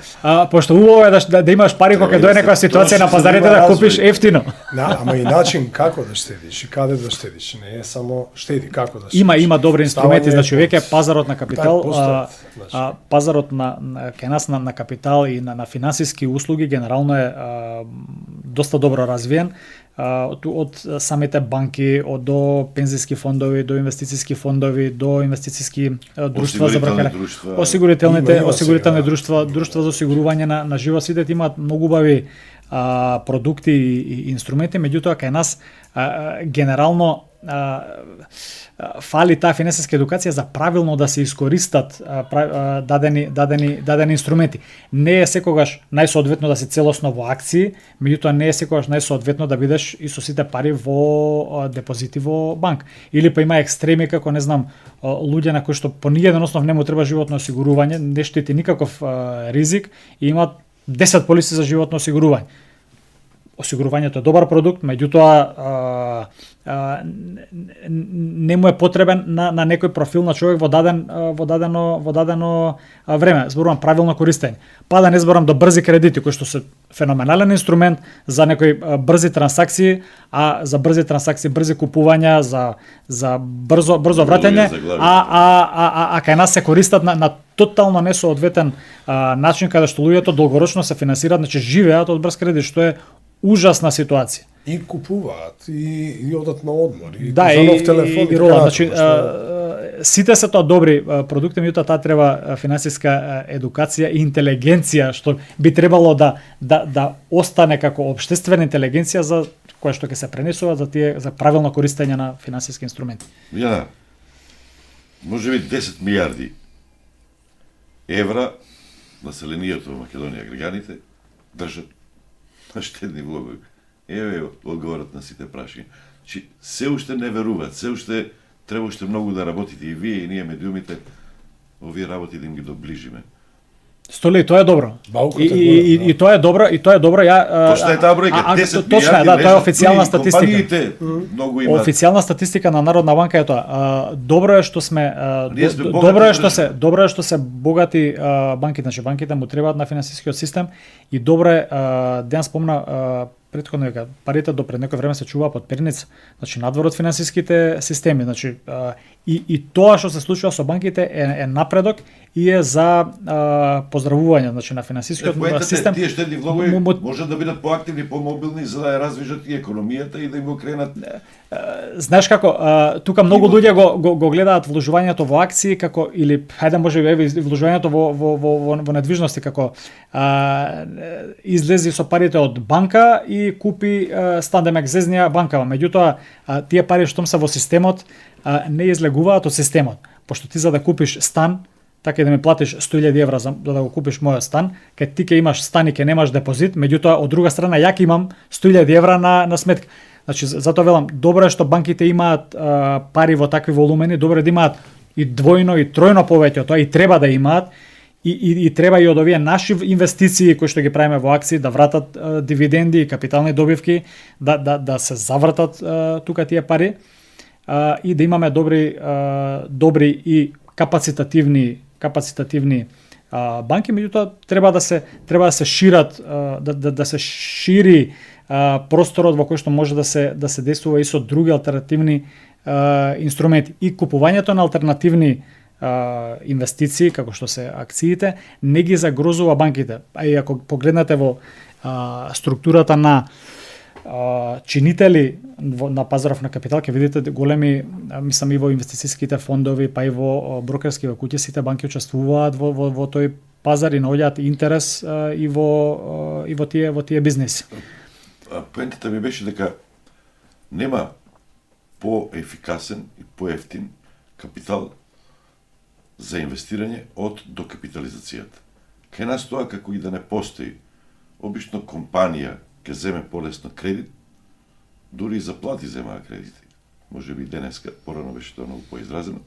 [SPEAKER 1] убаво е да имаш пари кога дојде некоја ситуација на пазарите да купиш ефтино.
[SPEAKER 4] Да, ама и начин како да штедиш и каде да штедиш, не е само штеди, како да штедиш.
[SPEAKER 1] Има добри инструменти, значи веќе пазарот на капитал, пазарот на кај нас на капитал и на финансиски услуги генерално е доста добро развиен. Од самите банки, до пензиски фондови, до инвестициски фондови, до инвестициски друштва за бракање, осигурителни друштва за осигурување на живот, сите имаат многу убави продукти и инструменти, меѓутоа кај нас генерално фали таа финансиска едукација за правилно да се искористат дадени инструменти. Не е секогаш најсоодветно да си целосно во акции, меѓутоа не е секогаш најсоодветно да бидеш и со сите пари во депозити во банк. Или па има екстреми како не знам луѓе на кои што по ниеден основ не му треба животно осигурување, не штити никаков ризик и имаат 10 полиси за животно осигурување. Осигурувањето е добар продукт, меѓутоа не му е потребен на некој профил на човек во дадено време. Зборувам правилно користење. Па да не зборам до брзи кредити, кои што се феноменален инструмент за некои брзи трансакции, а за брзи трансакции, брзи купувања, за брзо враќање, а кај нас се користат на тотално несоодветен начин каде што луѓето долгорочно се финансираат, значи живеат од брз кредит, што е ужасна ситуација.
[SPEAKER 4] И купуваат, и одат на одмор, и
[SPEAKER 1] да,
[SPEAKER 4] за нов телефон.
[SPEAKER 1] И рола, значи, сите се тоа добри продукти, меѓутоа таа треба финансиска едукација и интелигенција, што би требало да остане како општествена интелигенција за која што ќе се пренесува за правилно користење на финансиски инструменти.
[SPEAKER 2] Ја, може би 10 милиарди евра населението во Македонија, граѓаните, држат на штедни влогови. Еве одговорот на сите прашања. Че се уште не веруваат, се уште треба уште многу да работите и вие и ние медиумите, овие работи да им ги доближиме.
[SPEAKER 1] Столе, тоа е добро. И тоа е добро, ја
[SPEAKER 2] Точно е таа бројка, 10
[SPEAKER 1] точно е, да, тоа е официјална статистика.
[SPEAKER 2] Компаниите многу имаат.
[SPEAKER 1] Официјална статистика на Народна банка е тоа. Добро е што сме добро е што се богати банките, значи банките му требаат на финансискиот систем и добро е Дејан спомна претходно дека парите до пред некој време се чуваа под перница, значи надвор од финансиските системи, значи и тоа што се случува со банките е напредок и е за поздравување, значи на финансискиот систем.
[SPEAKER 2] Тие штедни влогови можат да бидат поактивни, помобилни за да ја развижат и економијата и да им го кренат.
[SPEAKER 1] Знаеш како, тука многу луѓе го гледаат вложувањето во акции како или хајде можеби вложувањето во недвижности како излези со парите од банка и купи стан да ме зезнија банкава. Меѓутоа тие пари што се во системот не излегуваат од системот. Пошто ти за да купиш стан, така и да ми платиш 100.000 евра за да го купиш мојот стан, кај ти ќе имаш стан и ќе немаш депозит, меѓутоа од друга страна ја ќе имам 100.000 евра на сметка. Значи затоа велам, добро е што банките имаат пари во такви волумени, добро е да имаат и двојно и тројно повеќе од тоа и треба да имаат и треба и од овие наши инвестиции кои што ги правиме во акции да вратат дивиденди и капитални добивки, да се завртат тука тие пари и да имаме добри и капацитативни банки, меѓутоа треба да се шират, да се шири просторот во кој што може да се действува и со други алтернативни инструменти. И купувањето на алтернативни инвестиции, како што се акциите, не ги загрозува банките. А и ако погледнете во структурата на чинители на пазаров на капитал, ќе видите големи, мислам и во инвестицијските фондови, па и во брокерски куќи, сите банки учествуваат во тој пазар и наоѓаат интерес и во тие бизнеси.
[SPEAKER 2] Поентата ми беше дека нема поефикасен и поевтин капитал за инвестирање од докапитализацијата. Кај нас тоа како и да не постои. Обично компанија ќе земе полесно кредит, дури и за плати земаа кредити. Може би денеска, порано беше тоа многу поизразено,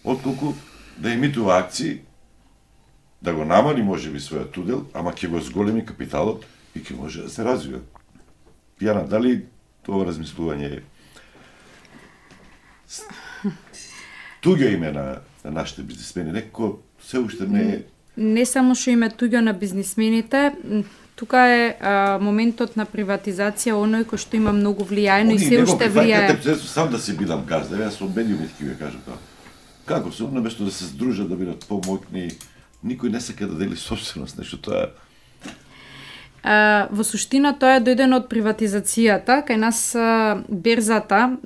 [SPEAKER 2] отколку да емитува акции, да го намали може би својот удел, ама ќе го зголеми капиталот и ќе може да се развива. Јана, дали тоа размислување е туѓо име на нашите бизнисмени? Некако се уште не е...
[SPEAKER 3] Не само што име туѓо на бизнисмените, тука е моментот на приватизација, оној кој што има многу влијаено и се уште влијае.
[SPEAKER 2] Сам да се бидам газда, јас сум медиумит ќе ви кажам тоа. Како се, наместо да се здружат, да бидат помоќни, никој не сака да дели собственост, нешто тоа.
[SPEAKER 3] Во суштина тоа е дојдено од приватизацијата, кај нас берзата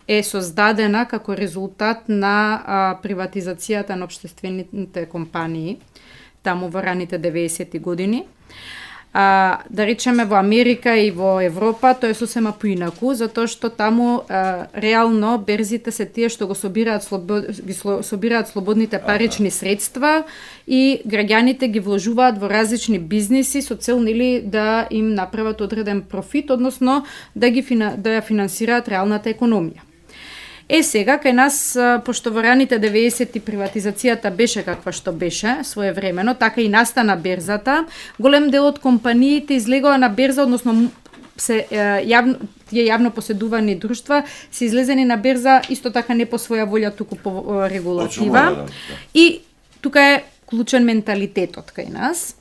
[SPEAKER 3] е создадена како резултат на приватизацијата на општествените компании таму во раните 90-ти години. Да речеме во Америка и во Европа тоа е сосема поинаку, затоа што таму реално берзите се тие што го собираат слободните парични средства и граѓаните ги вложуваат во различни бизниси со цел да им направат одреден профит, односно да ја финансираат реалната економија. Сега, кај нас, пошто во раните 90-ти приватизацијата беше каква што беше, своевремено, така и настана берзата, голем дел од компаниите излегоа на берза, односно тие јавно поседувани друштва се излезени на берза, исто така не по своја волја, туку по регулатива. И тука е клучен менталитетот кај нас.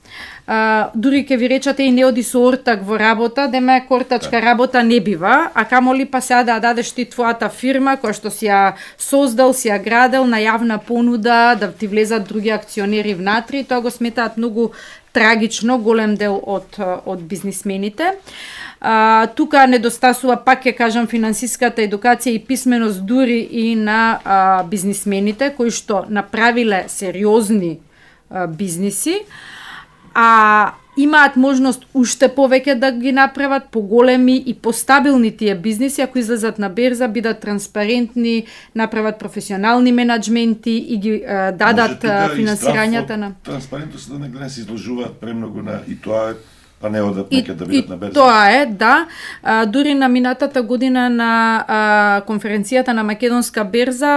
[SPEAKER 3] Дури ќе ви речате и не оди со ортак во работа, дема кортачка работа не бива, а камоли па сега да дадеш ти твојата фирма која што си ја создал, си ја градел на јавна понуда, да ти влезат други акционери внатри, тоа го сметаат многу трагично голем дел од бизнисмените. Тука недостасува, пак ќе кажам, финансиската едукација и писменост дури и на бизнисмените кои што направиле сериозни бизниси, имаат можност уште повеќе да ги направат поголеми и постабилни тие бизниси, ако излезат на берза, бидат транспарентни, направат професионални менаџменти и ги дадат финансирањата на...
[SPEAKER 2] Транспарентност да не се изложуваат премногу на и тоа па не одат некаде да бидат на берза.
[SPEAKER 3] Тоа е, да. Дури на минатата година на конференцијата на Македонска берза,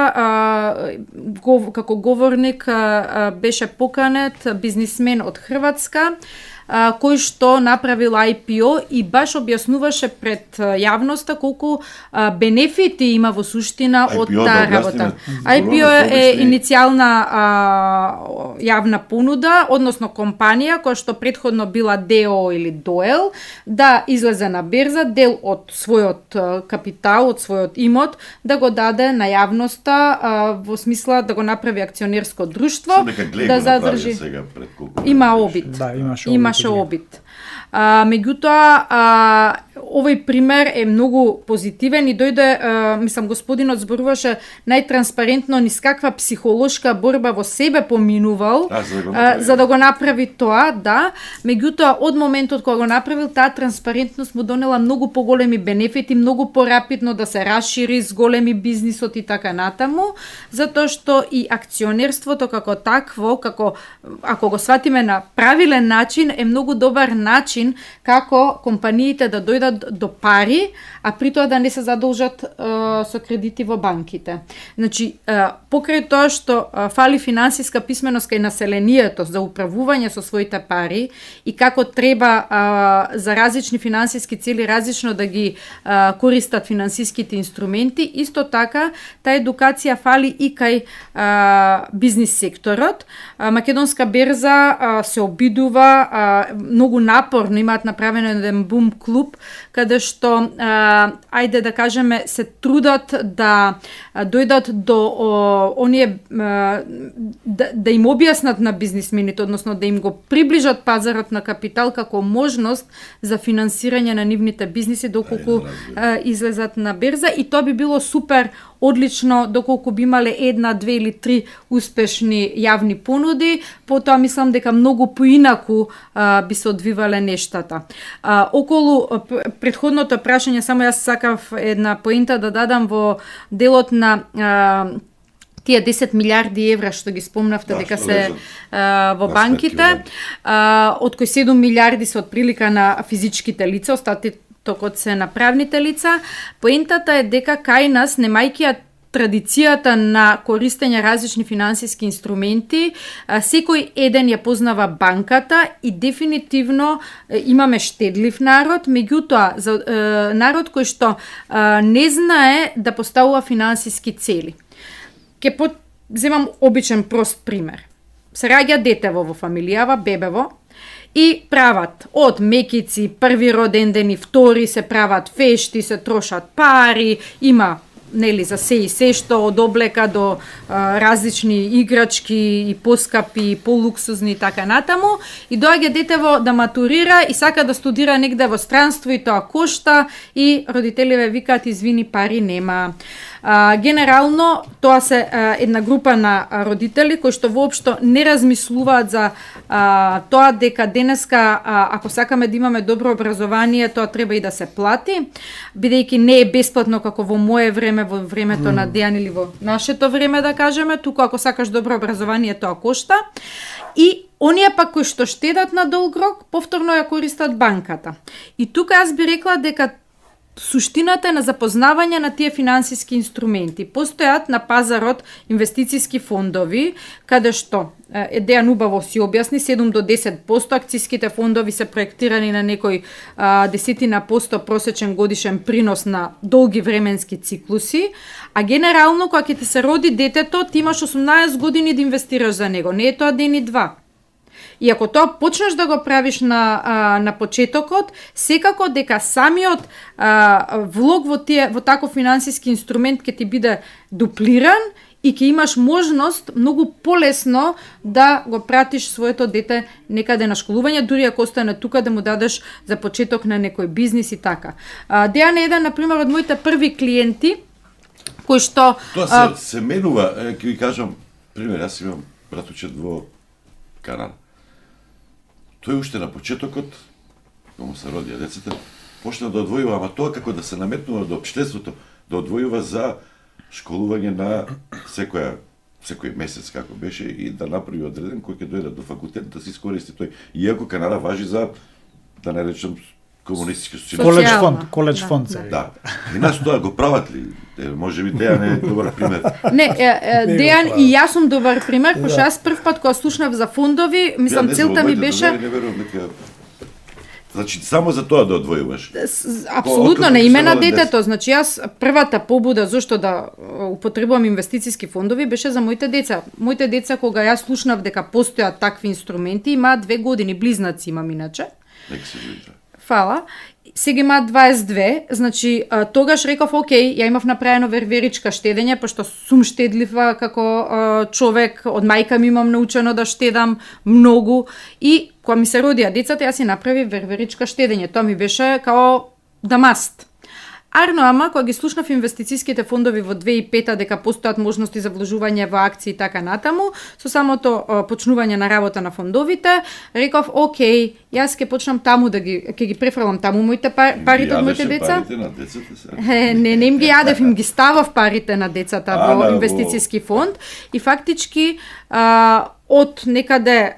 [SPEAKER 3] како говорник беше поканет бизнисмен од Хрватска, кој што направил IPO и баш објаснуваше пред јавноста колку бенефити има во суштина од таа работа. IPO е иницијална јавна понуда, односно компанија која што претходно била ДО или ДОЕЛ, да излезе на берза, дел од својот капитал, од својот имот, да го даде на јавноста во смисла да го направи акционерско друштво, да задржи. Има обид.
[SPEAKER 1] Да,
[SPEAKER 3] имаше обид. Меѓутоа, овој пример е многу позитивен и дојде, мислам, господинот зборуваше најтранспарентно низ каква психолошка борба во себе поминувал за да го направи тоа, да. Меѓутоа, од моментот кога го направил, таа транспарентност му донела многу поголеми бенефити, многу порапидно да се расшири с големи бизнисот и така натаму, затоа што и акционерството како такво, ако го сватиме на правилен начин, е многу добар начин како компаниите да дојдат до пари, а при тоа да не се задолжат со кредити во банките. Значи, покрај тоа што фали финансиска писменост кај населението за управување со своите пари и како треба за различни финансиски цели различно да ги користат финансиските инструменти, исто така таа едукација фали и кај бизнис секторот. Македонска берза се обидува многу напорно, имаат направен еден бум клуб каде што ајде да кажеме се трудат да дојдат до оние да им објаснат на бизнисмените, односно да им го приближат пазарот на капитал како можност за финансирање на нивните бизниси доколку излезат на берза, и тоа би било супер одлично доколку би имале 1, 2 или 3 успешни јавни понуди. Потоа мислам дека многу поинаку би се одвивале нештата. Околу претходното прашање, само јас сакав една поинта да дадам во делот на тие 10 милиарди евра што ги спомнавте дека се во банките, од кои 7 милиарди се од прилика на физичките лица, остатокот се на правните лица. Поентата е дека кај нас, немајќи ја традицијата на користење различни финансиски инструменти, секој еден ја познава банката и дефинитивно имаме штедлив народ, меѓутоа за народ кој што не знае да поставува финансиски цели. Земам обичен прост пример. Се раѓа детево во фамилијава, бебево, и прават од мекици, први роден ден и втори, се прават фешти, се трошат пари, има за се и се што, од облека до различни играчки и поскапи, и полуксузни и така натаму, и доаѓа детево да матурира и сака да студира негде во странство и тоа кошта, и родителиве викаат извини, пари нема. Генерално тоа се една група на родители кои што воопшто не размислуваат за тоа дека денеска ако сакаме да имаме добро образование, тоа треба и да се плати, бидејќи не е бесплатно како во мое време, во времето на Дејан или во нашето време да кажеме, туку ако сакаш добро образование тоа кошта. И оние пак кои што штедат на долг рок, повторно ја користат банката. И тука јас би рекла дека суштината е на запознавање на тие финансиски инструменти. Постојат на пазарот инвестициски фондови, каде што Дејан убаво си објасни, 7 до 10% акцијските фондови се проектирани на некој 10% просечен годишен принос на долги временски циклуси, а генерално кога ќе ти се роди детето, ти имаш 18 години да инвестираш за него, не е тоа ден и два. И ако тоа почнеш да го правиш на почетокот, секако дека самиот влог во таков финансиски инструмент ќе ти биде дуплиран и ќе имаш можност многу полесно да го пратиш своето дете некаде на школување, дури ако остане тука да му дадеш за почеток на некој бизнис и така. Дејан е еден, например, од моите први клиенти, кој што...
[SPEAKER 2] Тоа се менува, ќе ви кажам, пример, јас имам братучет во Канада. Тој уште на почетокот, кога му се родија децата, почна да одвојува, ама тоа како да се наметнува до општеството, да одвојува за школување на секој месец како беше и да направи одреден кој ќе дојде до факултет да се искористи тој. Иако Канада важи за, да не речем, комунистички социјализам.
[SPEAKER 1] Коледж фонд.
[SPEAKER 2] Да. И нас тоа го прават ли? Може би Дејан е добар пример.
[SPEAKER 3] Не, Дејан и јас сум добар пример, пошто јас прв пат кога слушнав за фондови, мислам целта ми беше...
[SPEAKER 2] Значи, само за тоа да одвојуваш.
[SPEAKER 3] Апсолутно, на име на детето. Значи, јас првата побуда зашто да употребувам инвестициски фондови беше за моите деца. Моите деца, кога јас слушнав дека постојат такви инструменти, имаат 2 години, близнаци имам иначе. Фала. Сега имаат 22, значи тогаш реков, окей, ја имав направено верверичка штедење, пошто сум штедлива како човек, од мајка ми имам научено да штедам многу, и кога ми се родија децата, јас си направи верверичка штедење, тоа ми беше као да маст. Арно, ама, кога ги слушнав инвестициските фондови во 2005 дека постојат можности за вложување во акции и така натаму, со самото почнување на работа на фондовите, реков, окей, јас ќе почнам таму ќе ги префрлам таму моите парите од моите деца.
[SPEAKER 2] Парите на децата се.
[SPEAKER 3] Не им ги јадев, им ги ставав парите на децата во инвестициски фонд и фактички од некаде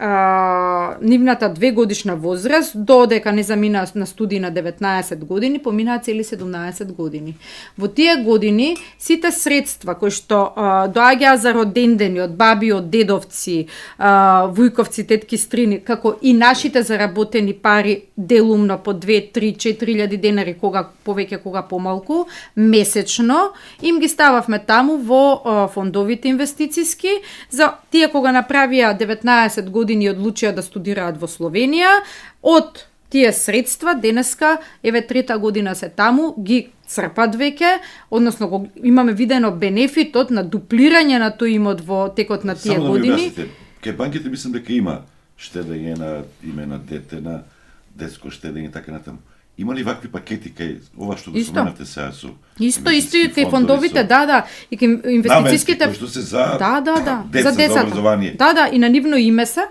[SPEAKER 3] нивната 2 годишна возраст додека не замина на студии на 19 години, поминаа цели 17 години. Во тие години сите средства кои што доаѓаа за родендени од баби, од дедовци, вујковци, тетки, стрини, како и нашите заработени пари делумно по 2, 3, 4 денари, кога повеќе, кога помалку, месечно, им ги стававме таму во фондовите инвестициски, за тие кога направија 19 години и одлучија да студираат во Словенија, од тие средства денеска, еве трета година се таму, ги црпат веќе, односно го имаме видено бенефитот на дуплирање на тој имот во текот на тие
[SPEAKER 2] Само
[SPEAKER 3] години.
[SPEAKER 2] да ми објасните, кај банките мислам дека има штедење на име на дете, на детско штедење и така натаму. Има ли вакви пакети кај ова што го
[SPEAKER 3] Исто.
[SPEAKER 2] споменавте сега со
[SPEAKER 3] Исто и
[SPEAKER 2] инвестициски
[SPEAKER 3] кај фондовите, да, и кај инвестициските
[SPEAKER 2] кои што се за
[SPEAKER 3] да,
[SPEAKER 2] деца,
[SPEAKER 3] за децата.
[SPEAKER 2] образование.
[SPEAKER 3] Да, и на нивно име се.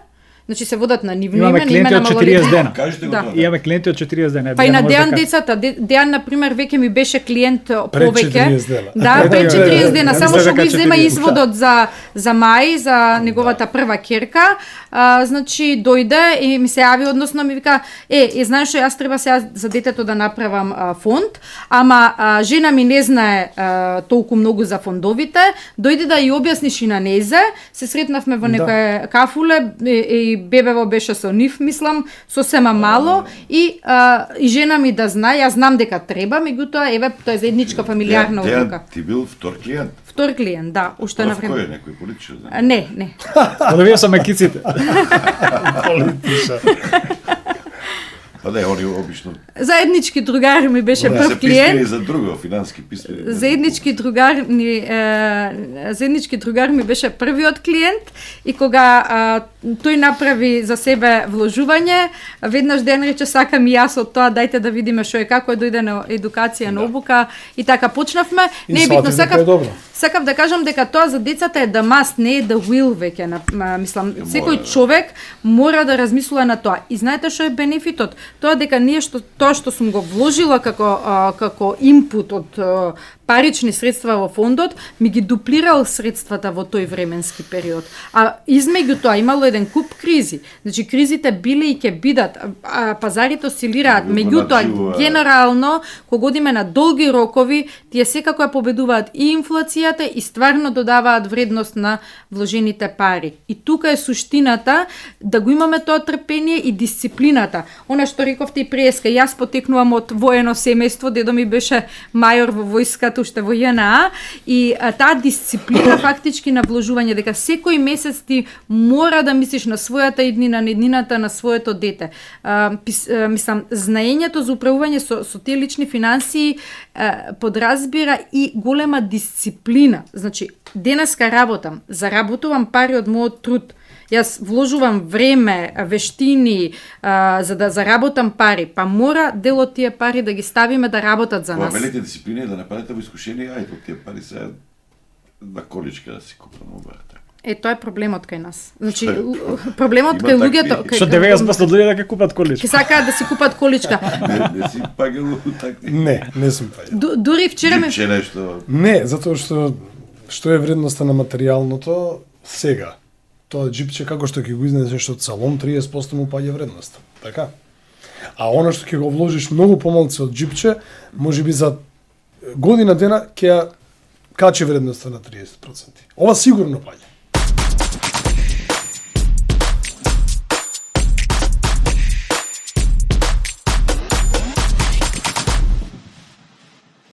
[SPEAKER 3] Значи се водат на нивно
[SPEAKER 1] Имаме
[SPEAKER 3] име, на име
[SPEAKER 1] клиенти
[SPEAKER 3] на
[SPEAKER 1] од 40
[SPEAKER 3] малолетни.
[SPEAKER 1] дена.
[SPEAKER 2] Кажете го
[SPEAKER 3] Да.
[SPEAKER 2] тоа.
[SPEAKER 1] Имаме клиенти од 40 дена.
[SPEAKER 3] Па и
[SPEAKER 1] Дејан
[SPEAKER 3] на
[SPEAKER 1] може
[SPEAKER 3] Дејан
[SPEAKER 1] да каже.
[SPEAKER 3] децата, Дејан на пример веќе ми беше клиент
[SPEAKER 4] Пред
[SPEAKER 3] повеќе.
[SPEAKER 4] 40 дена.
[SPEAKER 3] Да, пред 40 дена,
[SPEAKER 1] Да,
[SPEAKER 3] само
[SPEAKER 1] да,
[SPEAKER 3] што го
[SPEAKER 1] дека
[SPEAKER 3] иззема
[SPEAKER 1] 40.
[SPEAKER 3] изводот за мај, за неговата прва керка. Значи дојде и ми се јави, односно ми вика, знаеш што, јас треба сега за детето да направам фонд, ама жена ми не знае толку многу за фондовите, дојди да ја објасниш и на незе. Се сретнавме во некој кафуле и бебево беше со нив, мислам, сосема мало и жена ми да знае, јас знам дека треба, меѓутоа еве тоа е заедничка фамилиарна одлука.
[SPEAKER 2] Ти бил втор клиент.
[SPEAKER 3] Втор клиент, да, уште на
[SPEAKER 2] Кој е
[SPEAKER 3] време.
[SPEAKER 2] некој политичар?
[SPEAKER 3] Не.
[SPEAKER 1] Одовија со макиците.
[SPEAKER 4] Политичар.
[SPEAKER 2] Па не, они обично
[SPEAKER 3] Заеднички другар ми беше
[SPEAKER 2] се
[SPEAKER 3] прв
[SPEAKER 2] писмени
[SPEAKER 3] клиент.
[SPEAKER 2] за друго, финански писмени.
[SPEAKER 3] Заеднички другар ми беше првиот клиент и кога тој направи за себе вложување, веднаш ден рече сакам и јас од тоа, дајте да видиме што е, како е, дојде на едукација, на обука и така почнавме.
[SPEAKER 4] И
[SPEAKER 3] Не е битно,
[SPEAKER 4] свати дека е добро.
[SPEAKER 3] сакав да кажам дека тоа за децата е the must, не е the will веќе. Мислам, секој човек мора да размислува на тоа. И знаете што е бенефитот? Тоа дека ние тоа што сум го вложила како инпут од парични средства во фондот, ми ги дуплирал средствата во тој временски период. А измеѓу тоа имало еден куп кризи. Значи кризите биле и ќе бидат, пазарите осцилираат, меѓутоа генерално кога одиме на долги рокови, тие секако ја победуваат и инфлацијата и стварно додаваат вредност на вложените пари. И тука е суштината да го имаме тоа трпение и дисциплината. Она што рековте и преска, јас потекнувам од воено семејство, дедо ми беше мајор во војската уште во JNA и таа дисциплина фактички на вложување, дека секој месец ти мора да мислиш на својата иднина, на иднината на своето дете. Мислам, знаењето за управување со тие лични финансии подразбира и голема дисциплина. Значи, денеска работам, заработувам пари од мојот труд. Јас вложувам време, вештини за да заработам пари, па мора дел од тие пари да ги ставиме да работат за
[SPEAKER 2] Кога
[SPEAKER 3] нас.
[SPEAKER 2] велите дисциплина и да нападете во искушение, ајде тие пари се на количка да си купам обарта.
[SPEAKER 3] Тоа е проблемот кај нас. Значи,
[SPEAKER 2] Што
[SPEAKER 3] проблемот
[SPEAKER 2] Има
[SPEAKER 3] кај
[SPEAKER 2] такви.
[SPEAKER 3] луѓето...
[SPEAKER 1] Што 90% од луѓето ќе купат количка.
[SPEAKER 3] Ке сакаат да си купат количка.
[SPEAKER 2] Не си пагал такви.
[SPEAKER 4] Не сум паѓа.
[SPEAKER 3] Дури вчера ми...
[SPEAKER 2] Джипче нешто.
[SPEAKER 4] Не, затоа што е вредноста на материјалното сега. Тоа джипче како што ќе го изнесеш од салон 30% му паѓа вредноста. Така? А она што ќе го вложиш многу помалку од джипче, можеби за година дена ќе ја качи вредноста на 30%. Ова сигурно паѓа.